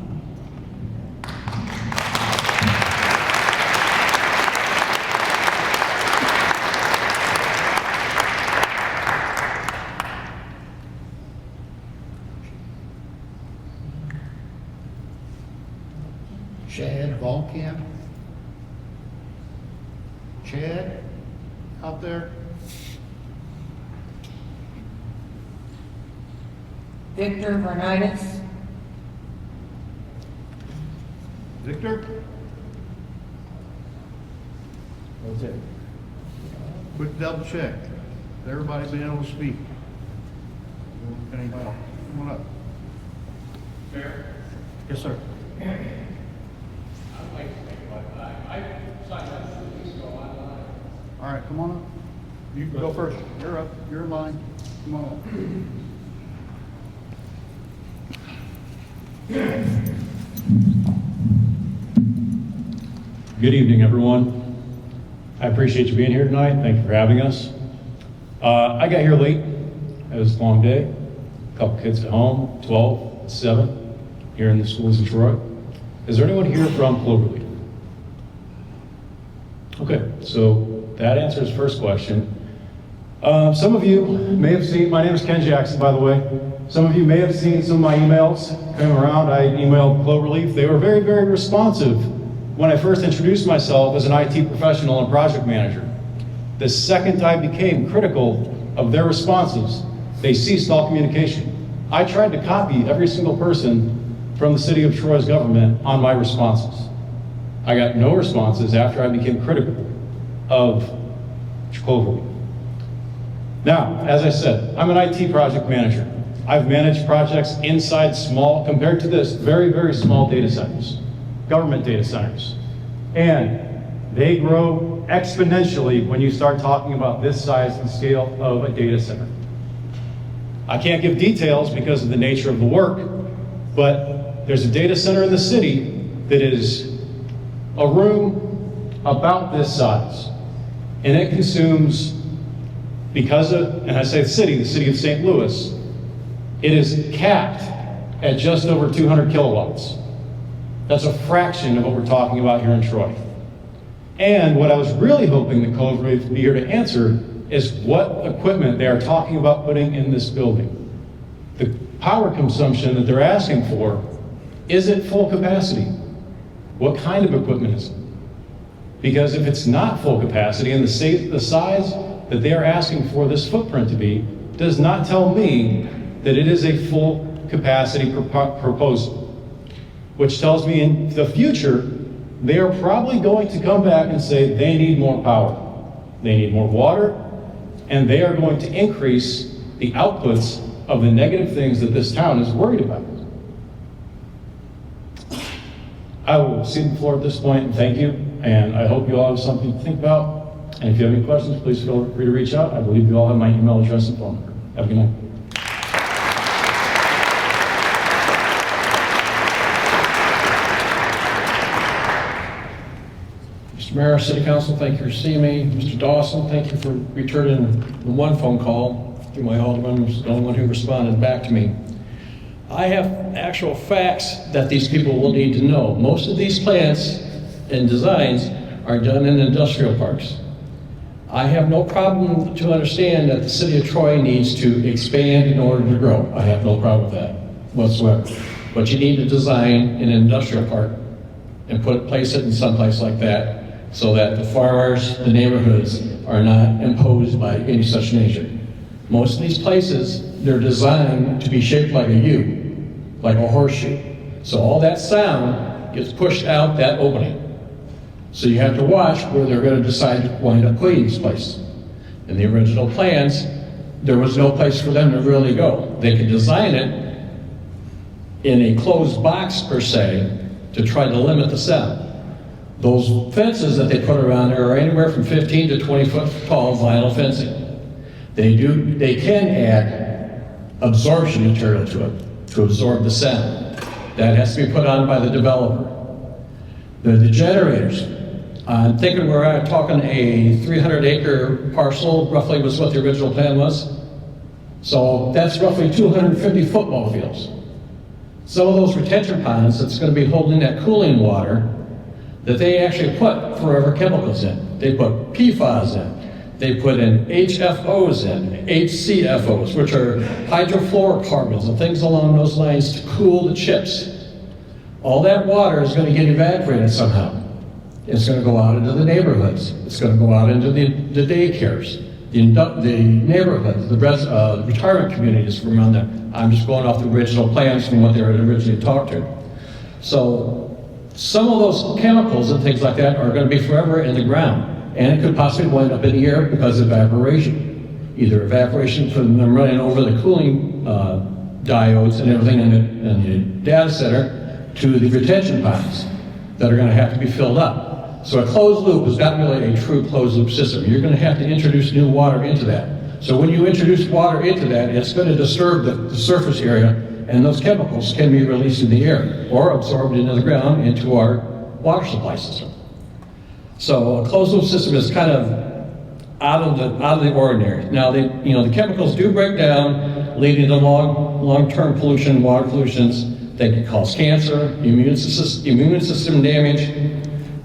Chad Volkamp. Chad, out there? Victor Bernitius. Victor? That's it. Quick double check. Everybody being able to speak. Anybody? Come on up. Mayor? Yes, sir. I'd like to make I signed up 2 weeks ago online. All right, come on up. You can go first. You're up. You're in line. Come on up. Good evening, everyone. I appreciate you being here tonight. Thank you for having us. I got here late. It was a long day. A couple kids at home, 12, 7, here in the schools in Troy. Is there anyone here from Cloverleaf? Okay, so that answers the first question. Some of you may have seen, my name is Ken Jackson, by the way. Some of you may have seen some of my emails coming around. I emailed Cloverleaf. They were very, very responsive when I first introduced myself as an IT professional and project manager. The second I became critical of their responses, they ceased all communication. I tried to copy every single person from the city of Troy's government on my responses. I got no responses after I became critical of Cloverleaf. Now, as I said, I'm an IT project manager. I've managed projects inside small, compared to this, very, very small data centers, government data centers. And they grow exponentially when you start talking about this size and scale of a data center. I can't give details because of the nature of the work, but there's a data center in the city that is a room about this size. And it consumes, because of, and I say the city of St. Louis, it is capped at just over 200 kilowatts. That's a fraction of what we're talking about here in Troy. And what I was really hoping that Cloverleaf would be here to answer is what equipment they are talking about putting in this building. The power consumption that they're asking for, is it full capacity? What kind of equipment is it? Because if it's not full capacity and the size that they are asking for this footprint to be does not tell me that it is a full capacity proposal, which tells me in the future, they are probably going to come back and say they need more power, they need more water, and they are going to increase the outputs of the negative things that this town is worried about. I will cede the floor at this point and thank you, and I hope you all have something to think about. And if you have any questions, please feel free to reach out. I believe you all have my email address and phone number. Have a good night. Mr. Mayor, City Council, thank you for seeing me. Mr. Dawson, thank you for returning the one phone call. My alderman was the only one who responded back to me. I have actual facts that these people will need to know. Most of these plants and designs are done in industrial parks. I have no problem to understand that the city of Troy needs to expand in order to grow. I have no problem with that whatsoever. But you need to design an industrial park and place it in some place like that so that the farmers, the neighborhoods are not imposed by any such nature. Most of these places, they're designed to be shaped like a U, like a horseshoe. So all that sound gets pushed out that opening. So you have to watch where they're going to decide to wind up putting this place. In the original plans, there was no place for them to really go. They could design it in a closed box per se to try to limit the sound. Those fences that they put around there are anywhere from 15 to 20 foot tall vinyl fencing. They can add absorption material to it to absorb the sound. That has to be put on by the developer. The generators, I'm thinking we're talking a 300-acre parcel, roughly was what the original plan was. So that's roughly 250 football fields. Some of those retention ponds that's going to be holding that cooling water that they actually put forever chemicals in. They put PFAS in. They put in HFOs in, HCFOs, which are hydrofluorocarbons and things along those lines to cool the chips. All that water is going to get evaporated somehow. It's going to go out into the neighborhoods. It's going to go out into the daycares. the neighborhood, the retirement communities from around there. I'm just going off the original plans from what they were originally talked to. So some of those chemicals and things like that are going to be forever in the ground, and it could possibly wind up in the air because of evaporation. Either evaporation from them running over the cooling diodes and everything in the data center to the retention ponds that are going to have to be filled up. So a closed loop is not really a true closed loop system. You're going to have to introduce new water into that. So when you introduce water into that, it's going to disturb the surface area, and those chemicals can be released in the air or absorbed into the ground into our water supply system. So a closed loop system is kind of out of the ordinary. Now, the chemicals do break down, leading to long-term pollution, water pollutions that can cause cancer, immune system damage.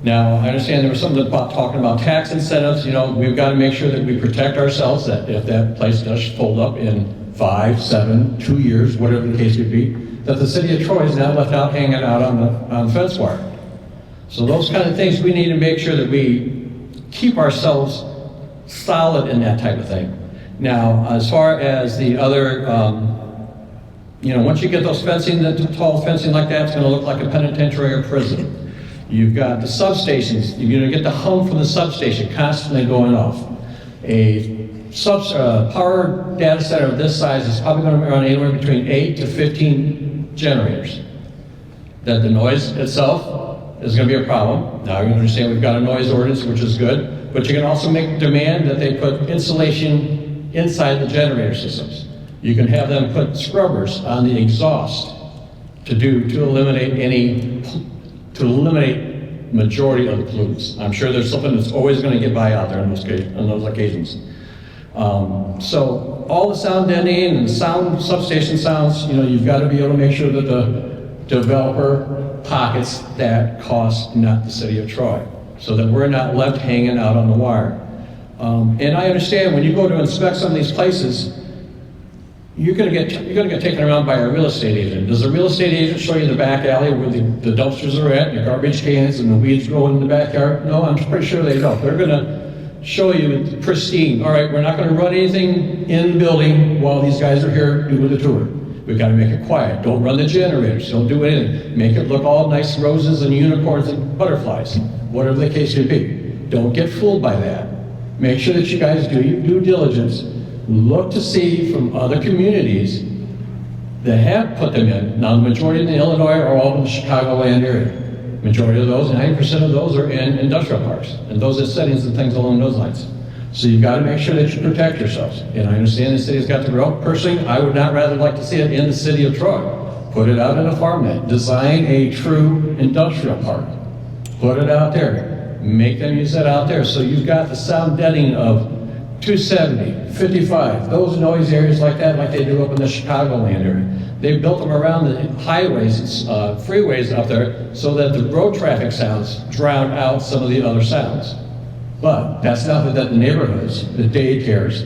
Now, I understand there was something about talking about tax incentives. We've got to make sure that we protect ourselves, that if that place does fold up in 5, 7, 2 years, whatever the case may be, that the city of Troy is not left out hanging out on fence wire. So those kind of things, we need to make sure that we keep ourselves solid in that type of thing. Now, as far as the other, once you get those fencing, the tall fencing like that, it's going to look like a penitentiary or prison. You've got the substations. You're going to get the hum from the substation constantly going off. A power data center of this size is probably going to run anywhere between 8 to 15 generators. That the noise itself is going to be a problem. Now you understand we've got a noise ordinance, which is good, but you can also make demand that they put insulation inside the generator systems. You can have them put scrubbers on the exhaust to eliminate majority of the pollutants. I'm sure there's something that's always going to get by out there on those occasions. So all the sound deadening and substation sounds, you've got to be able to make sure that the developer pockets that cost, not the city of Troy, so that we're not left hanging out on the wire. And I understand when you go to inspect some of these places, you're going to get taken around by a real estate agent. Does the real estate agent show you the back alley where the dumpsters are at, and the garbage cans, and the weeds growing in the backyard? No, I'm pretty sure they don't. They're going to show you pristine. All right, we're not going to run anything in the building while these guys are here doing the tour. We've got to make it quiet. Don't run the generators. Don't do anything. Make it look all nice roses and unicorns and butterflies, whatever the case may be. Don't get fooled by that. Make sure that you guys do your due diligence. Look to see from other communities that have put them in. Now, the majority in the Illinois are all in the Chicagoland area. Majority of those, 90% of those are in industrial parks, and those are settings and things along those lines. So you've got to make sure that you protect yourselves. And I understand the city's got to grow. Personally, I would not rather like to see it in the city of Troy. Put it out in a farmland. Design a true industrial park. Put it out there. Make them use that out there. So you've got the sound deadening of 270, 55, those noise areas like that, like they do up in the Chicagoland area. They built them around the highways, freeways up there, so that the road traffic sounds drown out some of the other sounds. But that's not that the neighborhoods, the daycares,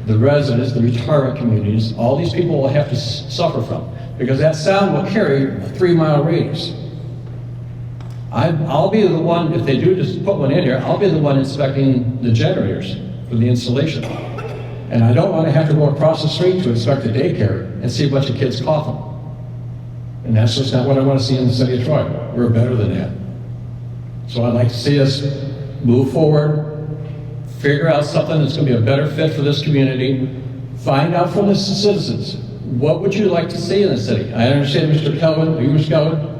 the residents, the retirement communities, all these people will have to suffer from, because that sound will carry a 3-mile radius. I'll be the one, if they do just put one in here, I'll be the one inspecting the generators for the installation. And I don't want to have to go across the street to inspect the daycare and see a bunch of kids coughing. And that's just not what I want to see in the city of Troy. We're better than that. So I'd like to see us move forward, figure out something that's going to be a better fit for this community, find out from the citizens, what would you like to see in the city? I understand Mr. Kelvin, are you Mr. Kelvin?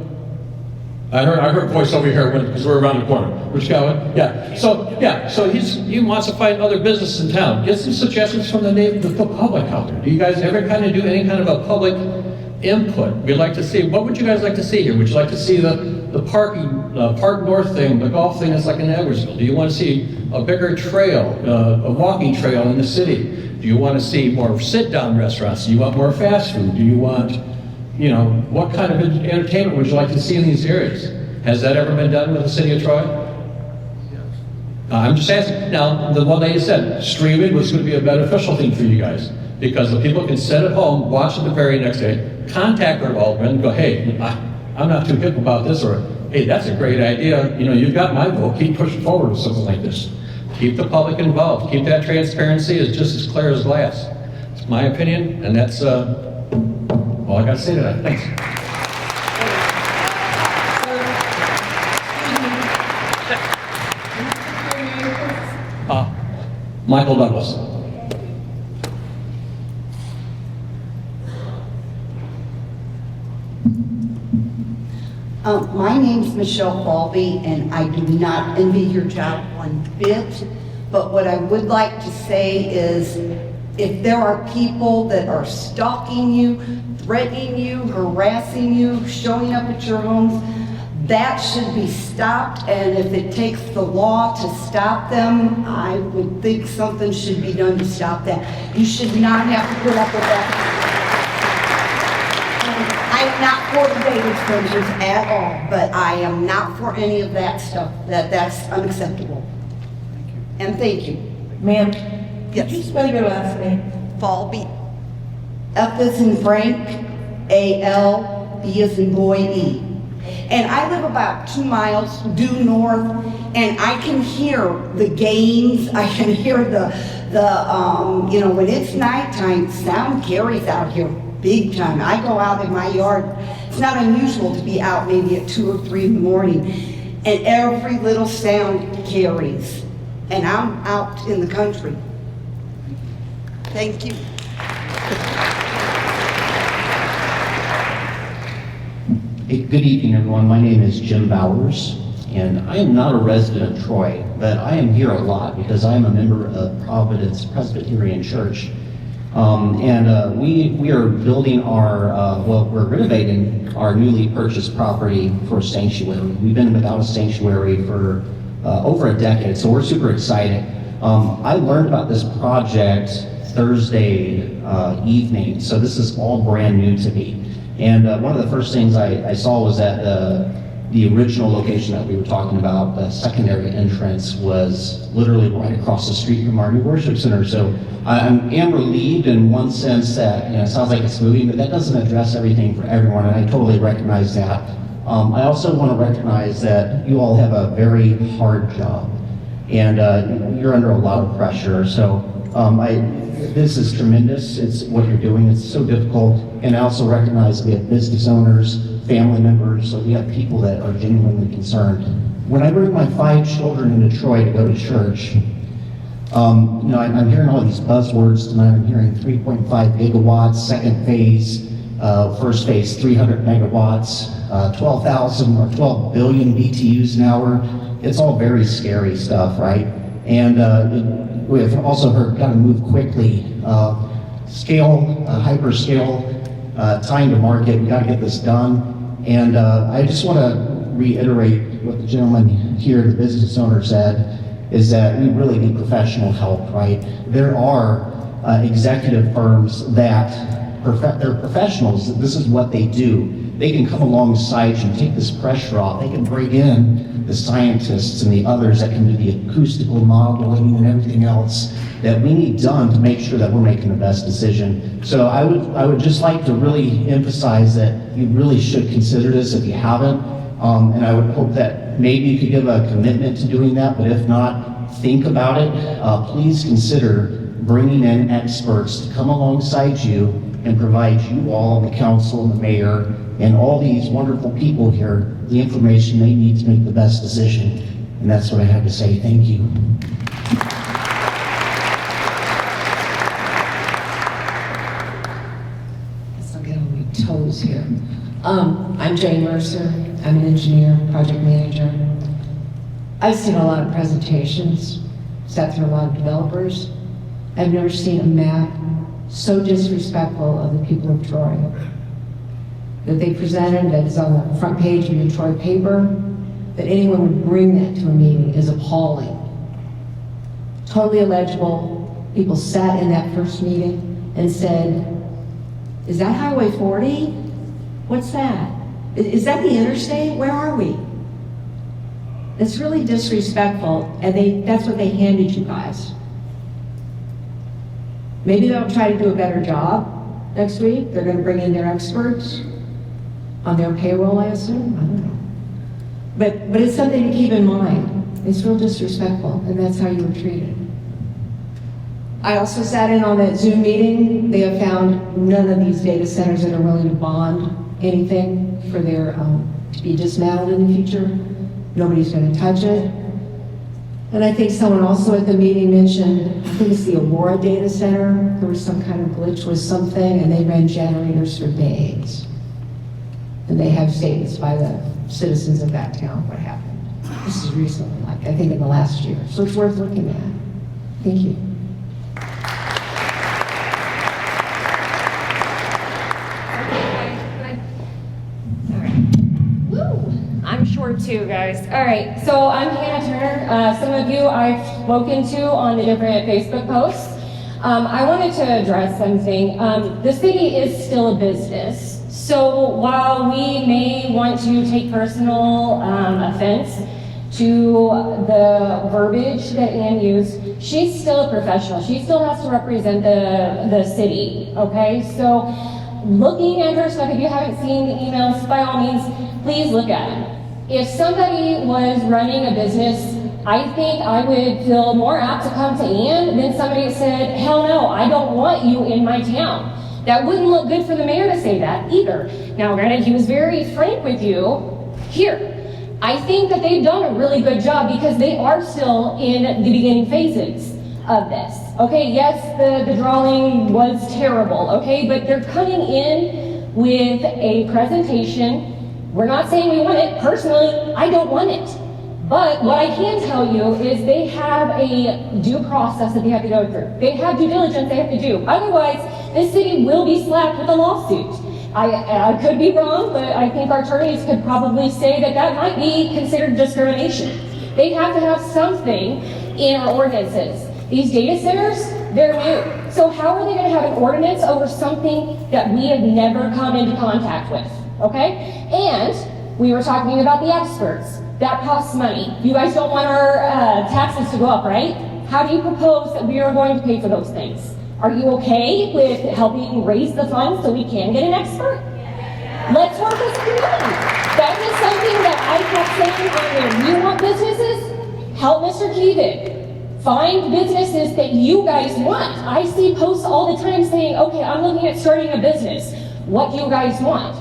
I heard a voice over here because we're around the corner. Mr. Kelvin? Yeah. So he wants to find other businesses in town. Get some suggestions from the public out there. Do you guys ever kind of do any kind of a public input? We'd like to see, what would you guys like to see here? Would you like to see the Park North thing, the golf thing that's like in Edwardsville? Do you want to see a bigger trail, a walking trail in the city? Do you want to see more sit-down restaurants? Do you want more fast food? Do you want, what kind of entertainment would you like to see in these areas? Has that ever been done with the city of Troy? I'm just asking. Now, the one lady said, streaming was going to be a beneficial thing for you guys, because the people can sit at home, watch it the very next day, contact their alderman, and go, hey, I'm not too hip about this, or hey, that's a great idea. You've got my vote. Keep pushing forward with something like this. Keep the public involved. Keep that transparency as just as clear as glass. It's my opinion, and that's all I got to say to that. Thanks. Michael Douglas. My name's Michelle Falby, and I do not envy your job one bit, but what I would like to say is, if there are people that are stalking you, threatening you, harassing you, showing up at your homes, that should be stopped, and if it takes the law to stop them, I would think something should be done to stop that. You should not have to put up with that. I'm not for the baby exposures at all, but I am not for any of that stuff. That's unacceptable. And thank you. Ma'am, yes. Could you spell your last name? Falby. F as in Frank, A-L, B as in boy, E. And I live about 2 miles due north, and I can hear the games. I can hear the when it's nighttime, sound carries out here big time. I go out in my yard. It's not unusual to be out maybe at 2 or 3 in the morning, and every little sound carries. And I'm out in the country. Thank you. Hey, good evening, everyone. My name is Jim Bowers, and I am not a resident of Troy, but I am here a lot because I am a member of Providence Presbyterian Church. We are building we're renovating our newly purchased property for sanctuary. We've been without a sanctuary for over a decade, so we're super excited. I learned about this project Thursday evening, so this is all brand new to me. And one of the first things I saw was that the original location that we were talking about, the secondary entrance, was literally right across the street from our new worship center. So I am relieved in one sense that it sounds like it's moving, but that doesn't address everything for everyone, and I totally recognize that. I also want to recognize that you all have a very hard job, and you're under a lot of pressure. So this is tremendous. It's what you're doing. It's so difficult. And I also recognize we have business owners, family members, so we have people that are genuinely concerned. When I bring my 5 children into Troy to go to church, I'm hearing all these buzzwords tonight. I'm hearing 3.5 gigawatts, second phase, first phase 300 megawatts, 12,000 or 12 billion BTUs an hour. It's all very scary stuff, right? And we've also heard gotta move quickly. Hyperscale, time to market, we gotta get this done. And I just wanna reiterate what the gentleman here, the business owner, said, is that we really need professional help, right? There are executive firms that they're professionals. This is what they do. They can come alongside you, take this pressure off. They can bring in the scientists and the others that can do the acoustical modeling and everything else that we need done to make sure that we're making the best decision. So I would just like to really emphasize that you really should consider this if you haven't. And I would hope that maybe you could give a commitment to doing that, but if not, think about it. Please consider bringing in experts to come alongside you and provide you all, the council, and the mayor, and all these wonderful people here, the information they need to make the best decision. And that's what I have to say. Thank you. Guess I'll get on my toes here. I'm Jane Mercer. I'm an engineer, project manager. I've seen a lot of presentations, sat through a lot of developers. I've never seen a map so disrespectful of the people of Troy that they presented, that is on the front page of your Troy paper, that anyone would bring that to a meeting is appalling. Totally illegible. People sat in that first meeting and said, is that Highway 40? What's that? Is that the interstate? Where are we? It's really disrespectful, and that's what they handed you guys. Maybe they'll try to do a better job next week. They're going to bring in their experts on their payroll, I assume. I don't know. But it's something to keep in mind. It's real disrespectful, and that's how you were treated. I also sat in on that Zoom meeting. They have found none of these data centers that are willing to bond anything for their, to be dismantled in the future. Nobody's gonna touch it. And I think someone also at the meeting mentioned, I think it's the Aurora data center. There was some kind of glitch with something, and they ran generators for days. And they have statements by the citizens of that town what happened. This is recently, like I think in the last year. So it's worth looking at. Thank you. I'm short too, guys. All right, so I'm Hannah Turner. Some of you I've spoken to on the different Facebook posts. I wanted to address something. The city is still a business. So while we may want to take personal offense to the verbiage that Ann used, she's still a professional. She still has to represent the city, okay? So looking at her stuff, if you haven't seen the emails, by all means, please look at them. If somebody was running a business, I think I would feel more apt to come to Ann than somebody that said, hell no, I don't want you in my town. That wouldn't look good for the mayor to say that either. Now, granted, he was very frank with you here. I think that they've done a really good job because they are still in the beginning phases of this. Okay, yes, the drawing was terrible, okay, but they're coming in with a presentation. We're not saying we want it. Personally, I don't want it. But what I can tell you is they have a due process that they have to go through. They have due diligence they have to do. Otherwise, this city will be slapped with a lawsuit. I could be wrong, but I think our attorneys could probably say that that might be considered discrimination. They have to have something in our ordinances. These data centers, they're new. So how are they going to have an ordinance over something that we have never come into contact with? Okay? And we were talking about the experts. That costs money. You guys don't want our taxes to go up, right? How do you propose that we are going to pay for those things? Are you okay with helping raise the funds so we can get an expert? Let's work as a community. That is something that I kept saying earlier. You want businesses? Help Mr. Keegan. Find businesses that you guys want. I see posts all the time saying, okay, I'm looking at starting a business. What do you guys want?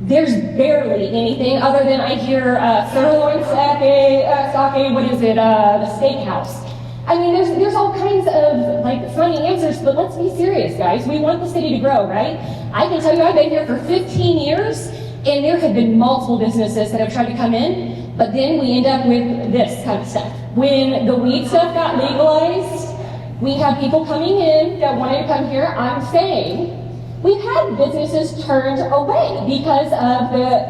There's barely anything other than I hear sirloin sake, what is it, the steakhouse. I mean, there's all kinds of like funny answers, but let's be serious, guys. We want the city to grow, right? I can tell you I've been here for 15 years, and there have been multiple businesses that have tried to come in, but then we end up with this kind of stuff. When the weed stuff got legalized, we have people coming in that wanted to come here. I'm saying we've had businesses turned away because of the,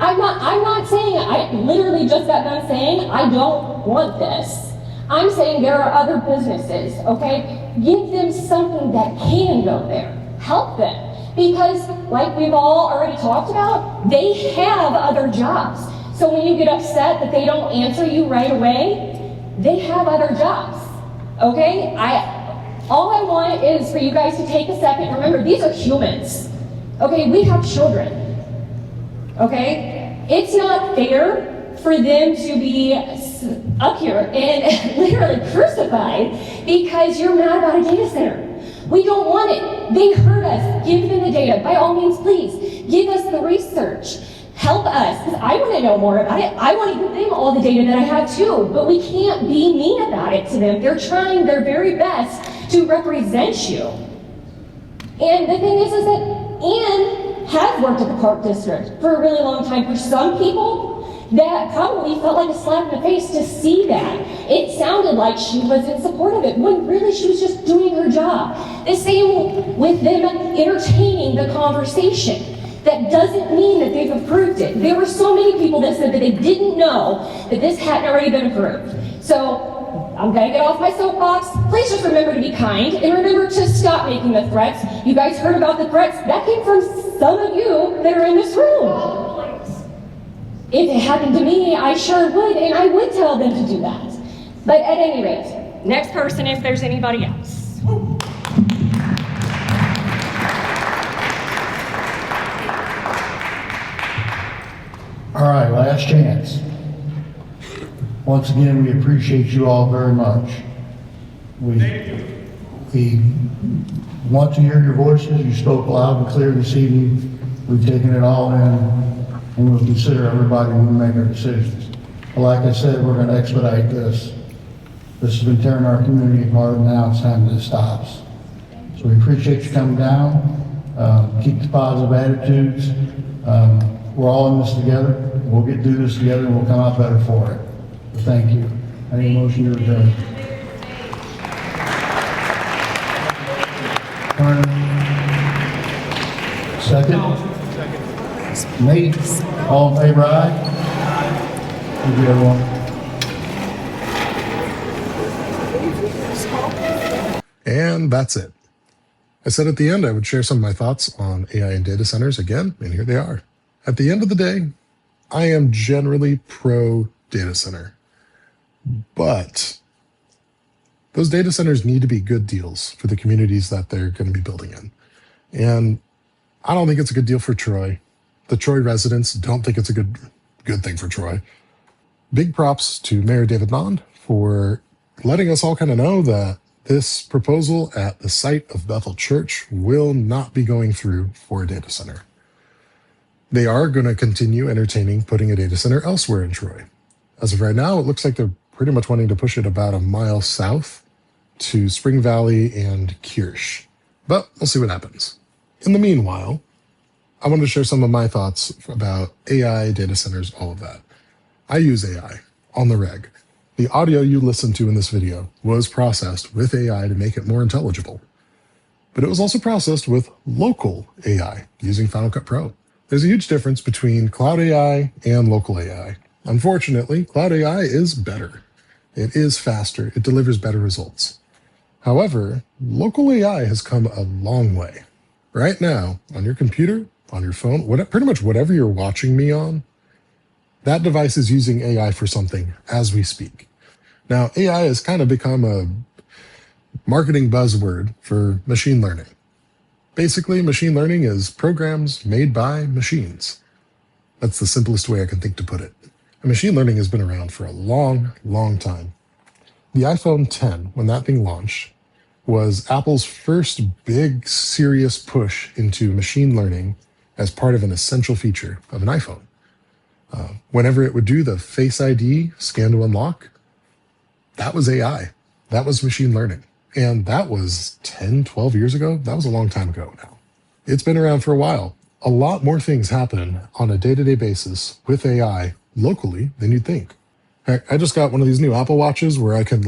I'm not saying, I literally just got done saying I don't want this. I'm saying there are other businesses, okay? Give them something that can go there. Help them. Because like we've all already talked about, they have other jobs. So when you get upset that they don't answer you right away, they have other jobs, okay? All I want is for you guys to take a second. Remember, these are humans. Okay, we have children. Okay? It's not fair for them to be up here and literally crucified because you're mad about a data center. We don't want it. They hurt us. Give them the data. By all means, please, give us the research. Help us, because I want to know more about it. I want to give them all the data that I have too, but we can't be mean about it to them. They're trying their very best to represent you. And the thing is that Ann has worked at the Park District for a really long time. For some people, that probably felt like a slap in the face to see that. It sounded like she was in support of it, when really she was just doing her job. The same with them entertaining the conversation. That doesn't mean that they've approved it. There were so many people that said that they didn't know that this hadn't already been approved. So I'm gonna get off my soapbox. Please just remember to be kind and remember to stop making the threats. You guys heard about the threats? That came from some of you that are in this room. If it happened to me, I sure would, and I would tell them to do that. But at any rate, next person if there's anybody else. All right, last chance. Once again, we appreciate you all very much. We want to hear your voices. You spoke loud and clear this evening. We've taken it all in, and we'll consider everybody when we make our decisions. But like I said, we're going to expedite this. This has been tearing our community apart, and now it's time that it stops. So we appreciate you coming down. Keep the positive attitudes. We're all in this together. We'll get through this together, and we'll come out better for it. So thank you. I need a motion to adjourn. Second? Nate, all in favor, aye? Thank you, everyone. And that's it. I said at the end I would share some of my thoughts on AI and data centers again, and here they are. At the end of the day, I am generally pro data center, but those data centers need to be good deals for the communities that they're going to be building in. And I don't think it's a good deal for Troy. The Troy residents don't think it's a good thing for Troy. Big props to Mayor David Nond for letting us all kind of know that this proposal at the site of Bethel Church will not be going through for a data center. They are going to continue entertaining putting a data center elsewhere in Troy. As of right now, it looks like they're pretty much wanting to push it about a mile south to Spring Valley and Kirsch. But we'll see what happens. In the meanwhile, I wanted to share some of my thoughts about AI, data centers, all of that. I use AI on the reg. The audio you listened to in this video was processed with AI to make it more intelligible. But it was also processed with local AI using Final Cut Pro. There's a huge difference between cloud AI and local AI. Unfortunately, cloud AI is better. It is faster. It delivers better results. However, local AI has come a long way. Right now, on your computer, on your phone, pretty much whatever you're watching me on, that device is using AI for something as we speak. Now, AI has kind of become a marketing buzzword for machine learning. Basically, machine learning is programs made by machines. That's the simplest way I can think to put it. And machine learning has been around for a long, long time. The iPhone X, when that thing launched, was Apple's first big, serious push into machine learning as part of an essential feature of an iPhone. Whenever it would do the Face ID scan to unlock, that was AI. That was machine learning. And that was 10, 12 years ago. That was a long time ago now. It's been around for a while. A lot more things happen on a day-to-day basis with AI locally than you'd think. Heck, I just got one of these new Apple Watches where I can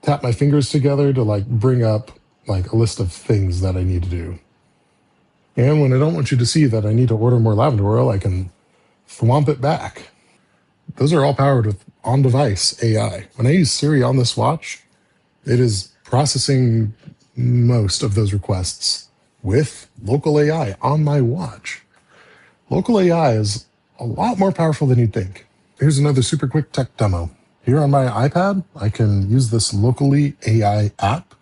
tap my fingers together to bring up a list of things that I need to do. And when I don't want you to see that I need to order more lavender oil, I can thwomp it back. Those are all powered with on-device AI. When I use Siri on this watch, it is processing most of those requests with local AI on my watch. Local AI is a lot more powerful than you'd think. Here's another super quick tech demo. Here on my iPad, I can use this locally AI app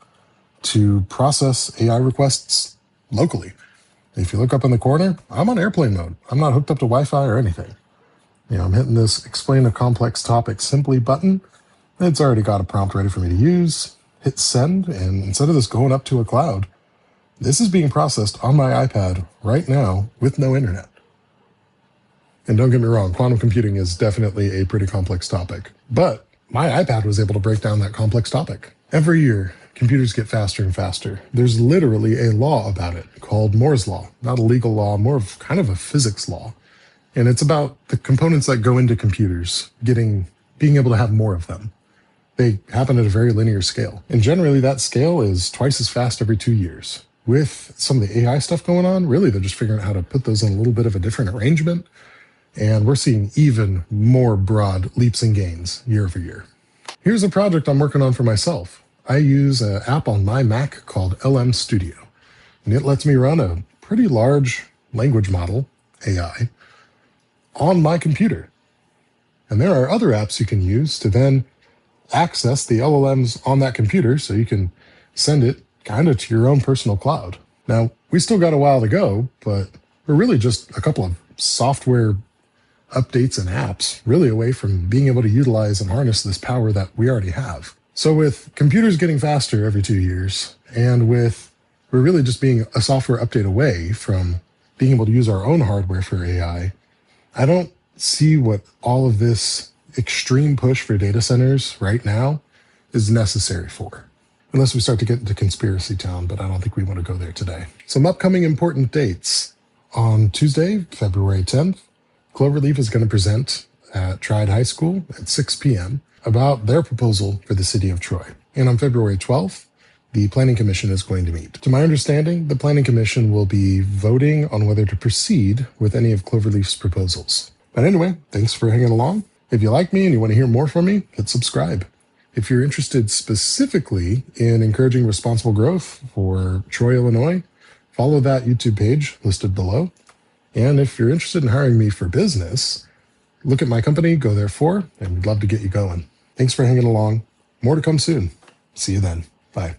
to process AI requests locally. If you look up in the corner, I'm on airplane mode. I'm not hooked up to Wi-Fi or anything. I'm hitting this explain a complex topic simply button. It's already got a prompt ready for me to use. Hit send, and instead of this going up to a cloud, this is being processed on my iPad right now with no internet. And don't get me wrong, quantum computing is definitely a pretty complex topic, but my iPad was able to break down that complex topic. Every year, computers get faster and faster. There's literally a law about it called Moore's Law, not a legal law, more of kind of a physics law. And it's about the components that go into computers being able to have more of them. They happen at a very linear scale. And generally that scale is twice as fast every 2 years. With some of the AI stuff going on, really they're just figuring out how to put those in a little bit of a different arrangement. And we're seeing even more broad leaps and gains year over year. Here's a project I'm working on for myself. I use an app on my Mac called LM Studio. And it lets me run a pretty large language model, AI, on my computer. And there are other apps you can use to then access the LLMs on that computer so you can send it kind of to your own personal cloud. Now, we still got a while to go, but we're really just a couple of software updates and apps really away from being able to utilize and harness this power that we already have. So with computers getting faster every 2 years, and with we're really just being a software update away from being able to use our own hardware for AI, I don't see what all of this extreme push for data centers right now is necessary for. Unless we start to get into conspiracy town, but I don't think we want to go there today. Some upcoming important dates. On Tuesday, February 10th, Cloverleaf is going to present at Triad High School at 6 p.m. about their proposal for the city of Troy. And on February 12th, the Planning Commission is going to meet. To my understanding, the Planning Commission will be voting on whether to proceed with any of Cloverleaf's proposals. But anyway, thanks for hanging along. If you like me and you want to hear more from me, hit subscribe. If you're interested specifically in encouraging responsible growth for Troy, Illinois, follow that YouTube page listed below. And if you're interested in hiring me for business, look at my company, Go Therefore, and we'd love to get you going. Thanks for hanging along. More to come soon. See you then. Bye.